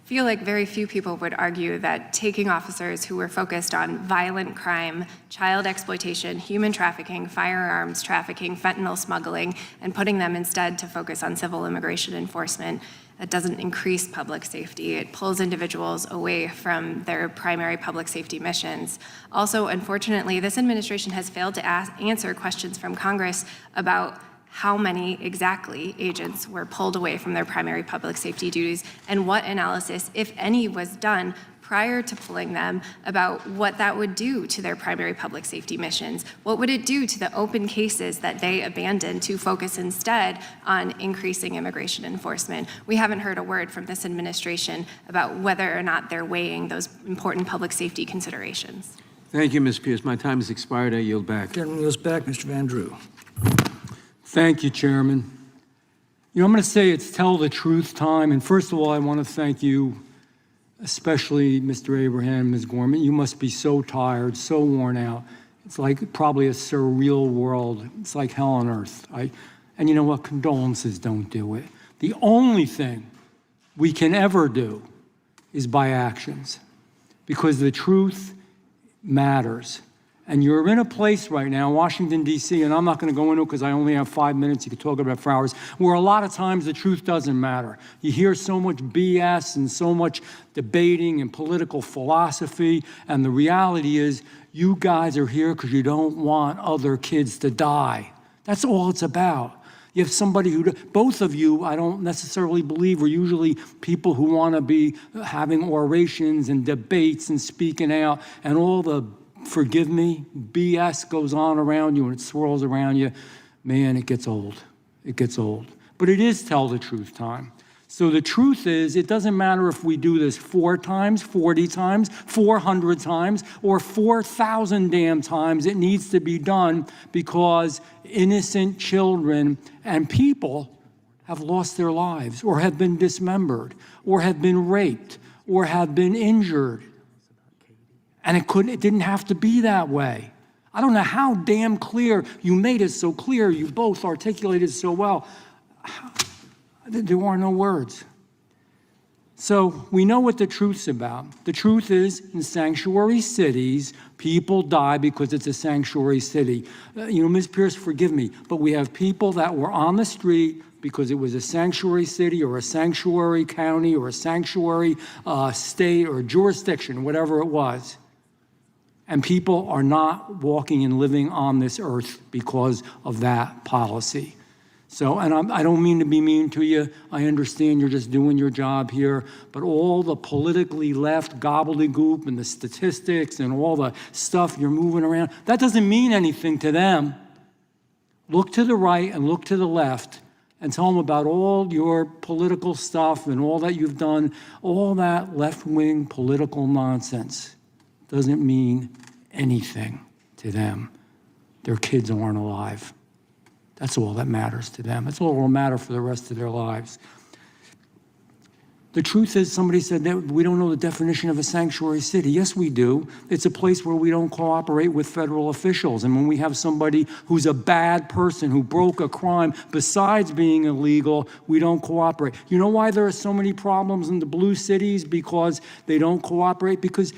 S8: feel like very few people would argue that taking officers who were focused on violent crime, child exploitation, human trafficking, firearms trafficking, fentanyl smuggling, and putting them instead to focus on civil immigration enforcement, that doesn't increase public safety. It pulls individuals away from their primary public safety missions. Also, unfortunately, this administration has failed to answer questions from Congress about how many exactly agents were pulled away from their primary public safety duties and what analysis, if any, was done prior to pulling them about what that would do to their primary public safety missions. What would it do to the open cases that they abandoned to focus instead on increasing immigration enforcement? We haven't heard a word from this administration about whether or not they're weighing those important public safety considerations.
S7: Thank you, Ms. Pierce. My time has expired. I yield back.
S1: Gentleman yields back. Mr. Van Drew.
S16: Thank you, Chairman. You know, I'm going to say it's tell the truth time. And first of all, I want to thank you, especially Mr. Abraham, Ms. Gorman. You must be so tired, so worn out. It's like probably a surreal world. It's like hell on earth. And you know what? Condolences don't do it. The only thing we can ever do is by actions, because the truth matters. And you're in a place right now, Washington, D.C., and I'm not going to go into it because I only have 5 minutes. You could talk about it for hours, where a lot of times the truth doesn't matter. You hear so much BS and so much debating and political philosophy, and the reality is you guys are here because you don't want other kids to die. That's all it's about. You have somebody who, both of you, I don't necessarily believe are usually people who want to be having orations and debates and speaking out, and all the, forgive me, BS goes on around you and it swirls around you. Man, it gets old. It gets old. But it is tell the truth time. So the truth is, it doesn't matter if we do this 4 times, 40 times, 400 times, or 4,000 damn times. It needs to be done because innocent children and people have lost their lives, or have been dismembered, or have been raped, or have been injured. And it didn't have to be that way. I don't know how damn clear you made it so clear. You both articulated so well. There are no words. So we know what the truth's about. The truth is, in sanctuary cities, people die because it's a sanctuary city. Ms. Pierce, forgive me, but we have people that were on the street because it was a sanctuary city or a sanctuary county or a sanctuary state or jurisdiction, whatever it was. And people are not walking and living on this earth because of that policy. So, and I don't mean to be mean to you. I understand you're just doing your job here, but all the politically left gobbledygook and the statistics and all the stuff you're moving around, that doesn't mean anything to them. Look to the right and look to the left and tell them about all your political stuff and all that you've done, all that left-wing political nonsense. Doesn't mean anything to them. Their kids aren't alive. That's all that matters to them. That's all that will matter for the rest of their lives. The truth is, somebody said that we don't know the definition of a sanctuary city. Yes, we do. It's a place where we don't cooperate with federal officials. And when we have somebody who's a bad person, who broke a crime, besides being illegal, we don't cooperate. You know why there are so many problems in the blue cities? Because they don't cooperate? Because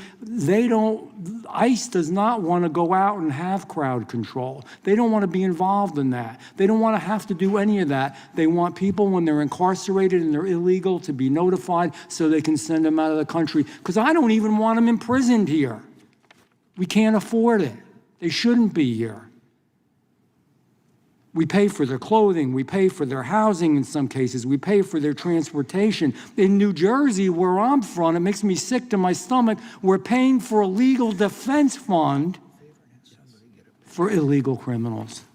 S16: ICE does not want to go out and have crowd control. They don't want to be involved in that. They don't want to have to do any of that. They want people, when they're incarcerated and they're illegal, to be notified so they can send them out of the country. Because I don't even want them imprisoned here. We can't afford it. They shouldn't be here. We pay for their clothing. We pay for their housing in some cases. We pay for their transportation. In New Jersey, where I'm from, it makes me sick to my stomach, we're paying for a legal defense fund for illegal criminals.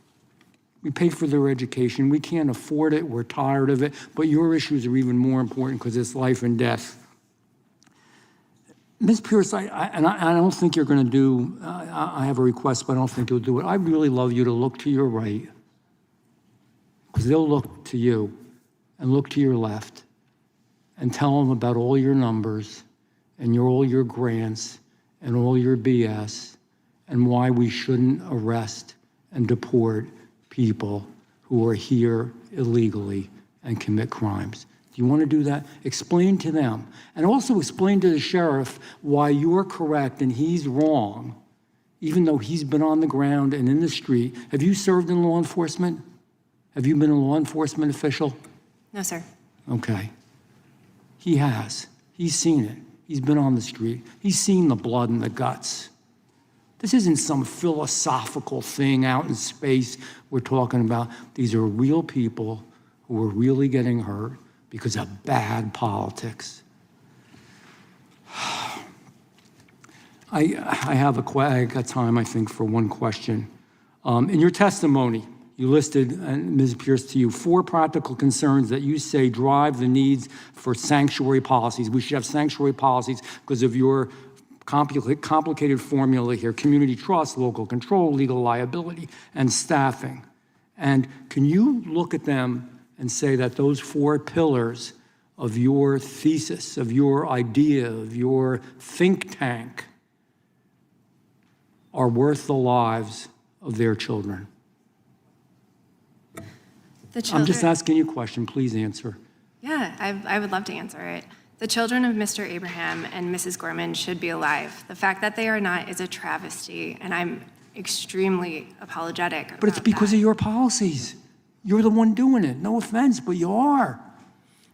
S16: We pay for their education. We can't afford it. We're tired of it. But your issues are even more important because it's life and death. Ms. Pierce, I don't think you're going to do, I have a request, but I don't think you'll do it. I'd really love you to look to your right, because they'll look to you, and look to your left, and tell them about all your numbers, and all your grants, and all your BS, and why we shouldn't arrest and deport people who are here illegally and commit crimes. Do you want to do that? Explain to them. And also explain to the sheriff why you're correct and he's wrong, even though he's been on the ground and in the street. Have you served in law enforcement? Have you been a law enforcement official?
S8: No, sir.
S16: Okay. He has. He's seen it. He's been on the street. He's seen the blood and the guts. This isn't some philosophical thing out in space we're talking about. These are real people who are really getting hurt because of bad politics. I got time, I think, for one question. In your testimony, you listed, and Ms. Pierce, to you, 4 practical concerns that you say drive the needs for sanctuary policies. We should have sanctuary policies because of your complicated formula here: community trust, local control, legal liability, and staffing. And can you look at them and say that those 4 pillars of your thesis, of your idea, of your think tank are worth the lives of their children? I'm just asking you a question. Please answer.
S8: Yeah, I would love to answer it. The children of Mr. Abraham and Mrs. Gorman should be alive. The fact that they are not is a travesty, and I'm extremely apologetic.
S16: But it's because of your policies. You're the one doing it. No offense, but you are.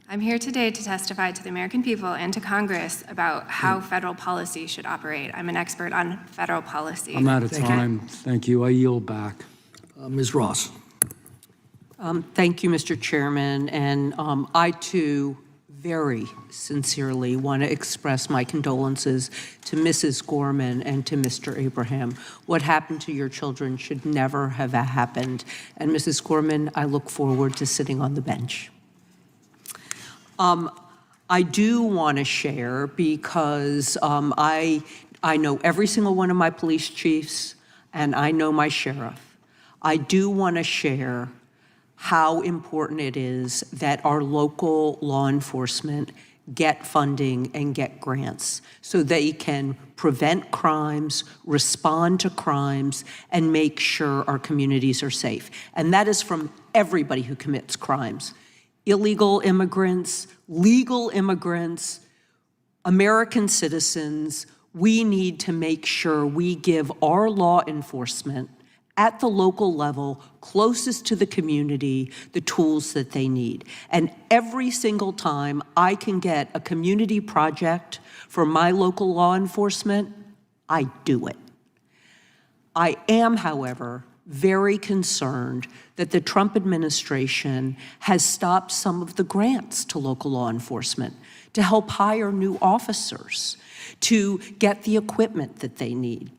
S8: I'm here today to testify to the American people and to Congress about how federal policy should operate. I'm an expert on federal policy.
S16: I'm out of time. Thank you. I yield back.
S1: Ms. Ross.
S15: Thank you, Mr. Chairman. And I, too, very sincerely want to express my condolences to Mrs. Gorman and to Mr. Abraham. What happened to your children should never have happened. And Mrs. Gorman, I look forward to sitting on the bench. I do want to share because I know every single one of my police chiefs and I know my sheriff. I do want to share how important it is that our local law enforcement get funding and get grants so they can prevent crimes, respond to crimes, and make sure our communities are safe. And that is from everybody who commits crimes. Illegal immigrants, legal immigrants, American citizens. We need to make sure we give our law enforcement at the local level, closest to the community, the tools that they need. And every single time I can get a community project for my local law enforcement, I do it. I am, however, very concerned that the Trump administration has stopped some of the grants to local law enforcement to help hire new officers, to get the equipment that they need.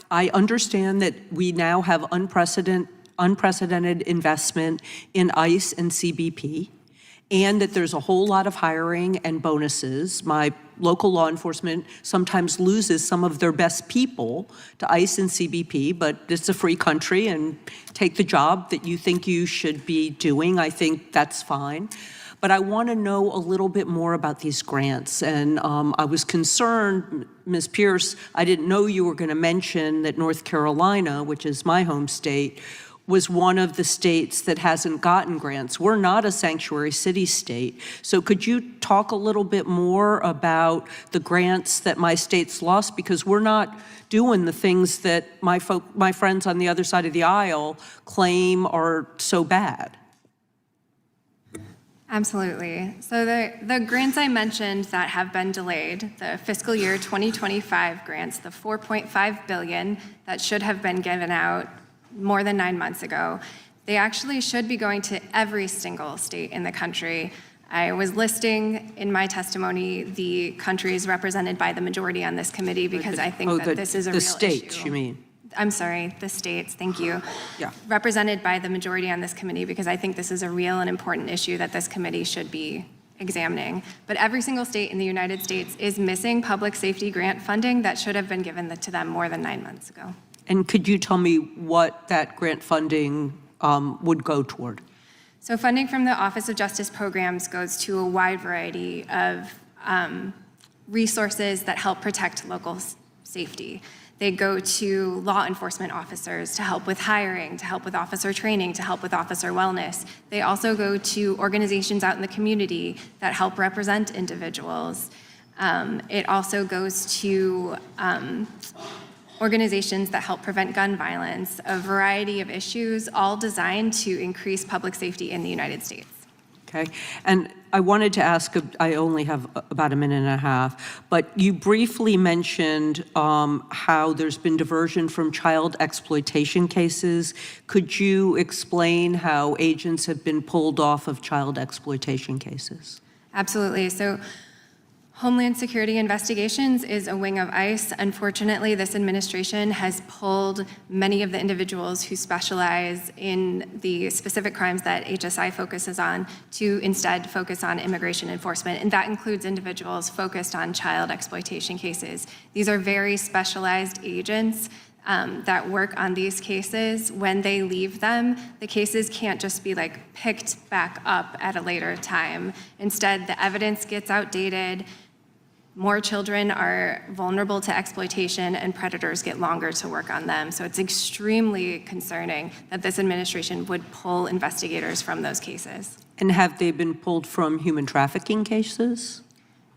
S15: I understand that we now have unprecedented investment in ICE and CBP, and that there's a whole lot of hiring and bonuses. My local law enforcement sometimes loses some of their best people to ICE and CBP, but it's a free country, and take the job that you think you should be doing. I think that's fine. But I want to know a little bit more about these grants. And I was concerned, Ms. Pierce, I didn't know you were going to mention that North Carolina, which is my home state, was one of the states that hasn't gotten grants. We're not a sanctuary city state. So could you talk a little bit more about the grants that my state's lost? Because we're not doing the things that my friends on the other side of the aisle claim are so bad.
S8: Absolutely. So the grants I mentioned that have been delayed, the fiscal year 2025 grants, the $4.5 billion that should have been given out more than 9 months ago, they actually should be going to every single state in the country. I was listing in my testimony the countries represented by the majority on this committee because I think that this is a real issue.
S15: The states, you mean?
S8: I'm sorry, the states, thank you.
S15: Yeah.
S8: Represented by the majority on this committee because I think this is a real and important issue that this committee should be examining. But every single state in the United States is missing public safety grant funding that should have been given to them more than 9 months ago.
S15: And could you tell me what that grant funding would go toward?
S8: So funding from the Office of Justice Programs goes to a wide variety of resources that help protect local safety. They go to law enforcement officers to help with hiring, to help with officer training, to help with officer wellness. They also go to organizations out in the community that help represent individuals. It also goes to organizations that help prevent gun violence, a variety of issues, all designed to increase public safety in the United States.
S15: Okay, and I wanted to ask, I only have about a minute and a half, but you briefly mentioned how there's been diversion from child exploitation cases. Could you explain how agents have been pulled off of child exploitation cases?
S8: Absolutely. So Homeland Security Investigations is a wing of ICE. Unfortunately, this administration has pulled many of the individuals who specialize in the specific crimes that HSI focuses on to instead focus on immigration enforcement, and that includes individuals focused on child exploitation cases. These are very specialized agents that work on these cases. When they leave them, the cases can't just be like picked back up at a later time. Instead, the evidence gets outdated. More children are vulnerable to exploitation and predators get longer to work on them. So it's extremely concerning that this administration would pull investigators from those cases.
S15: And have they been pulled from human trafficking cases?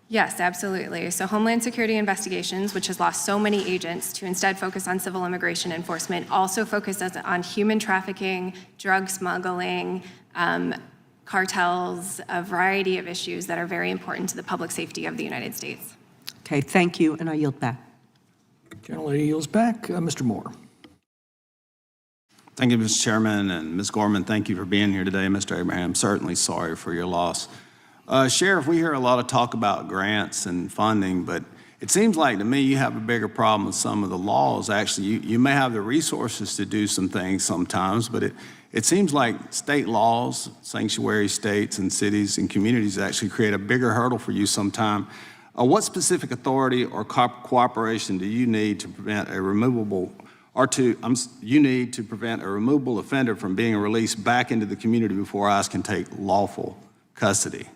S8: Yes, absolutely. So Homeland Security Investigations, which has lost so many agents to instead focus on civil immigration enforcement, also focuses on human trafficking, drug smuggling, cartels, a variety of issues that are very important to the public safety of the United States.
S15: Okay, thank you, and I yield back.
S1: Gentlelady yields back. Mr. Moore.
S17: Thank you, Mr. Chairman, and Ms. Gorman, thank you for being here today. Mr. Abraham, certainly sorry for your loss. Sheriff, we hear a lot of talk about grants and funding, but it seems like to me you have a bigger problem with some of the laws. Actually, you may have the resources to do some things sometimes, but it seems like state laws, sanctuary states and cities and communities actually create a bigger hurdle for you sometime. What specific authority or cooperation do you need to prevent a removable offender from being released back into the community before ICE can take lawful custody?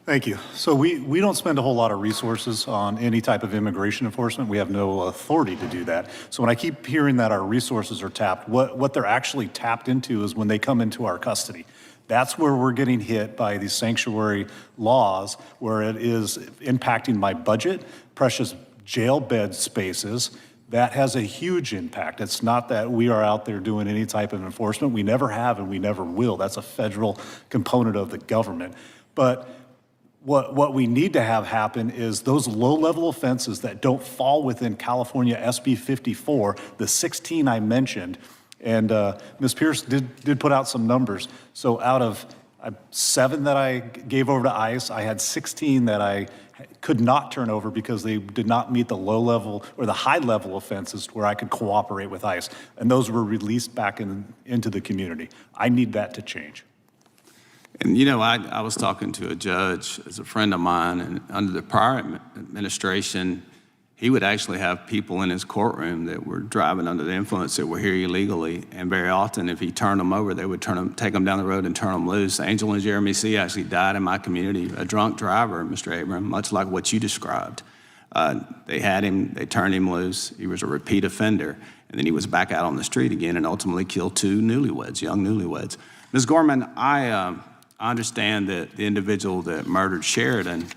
S10: Thank you. So we don't spend a whole lot of resources on any type of immigration enforcement. We have no authority to do that. So when I keep hearing that our resources are tapped, what they're actually tapped into is when they come into our custody. That's where we're getting hit by these sanctuary laws, where it is impacting my budget, precious jail bed spaces. That has a huge impact. It's not that we are out there doing any type of enforcement. We never have and we never will. That's a federal component of the government. But what we need to have happen is those low-level offenses that don't fall within California SB 54, the 16 I mentioned, and Ms. Pierce did put out some numbers. So out of 7 that I gave over to ICE, I had 16 that I could not turn over because they did not meet the low-level or the high-level offenses where I could cooperate with ICE. And those were released back into the community. I need that to change.
S17: And you know, I was talking to a judge as a friend of mine, and under the prior administration, he would actually have people in his courtroom that were driving under the influence that were here illegally. And very often, if he turned them over, they would take them down the road and turn them loose. Angel and Jeremy C. actually died in my community, a drunk driver, Mr. Abraham, much like what you described. They had him, they turned him loose. He was a repeat offender. And then he was back out on the street again and ultimately killed 2 newlyweds, young newlyweds. Ms. Gorman, I understand that the individual that murdered Sheridan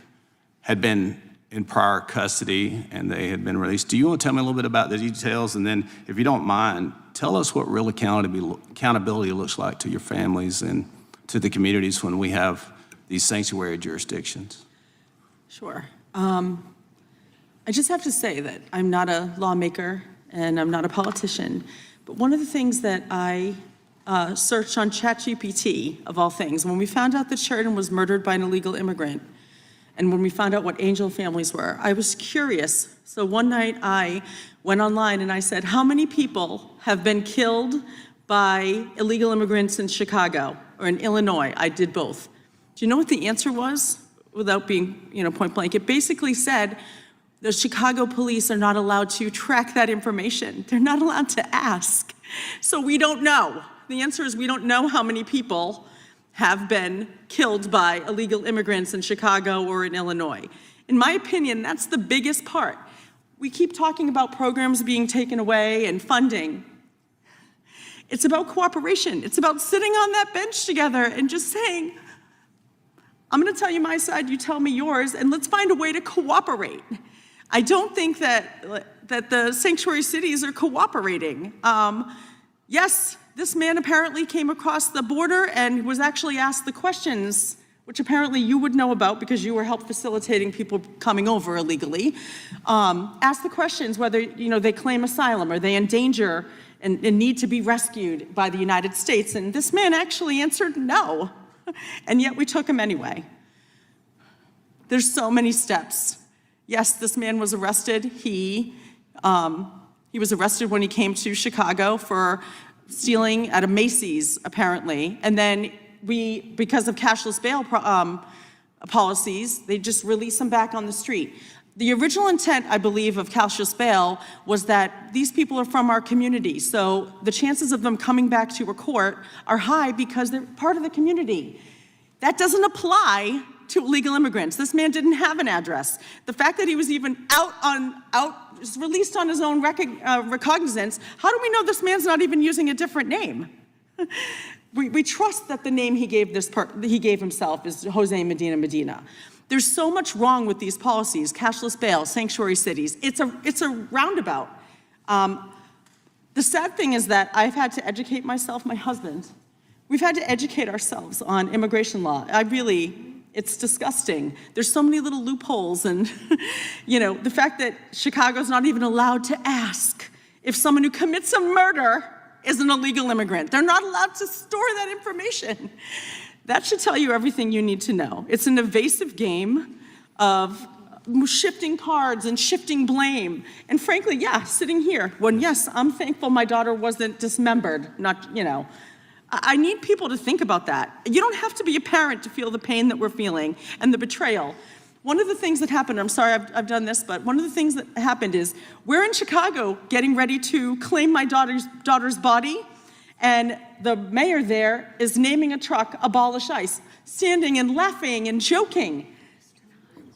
S17: had been in prior custody and they had been released. Do you want to tell me a little bit about the details? And then, if you don't mind, tell us what real accountability looks like to your families and to the communities when we have these sanctuary jurisdictions.
S11: Sure. I just have to say that I'm not a lawmaker and I'm not a politician, but one of the things that I searched on ChatGPT, of all things, when we found out that Sheridan was murdered by an illegal immigrant, and when we found out what angel families were, I was curious. So one night I went online and I said, how many people have been killed by illegal immigrants in Chicago or in Illinois? I did both. Do you know what the answer was? Without being, point blank, it basically said the Chicago police are not allowed to track that information. They're not allowed to ask. So we don't know. The answer is we don't know how many people have been killed by illegal immigrants in Chicago or in Illinois. In my opinion, that's the biggest part. We keep talking about programs being taken away and funding. It's about cooperation. It's about sitting on that bench together and just saying, I'm going to tell you my side, you tell me yours, and let's find a way to cooperate. I don't think that the sanctuary cities are cooperating. Yes, this man apparently came across the border and was actually asked the questions, which apparently you would know about because you were help facilitating people coming over illegally. Asked the questions whether they claim asylum or they in danger and need to be rescued by the United States. And this man actually answered no. And yet we took him anyway. There's so many steps. Yes, this man was arrested. He was arrested when he came to Chicago for stealing at a Macy's, apparently. And then because of cashless bail policies, they just release him back on the street. The original intent, I believe, of cashless bail was that these people are from our community, so the chances of them coming back to a court are high because they're part of the community. That doesn't apply to illegal immigrants. This man didn't have an address. The fact that he was even released on his own recognizance, how do we know this man's not even using a different name? We trust that the name he gave himself is Jose Medina. There's so much wrong with these policies, cashless bail, sanctuary cities. It's a roundabout. The sad thing is that I've had to educate myself, my husband. We've had to educate ourselves on immigration law. It's disgusting. There's so many little loopholes, and the fact that Chicago's not even allowed to ask if someone who commits a murder is an illegal immigrant. They're not allowed to store that information. That should tell you everything you need to know. It's an evasive game of shifting cards and shifting blame. And frankly, sitting here, yes, I'm thankful my daughter wasn't dismembered, I need people to think about that. You don't have to be a parent to feel the pain that we're feeling and the betrayal. One of the things that happened, I'm sorry I've done this, but one of the things that happened is we're in Chicago getting ready to claim my daughter's body, and the mayor there is naming a truck Abolish ICE, standing and laughing and joking,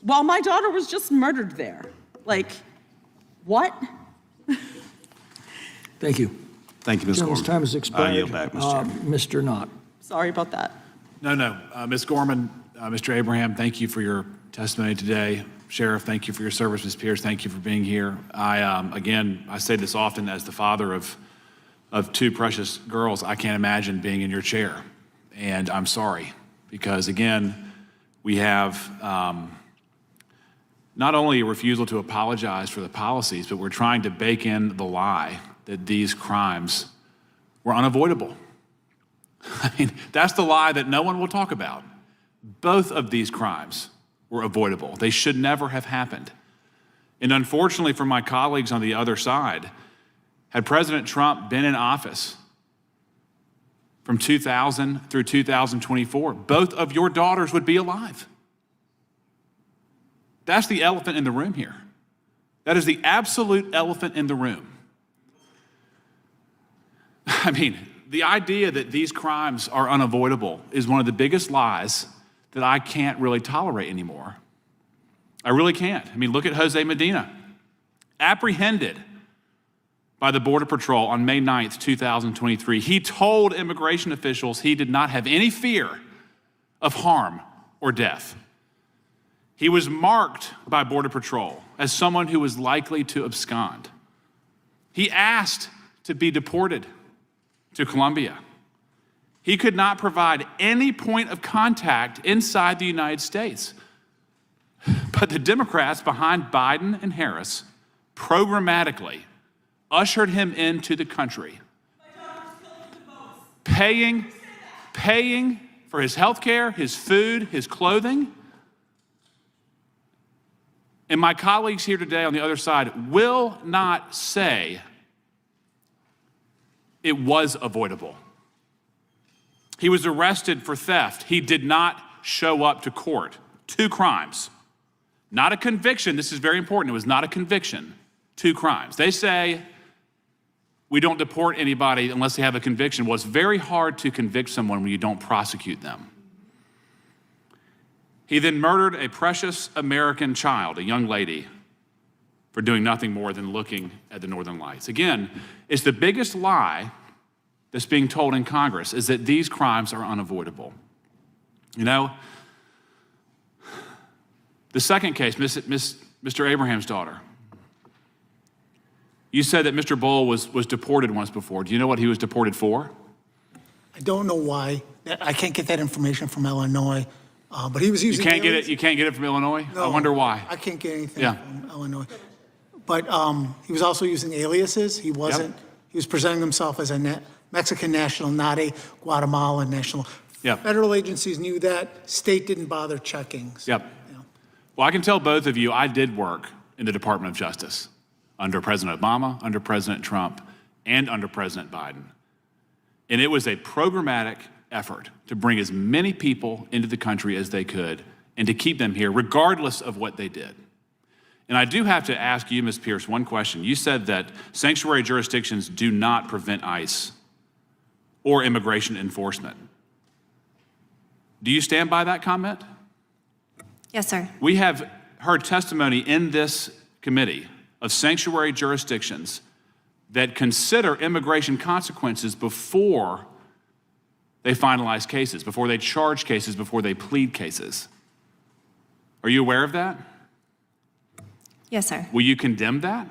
S11: while my daughter was just murdered there. What?
S1: Thank you.
S17: Thank you, Ms. Gorman.
S1: Gentleman's time has expired.
S17: I yield back, Mr. Chairman.
S1: Mr. Knott.
S11: Sorry about that.
S18: No. Ms. Gorman, Mr. Abraham, thank you for your testimony today. Sheriff, thank you for your service. Ms. Pierce, thank you for being here. I say this often as the father of 2 precious girls. I can't imagine being in your chair. And I'm sorry, because again, we have not only a refusal to apologize for the policies, but we're trying to bake in the lie that these crimes were unavoidable. That's the lie that no one will talk about. Both of these crimes were avoidable. They should never have happened. And unfortunately for my colleagues on the other side, had President Trump been in office from 2000 through 2024, both of your daughters would be alive. That's the elephant in the room here. That is the absolute elephant in the room. I mean, the idea that these crimes are unavoidable is one of the biggest lies that I can't really tolerate anymore. I really can't. I mean, look at Jose Medina, apprehended by the Border Patrol on May 9th, 2023. He told immigration officials he did not have any fear of harm or death. He was marked by Border Patrol as someone who was likely to abscond. He asked to be deported to Colombia. He could not provide any point of contact inside the United States. But the Democrats behind Biden and Harris programmatically ushered him into the country, paying for his health care, his food, his clothing. And my colleagues here today on the other side will not say it was avoidable. He was arrested for theft. He did not show up to court. 2 crimes. Not a conviction. This is very important. It was not a conviction. 2 crimes. They say we don't deport anybody unless they have a conviction. Well, it's very hard to convict someone when you don't prosecute them. He then murdered a precious American child, a young lady, for doing nothing more than looking at the Northern Lights. Again, it's the biggest lie that's being told in Congress is that these crimes are unavoidable. You know, the second case, Mr. Abraham's daughter. You said that Mr. Bull was deported once before. Do you know what he was deported for?
S9: I don't know why. I can't get that information from Illinois, but he was using aliens.
S18: You can't get it from Illinois?
S9: No,
S18: I wonder why.
S9: I can't get anything from Illinois. But he was also using aliases. He wasn't. He was presenting himself as a Mexican national, not a Guatemalan national. Federal agencies knew that. State didn't bother checking. So,
S18: Well, I can tell both of you I did work in the Department of Justice under President Obama, under President Trump, and under President Biden. And it was a programmatic effort to bring as many people into the country as they could and to keep them here regardless of what they did. And I do have to ask you, Ms. Pierce, one question. You said that sanctuary jurisdictions do not prevent ICE or immigration enforcement. Do you stand by that comment?
S8: Yes, sir.
S18: We have heard testimony in this committee of sanctuary jurisdictions that consider immigration consequences before they finalize cases, before they charge cases, before they plead cases. Are you aware of that?
S8: Yes, sir.
S18: Will you condemn that?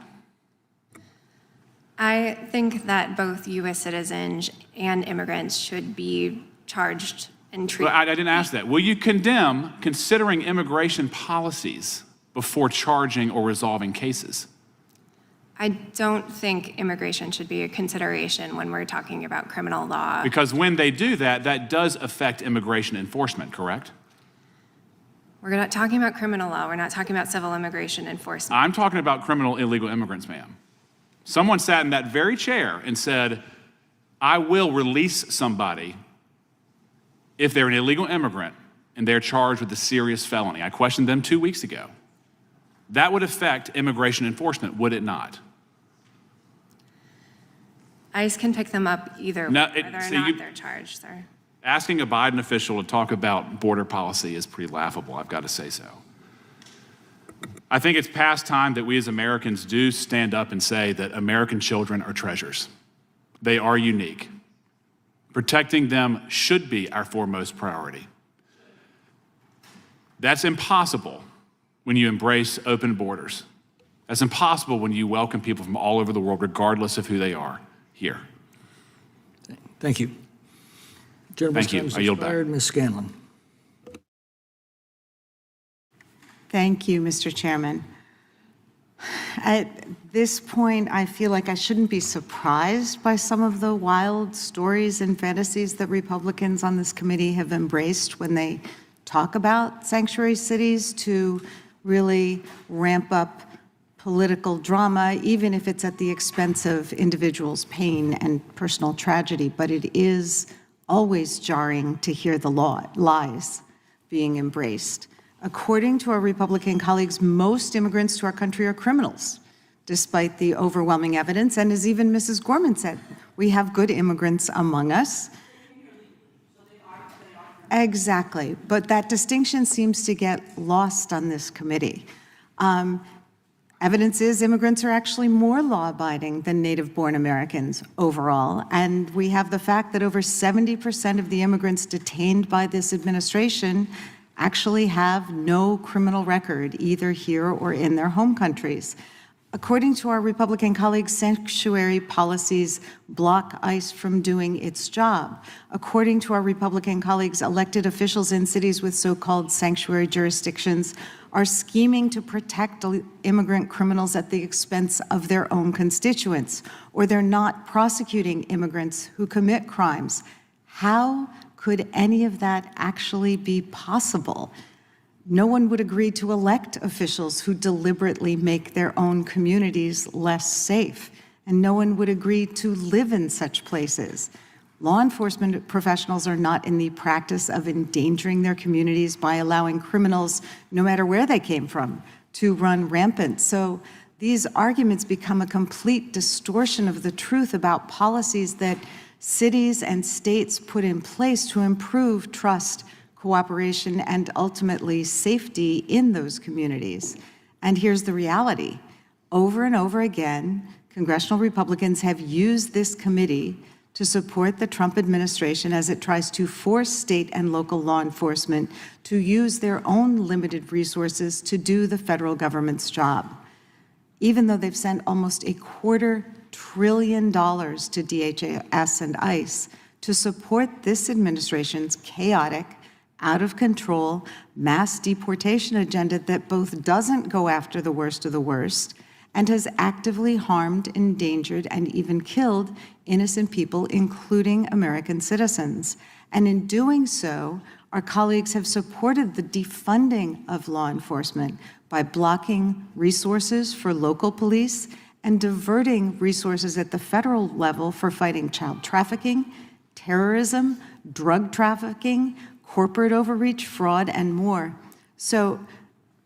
S8: I think that both U.S. citizens and immigrants should be charged and treated.
S18: Well, I didn't ask that. Will you condemn considering immigration policies before charging or resolving cases?
S8: I don't think immigration should be a consideration when we're talking about criminal law.
S18: Because when they do that, that does affect immigration enforcement, correct?
S8: We're not talking about criminal law. We're not talking about civil immigration enforcement.
S18: I'm talking about criminal illegal immigrants, ma'am. Someone sat in that very chair and said, I will release somebody if they're an illegal immigrant and they're charged with a serious felony. I questioned them 2 weeks ago. That would affect immigration enforcement, would it not?
S8: ICE can pick them up either way, whether or not they're charged, sir.
S18: Asking a Biden official to talk about border policy is pretty laughable, I've got to say so. I think it's past time that we as Americans do stand up and say that American children are treasures. They are unique. Protecting them should be our foremost priority. That's impossible when you embrace open borders. That's impossible when you welcome people from all over the world, regardless of who they are, here.
S1: Thank you. Gentleman's
S18: Thank you.
S1: time has
S18: I yield back.
S1: expired. Ms. Scanlon.
S19: Thank you, Mr. Chairman. At this point, I feel like I shouldn't be surprised by some of the wild stories and fantasies that Republicans on this committee have embraced when they talk about sanctuary cities to really ramp up political drama, even if it's at the expense of individuals' pain and personal tragedy. But it is always jarring to hear the lies being embraced. According to our Republican colleagues, most immigrants to our country are criminals, despite the overwhelming evidence. And as even Mrs. Gorman said, we have good immigrants among us. Exactly, but that distinction seems to get lost on this committee. Evidence is immigrants are actually more law-abiding than native-born Americans overall, and we have the fact that over 70% of the immigrants detained by this administration actually have no criminal record, either here or in their home countries. According to our Republican colleagues, sanctuary policies block ICE from doing its job. According to our Republican colleagues, elected officials in cities with so-called sanctuary jurisdictions are scheming to protect immigrant criminals at the expense of their own constituents, or they're not prosecuting immigrants who commit crimes. How could any of that actually be possible? No one would agree to elect officials who deliberately make their own communities less safe, and no one would agree to live in such places. Law enforcement professionals are not in the practice of endangering their communities by allowing criminals, no matter where they came from, to run rampant. So these arguments become a complete distortion of the truth about policies that cities and states put in place to improve trust, cooperation, and ultimately safety in those communities. And here's the reality. Over and over again, congressional Republicans have used this committee to support the Trump administration as it tries to force state and local law enforcement to use their own limited resources to do the federal government's job. Even though they've sent almost $250 billion to DHS and ICE to support this administration's chaotic, out of control, mass deportation agenda that both doesn't go after the worst of the worst and has actively harmed, endangered, and even killed innocent people, including American citizens. And in doing so, our colleagues have supported the defunding of law enforcement by blocking resources for local police and diverting resources at the federal level for fighting child trafficking, terrorism, drug trafficking, corporate overreach, fraud, and more. So,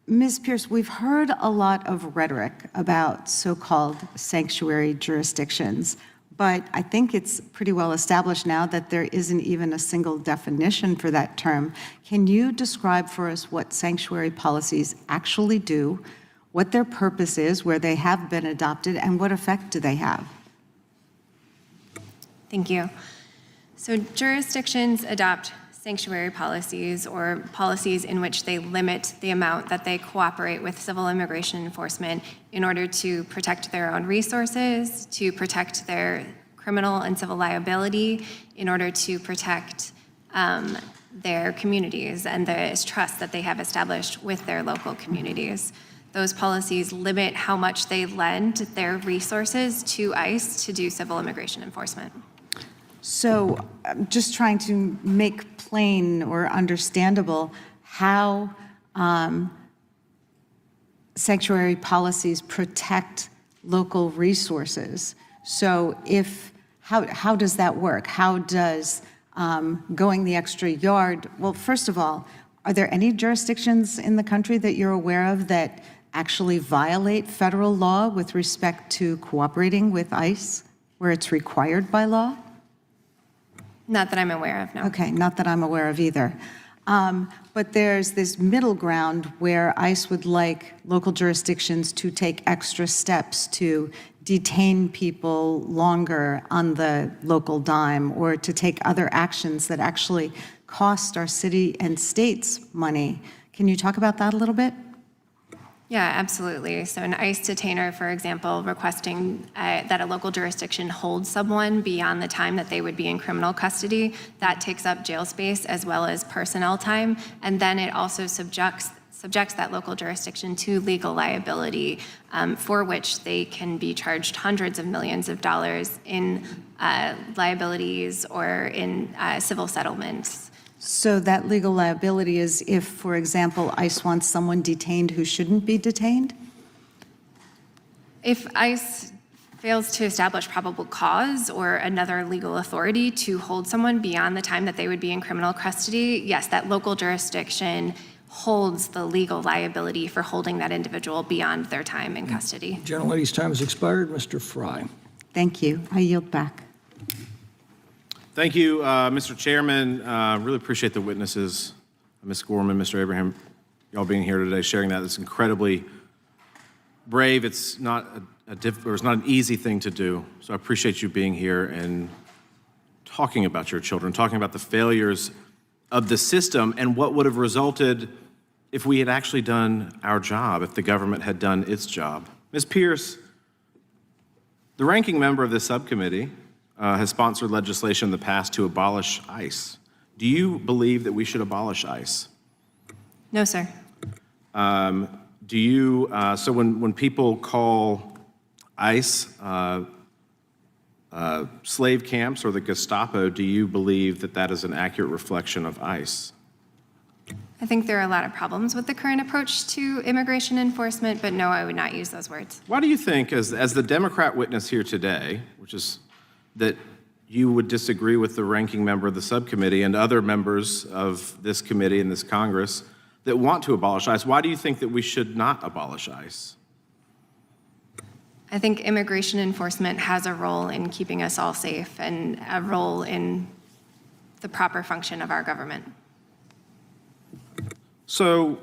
S19: Ms. Pierce, we've heard a lot of rhetoric about so-called sanctuary jurisdictions, but I think it's pretty well established now that there isn't even a single definition for that term. Can you describe for us what sanctuary policies actually do, what their purpose is, where they have been adopted, and what effect do they have?
S8: Thank you. So jurisdictions adopt sanctuary policies or policies in which they limit the amount that they cooperate with civil immigration enforcement in order to protect their own resources, to protect their criminal and civil liability, in order to protect their communities and the trust that they have established with their local communities. Those policies limit how much they lend their resources to ICE to do civil immigration enforcement.
S19: So I'm just trying to make plain or understandable how sanctuary policies protect local resources. So how does that work? How does going the extra yard, well, first of all, are there any jurisdictions in the country that you're aware of that actually violate federal law with respect to cooperating with ICE, where it's required by law?
S8: Not that I'm aware of, no.
S19: Okay, not that I'm aware of either. But there's this middle ground where ICE would like local jurisdictions to take extra steps to detain people longer on the local dime or to take other actions that actually cost our city and states money. Can you talk about that a little bit?
S8: Yeah, absolutely. So an ICE detainer, for example, requesting that a local jurisdiction hold someone beyond the time that they would be in criminal custody, that takes up jail space as well as personnel time, and then it also subjects that local jurisdiction to legal liability, for which they can be charged hundreds of millions of dollars in liabilities or in civil settlements.
S19: So that legal liability is if, for example, ICE wants someone detained who shouldn't be detained?
S8: If ICE fails to establish probable cause or another legal authority to hold someone beyond the time that they would be in criminal custody, yes, that local jurisdiction holds the legal liability for holding that individual beyond their time in custody.
S1: Gentlelady's time has expired. Mr. Fry.
S19: Thank you. I yield back.
S20: Thank you, Mr. Chairman. Really appreciate the witnesses, Ms. Gorman, Mr. Abraham, y'all being here today, sharing that. It's incredibly brave. It's not it's not an easy thing to do. So I appreciate you being here and talking about your children, talking about the failures of the system and what would have resulted if we had actually done our job, if the government had done its job. Ms. Pierce, the ranking member of this subcommittee has sponsored legislation in the past to abolish ICE. Do you believe that we should abolish ICE?
S8: No, sir.
S20: Do you, so when people call ICE slave camps or the Gestapo, do you believe that that is an accurate reflection of ICE?
S8: I think there are a lot of problems with the current approach to immigration enforcement, but no, I would not use those words.
S20: Why do you think, as the Democrat witness here today, which is that you would disagree with the ranking member of the subcommittee and other members of this committee and this Congress that want to abolish ICE, why do you think that we should not abolish ICE?
S8: I think immigration enforcement has a role in keeping us all safe and a role in the proper function of our government.
S20: So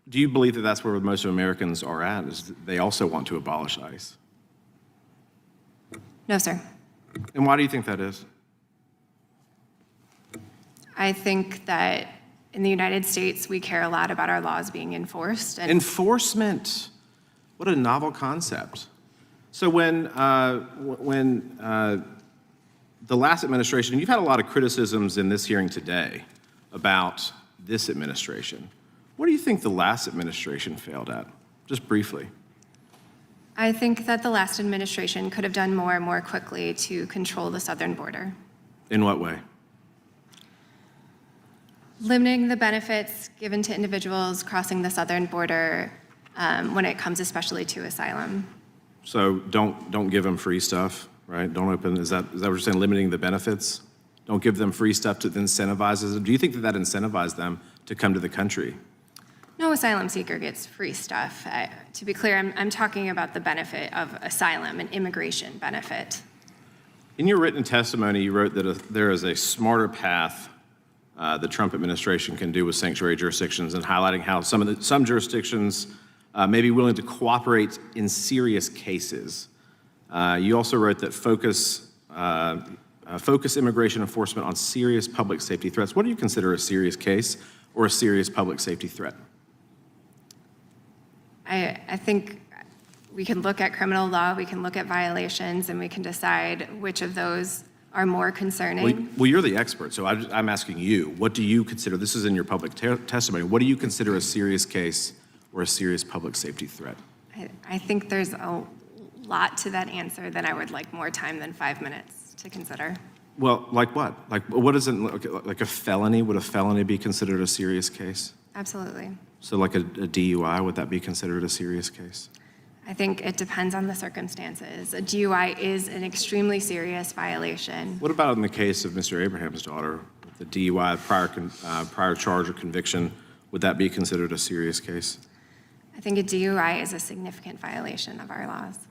S20: do you believe that that's where most Americans are at, is they also want to abolish ICE?
S8: No, sir.
S20: And why do you think that is?
S8: I think that in the United States, we care a lot about our laws being enforced. And
S20: Enforcement. What a novel concept. So when the last administration, and you've had a lot of criticisms in this hearing today about this administration, what do you think the last administration failed at? Just briefly.
S8: I think that the last administration could have done more quickly to control the southern border.
S20: In what way?
S8: Limiting the benefits given to individuals crossing the southern border when it comes especially to asylum.
S20: So don't give them free stuff, right? Don't open, is that what you're saying, limiting the benefits? Don't give them free stuff that incentivizes them? Do you think that incentivizes them to come to the country?
S8: No asylum seeker gets free stuff. To be clear, I'm talking about the benefit of asylum and immigration benefit.
S20: In your written testimony, you wrote that there is a smarter path the Trump administration can do with sanctuary jurisdictions, and highlighting how some jurisdictions may be willing to cooperate in serious cases. You also wrote that focus immigration enforcement on serious public safety threats. What do you consider a serious case or a serious public safety threat?
S8: I think we can look at criminal law, we can look at violations, and we can decide which of those are more concerning.
S20: Well, you're the expert, so I'm asking you, what do you consider, this is in your public testimony, what do you consider a serious case or a serious public safety threat?
S8: I think there's a lot to that answer that I would like more time than 5 minutes to consider.
S20: Well, like what? Like what is it, like a felony? Would a felony be considered a serious case?
S8: Absolutely.
S20: So like a DUI, would that be considered a serious case?
S8: I think it depends on the circumstances. A DUI is an extremely serious violation.
S20: What about in the case of Mr. Abraham's daughter, the DUI, prior charge or conviction, would that be considered a serious case?
S8: I think a DUI is a significant violation of our laws.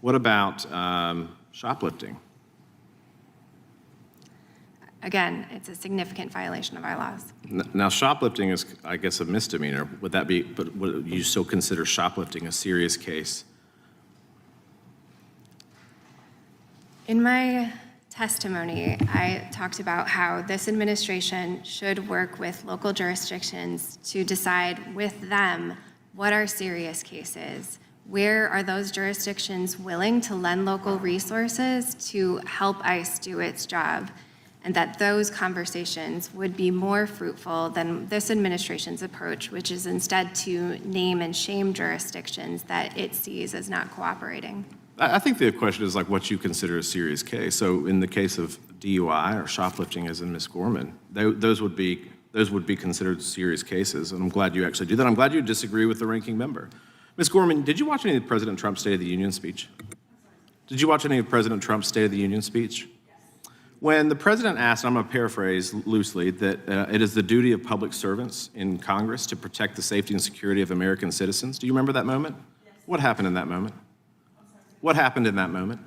S20: What about shoplifting?
S8: Again, it's a significant violation of our laws.
S20: Now, shoplifting is, I guess, a misdemeanor. Would that be, but would you still consider shoplifting a serious case?
S8: In my testimony, I talked about how this administration should work with local jurisdictions to decide with them what are serious cases. Where are those jurisdictions willing to lend local resources to help ICE do its job? And that those conversations would be more fruitful than this administration's approach, which is instead to name and shame jurisdictions that it sees as not cooperating.
S20: I think the question is like what you consider a serious case. So in the case of DUI or shoplifting, as in Ms. Gorman, those would be considered serious cases. And I'm glad you actually do that. I'm glad you disagree with the ranking member. Ms. Gorman, did you watch any of President Trump's State of the Union speech? Did you watch any of President Trump's State of the Union speech? When the president asked, I'm going to paraphrase loosely, that it is the duty of public servants in Congress to protect the safety and security of American citizens, do you remember that moment? Yes. What happened in that moment? What happened in that moment?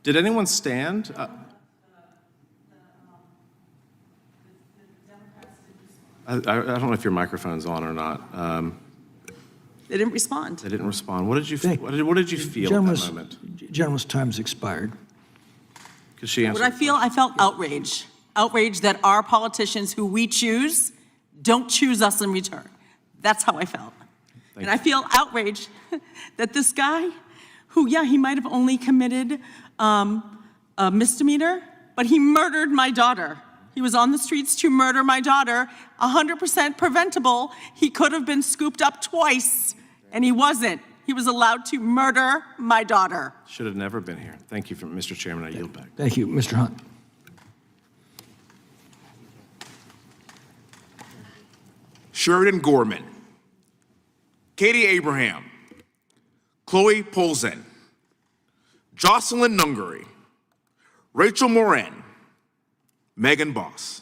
S20: Did anyone stand? I don't know if your microphone's on or not.
S11: They didn't respond.
S20: They didn't respond. What did you feel at that moment?
S1: Gentleman's time's expired.
S20: Because she answered.
S11: What I feel, I felt outrage. Outrage that our politicians who we choose don't choose us in return. That's how I felt. And I feel outraged that this guy, who, yeah, he might have only committed a misdemeanor, but he murdered my daughter. He was on the streets to murder my daughter, 100% preventable. He could have been scooped up twice, and he wasn't. He was allowed to murder my daughter.
S20: Should have never been here. Thank you, Mr. Chairman. I yield back.
S1: Thank you, Mr. Hunt.
S21: Sheridan Gorman, Katie Abraham, Chloe Polzin, Jocelyn Nungary, Rachel Moran, Megan Boss,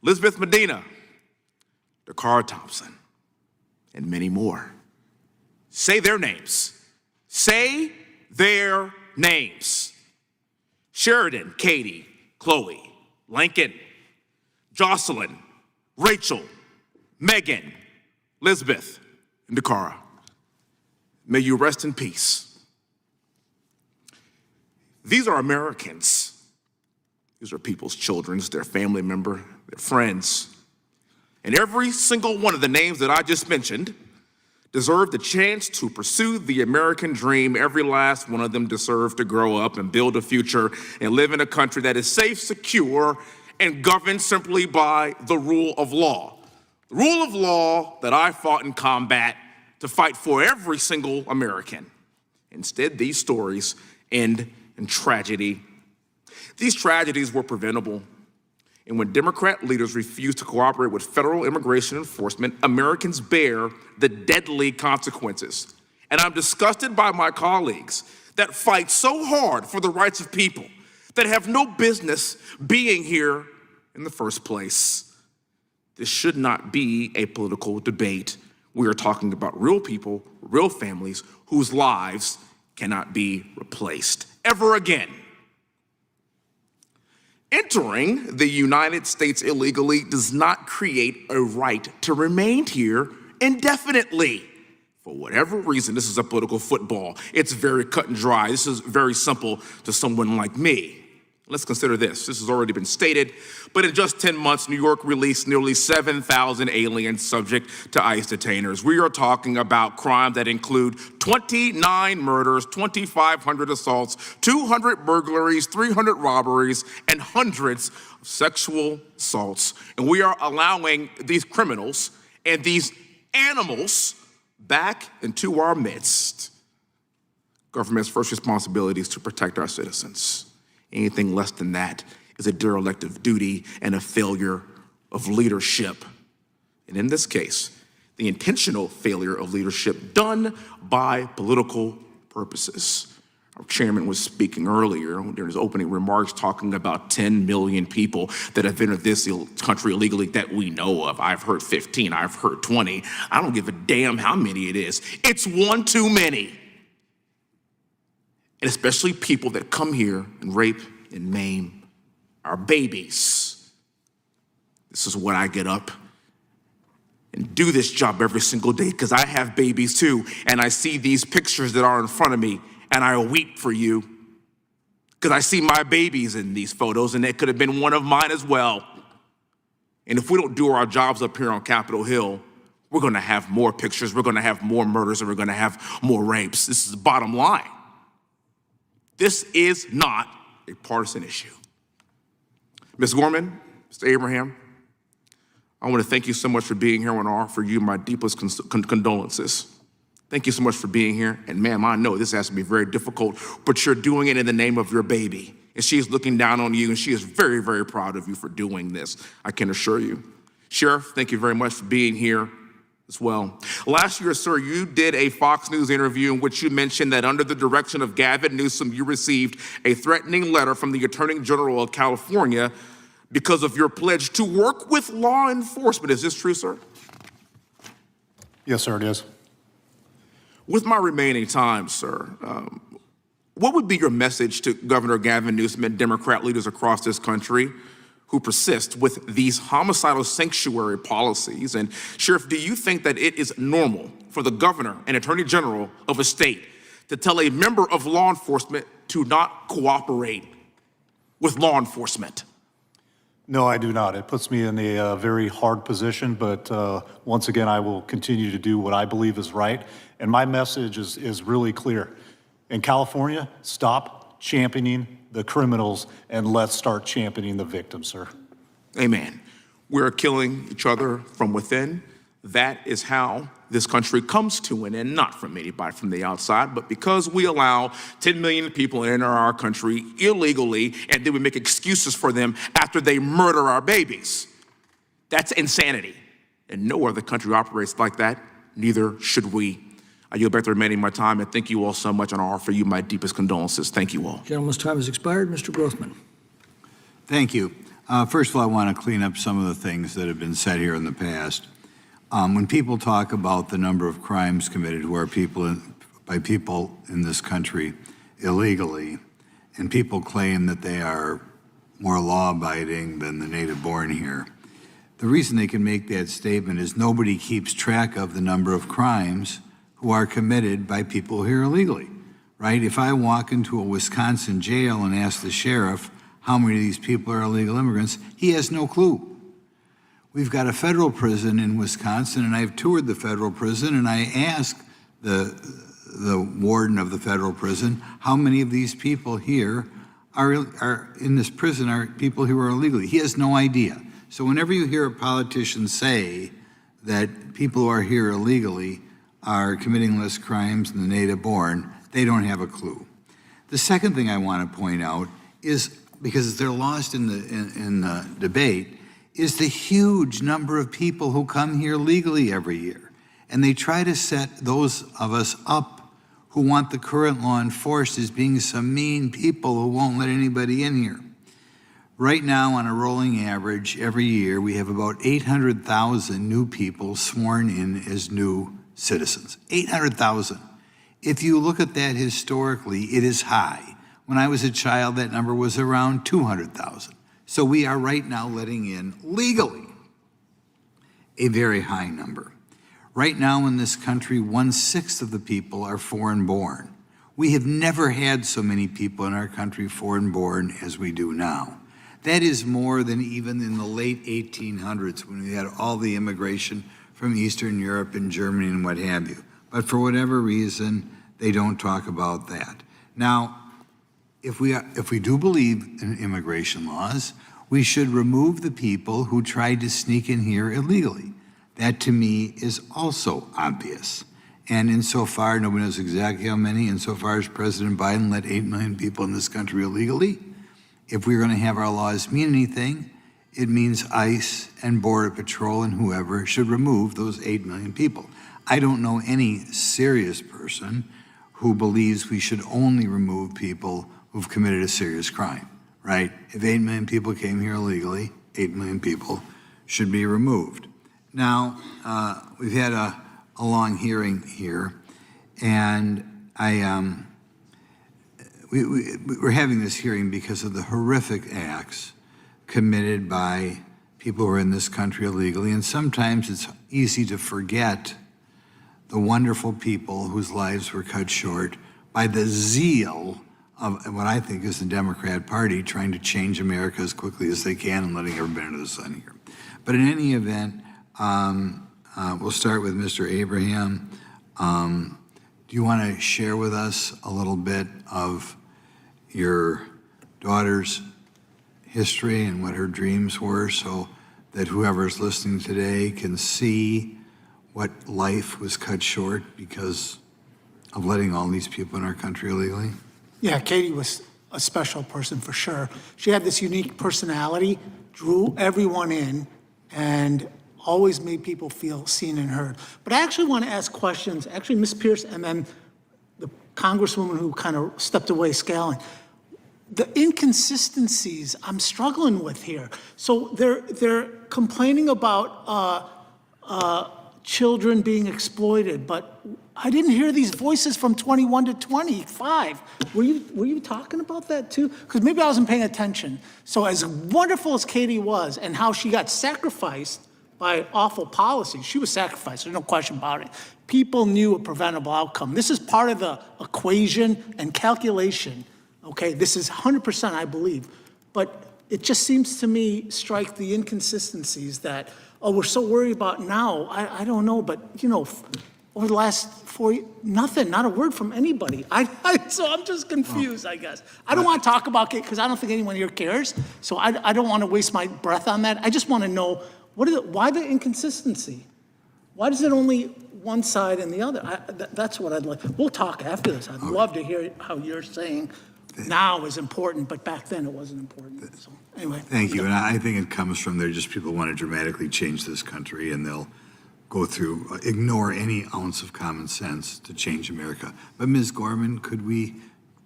S21: Elizabeth Medina, Dakara Thompson, and many more. Say their names. Say their names. Sheridan, Katie, Chloe, Lincoln, Jocelyn, Rachel, Megan, Elizabeth, and Dakara. May you rest in peace. These are Americans. These are people's children, their family member, their friends. And every single one of the names that I just mentioned deserve the chance to pursue the American dream. Every last one of them deserve to grow up and build a future and live in a country that is safe, secure, and governed simply by the rule of law. The rule of law that I fought in combat to fight for every single American. Instead, these stories end in tragedy. These tragedies were preventable. And when Democrat leaders refuse to cooperate with federal immigration enforcement, Americans bear the deadly consequences. And I'm disgusted by my colleagues that fight so hard for the rights of people that have no business being here in the first place. This should not be a political debate. We are talking about real people, real families whose lives cannot be replaced ever again. Entering the United States illegally does not create a right to remain here indefinitely. For whatever reason, this is a political football. It's very cut and dry. This is very simple to someone like me. Let's consider this. This has already been stated, but in just 10 months, New York released nearly 7,000 aliens subject to ICE detainers. We are talking about crimes that include 29 murders, 2,500 assaults, 200 burglaries, 300 robberies, and hundreds of sexual assaults. And we are allowing these criminals and these animals back into our midst. Government's first responsibility is to protect our citizens. Anything less than that is a derelict of duty and a failure of leadership. And in this case, the intentional failure of leadership done by political purposes. Our chairman was speaking earlier during his opening remarks talking about 10 million people that have entered this country illegally that we know of. I've heard 15, I've heard 20. I don't give a damn how many it is. It's one too many. And especially people that come here and rape and maim our babies. This is what I get up and do this job every single day because I have babies too, and I see these pictures that are in front of me, and I weep for you because I see my babies in these photos, and it could have been one of mine as well. And if we don't do our jobs up here on Capitol Hill, we're gonna have more pictures, we're gonna have more murders, and we're gonna have more rapes. This is the bottom line. This is not a partisan issue. Ms. Gorman, Mr. Abraham, I want to thank you so much for being here. I want to offer you my deepest condolences. Thank you so much for being here. And ma'am, I know this has to be very difficult, but you're doing it in the name of your baby. And she's looking down on you, and she is very, very proud of you for doing this, I can assure you. Sheriff, thank you very much for being here as well. Last year, sir, you did a Fox News interview in which you mentioned that under the direction of Gavin Newsom, you received a threatening letter from the Attorney General of California because of your pledge to work with law enforcement. Is this true, sir?
S10: Yes, sir, it is.
S21: With my remaining time, sir, what would be your message to Governor Gavin Newsom and Democrat leaders across this country who persist with these homicidal sanctuary policies? And Sheriff, do you think that it is normal for the governor and attorney general of a state to tell a member of law enforcement to not cooperate with law enforcement?
S10: No, I do not. It puts me in a very hard position, but once again, I will continue to do what I believe is right. And my message is really clear. In California, stop championing the criminals and let's start championing the victims, sir.
S21: Amen. We're killing each other from within. That is how this country comes to an end, not from anybody from the outside, but because we allow 10 million people enter our country illegally, and then we make excuses for them after they murder our babies. That's insanity. And no other country operates like that. Neither should we. I yield back the remaining of my time, and thank you all so much, and I offer you my deepest condolences. Thank you all.
S1: Gentleman's time has expired. Mr. Grothman.
S3: Thank you. First of all, I want to clean up some of the things that have been said here in the past. When people talk about the number of crimes committed by people in this country illegally, and people claim that they are more law-abiding than the native-born here, the reason they can make that statement is nobody keeps track of the number of crimes who are committed by people here illegally, right? If I walk into a Wisconsin jail and ask the sheriff how many of these people are illegal immigrants, he has no clue. We've got a federal prison in Wisconsin, and I've toured the federal prison, and I asked the warden of the federal prison how many of these people here are in this prison are people who are illegally. He has no idea. So whenever you hear a politician say that people who are here illegally are committing less crimes than the native-born, they don't have a clue. The second thing I want to point out is, because they're lost in the debate, is the huge number of people who come here legally every year. And they try to set those of us up who want the current law enforced as being some mean people who won't let anybody in here. Right now, on a rolling average, every year, we have about 800,000 new people sworn in as new citizens. 800,000. If you look at that historically, it is high. When I was a child, that number was around 200,000. So we are right now letting in, legally, a very high number. Right now in this country, 1/6 of the people are foreign-born. We have never had so many people in our country foreign-born as we do now. That is more than even in the late 1800s, when we had all the immigration from Eastern Europe and Germany and what have you. But for whatever reason, they don't talk about that. Now, if we do believe in immigration laws, we should remove the people who tried to sneak in here illegally. That, to me, is also obvious. And insofar, nobody knows exactly how many, insofar as President Biden let 8 million people in this country illegally, if we're going to have our laws mean anything, it means ICE and Border Patrol and whoever should remove those 8 million people. I don't know any serious person who believes we should only remove people who've committed a serious crime, right? If 8 million people came here illegally, 8 million people should be removed. Now, we've had a long hearing here, and we're having this hearing because of the horrific acts committed by people who are in this country illegally, and sometimes it's easy to forget the wonderful people whose lives were cut short by the zeal of what I think is the Democrat Party trying to change America as quickly as they can and letting everybody under the sun here. But in any event, we'll start with Mr. Abraham. Do you want to share with us a little bit of your daughter's history and what her dreams were, so that whoever's listening today can see what life was cut short because of letting all these people in our country illegally?
S9: Yeah, Katie was a special person for sure. She had this unique personality, drew everyone in, and always made people feel seen and heard. But I actually want to ask questions, actually, Ms. Pierce, and then the Congresswoman who kind of stepped away scaling. The inconsistencies I'm struggling with here. So they're complaining about children being exploited, but I didn't hear these voices from 21 to 25. Were you talking about that too? Because maybe I wasn't paying attention. So as wonderful as Katie was and how she got sacrificed by awful policies, she was sacrificed, there's no question about it. People knew a preventable outcome. This is part of the equation and calculation. Okay, this is 100%, I believe. But it just seems to me strike the inconsistencies that, oh, we're so worried about now. I don't know, but over the last 4 years, nothing, not a word from anybody. So I'm just confused, I guess. I don't want to talk about it because I don't think anyone here cares. So I don't want to waste my breath on that. I just want to know, why the inconsistency? Why is it only one side and the other? That's what I'd like. We'll talk after this. I'd love to hear how you're saying now is important, but back then it wasn't important. So anyway.
S3: Thank you. And I think it comes from there, just people want to dramatically change this country, and they'll ignore any ounce of common sense to change America. But Ms. Gorman,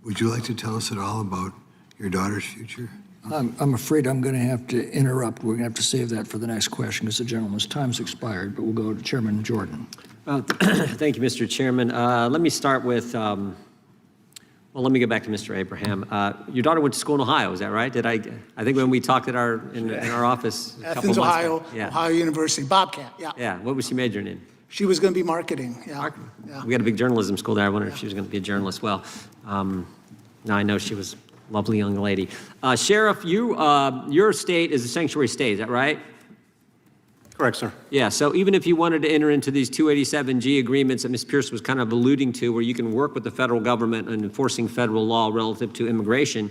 S3: would you like to tell us at all about your daughter's future?
S1: I'm afraid I'm going to have to interrupt. We're going to have to save that for the next question because the gentleman's time's expired, but we'll go to Chairman Jordan.
S5: Thank you, Mr. Chairman. Let me start with, well, let me go back to Mr. Abraham. Your daughter went to school in Ohio, is that right? I think when we talked at in our office a couple
S9: Athens,
S5: months
S9: Ohio,
S5: ago. Yeah.
S9: Ohio University, Bobcat, yeah.
S5: Yeah, what was she majoring in?
S9: She was going to be marketing, yeah.
S5: We got a big journalism school there. I wondered if she was going to be a journalist. Well, now I know she was a lovely young lady. Sheriff, your state is a sanctuary state, is that right?
S10: Correct, sir.
S5: Yeah, so even if you wanted to enter into these 287G agreements that Ms. Pierce was kind of alluding to, where you can work with the federal government on enforcing federal law relative to immigration,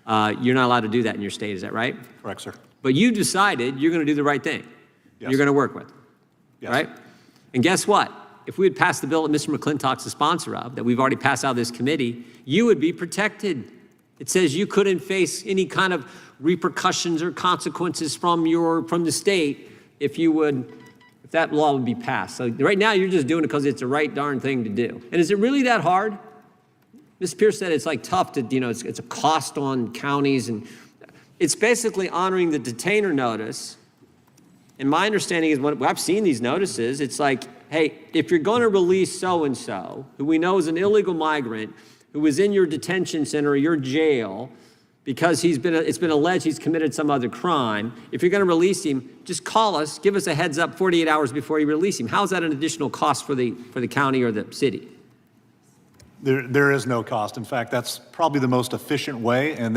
S5: you're not allowed to do that in your state, is that right?
S10: Correct, sir.
S5: But you decided you're going to do the right thing.
S10: Yes.
S5: You're going to work with,
S10: Yes.
S5: right? And guess what? If we had passed the bill that Mr. McClintock's the sponsor of, that we've already passed out of this committee, you would be protected. It says you couldn't face any kind of repercussions or consequences from the state if that law would be passed. So right now you're just doing it because it's the right darn thing to do. And is it really that hard? Ms. Pierce said it's like tough to, it's a cost on counties, and it's basically honoring the detainer notice. And my understanding is when I've seen these notices, it's like, hey, if you're going to release so-and-so, who we know is an illegal migrant, who was in your detention center or your jail because it's been alleged he's committed some other crime, if you're going to release him, just call us, give us a heads up 48 hours before you release him. How is that an additional cost for the county or the city?
S10: There is no cost. In fact, that's probably the most efficient way. And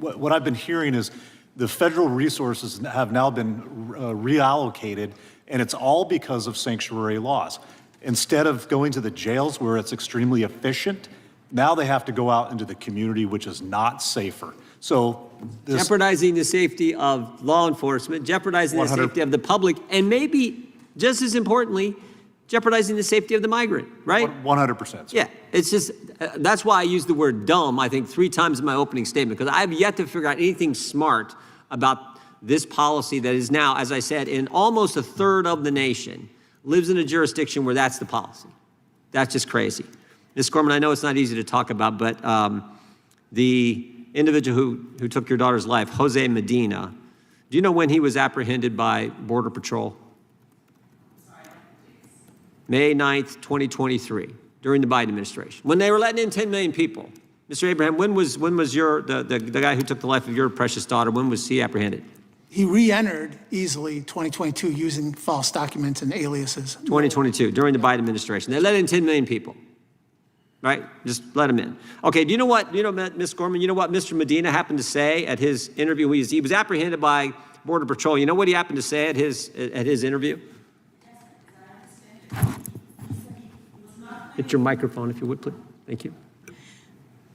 S10: what I've been hearing is the federal resources have now been reallocated, and it's all because of sanctuary laws. Instead of going to the jails where it's extremely efficient, now they have to go out into the community, which is not safer. So
S5: jeopardizing the safety of law enforcement, jeopardizing the safety of the public, and maybe just as importantly, jeopardizing the safety of the migrant, right?
S10: 100%.
S5: Yeah, it's just, that's why I used the word dumb, I think, 3 times in my opening statement, because I have yet to figure out anything smart about this policy that is now, as I said, in almost a third of the nation, lives in a jurisdiction where that's the policy. That's just crazy. Ms. Gorman, I know it's not easy to talk about, but the individual who took your daughter's life, Jose Medina, do you know when he was apprehended by Border Patrol? May 9th, 2023, during the Biden administration, when they were letting in 10 million people. Mr. Abraham, when was the guy who took the life of your precious daughter, when was he apprehended?
S9: He re-entered easily 2022 using false documents and aliases.
S5: 2022, during the Biden administration. They let in 10 million people, right? Just let them in. Okay, do you know what, Ms. Gorman, you know what Mr. Medina happened to say at his interview? He was apprehended by Border Patrol. You know what he happened to say at his interview? Hit your microphone, if you would, please. Thank you.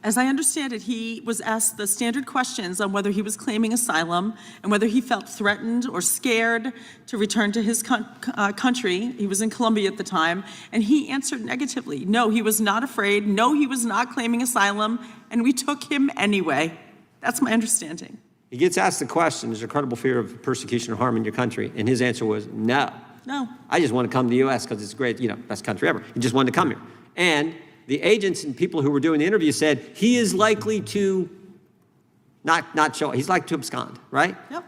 S11: As I understand it, he was asked the standard questions on whether he was claiming asylum and whether he felt threatened or scared to return to his country. He was in Colombia at the time, and he answered negatively. No, he was not afraid. No, he was not claiming asylum, and we took him anyway. That's my understanding.
S5: He gets asked the question, is there credible fear of persecution or harm in your country? And his answer was no.
S11: No.
S5: I just want to come to the U.S. because it's great, best country ever. He just wanted to come here. And the agents and people who were doing the interview said he is likely to not show. He's likely to abscond, right?
S11: Yep.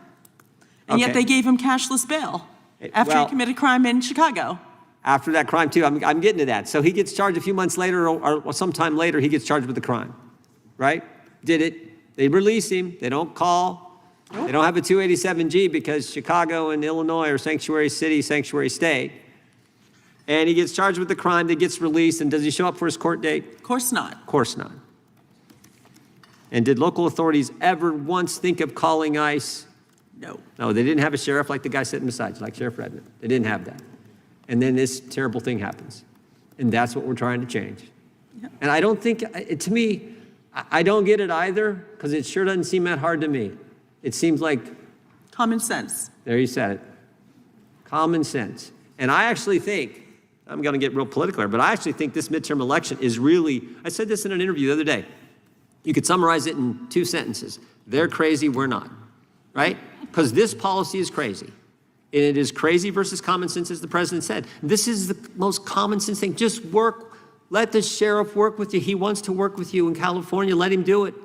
S11: And yet
S5: Okay.
S11: they gave him cashless bail after
S5: well-
S11: he committed a crime in Chicago.
S5: After that crime, too, I'm getting to that. So he gets charged a few months later or sometime later, he gets charged with the crime, right? Did it. They release him. They don't call. They don't have a 287G because Chicago and Illinois are sanctuary city, sanctuary state. And he gets charged with the crime that gets released. And does he show up for his court date?
S11: Of course not.
S5: Of course not. And did local authorities ever once think of calling ICE?
S11: No.
S5: No, they didn't have a sheriff like the guy sitting beside you, like Sheriff Redmond. They didn't have that. And then this terrible thing happens. And that's what we're trying to change. And I don't think, to me, I don't get it either, because it sure doesn't seem that hard to me. It seems like,
S11: Common sense.
S5: there you said it, common sense. And I actually think, I'm going to get real political here, but I actually think this midterm election is really, I said this in an interview the other day. You could summarize it in 2 sentences. They're crazy, we're not, right? Because this policy is crazy. And it is crazy versus common sense, as the president said. This is the most common sense thing. Just work. Let the sheriff work with you. He wants to work with you in California. Let him do it.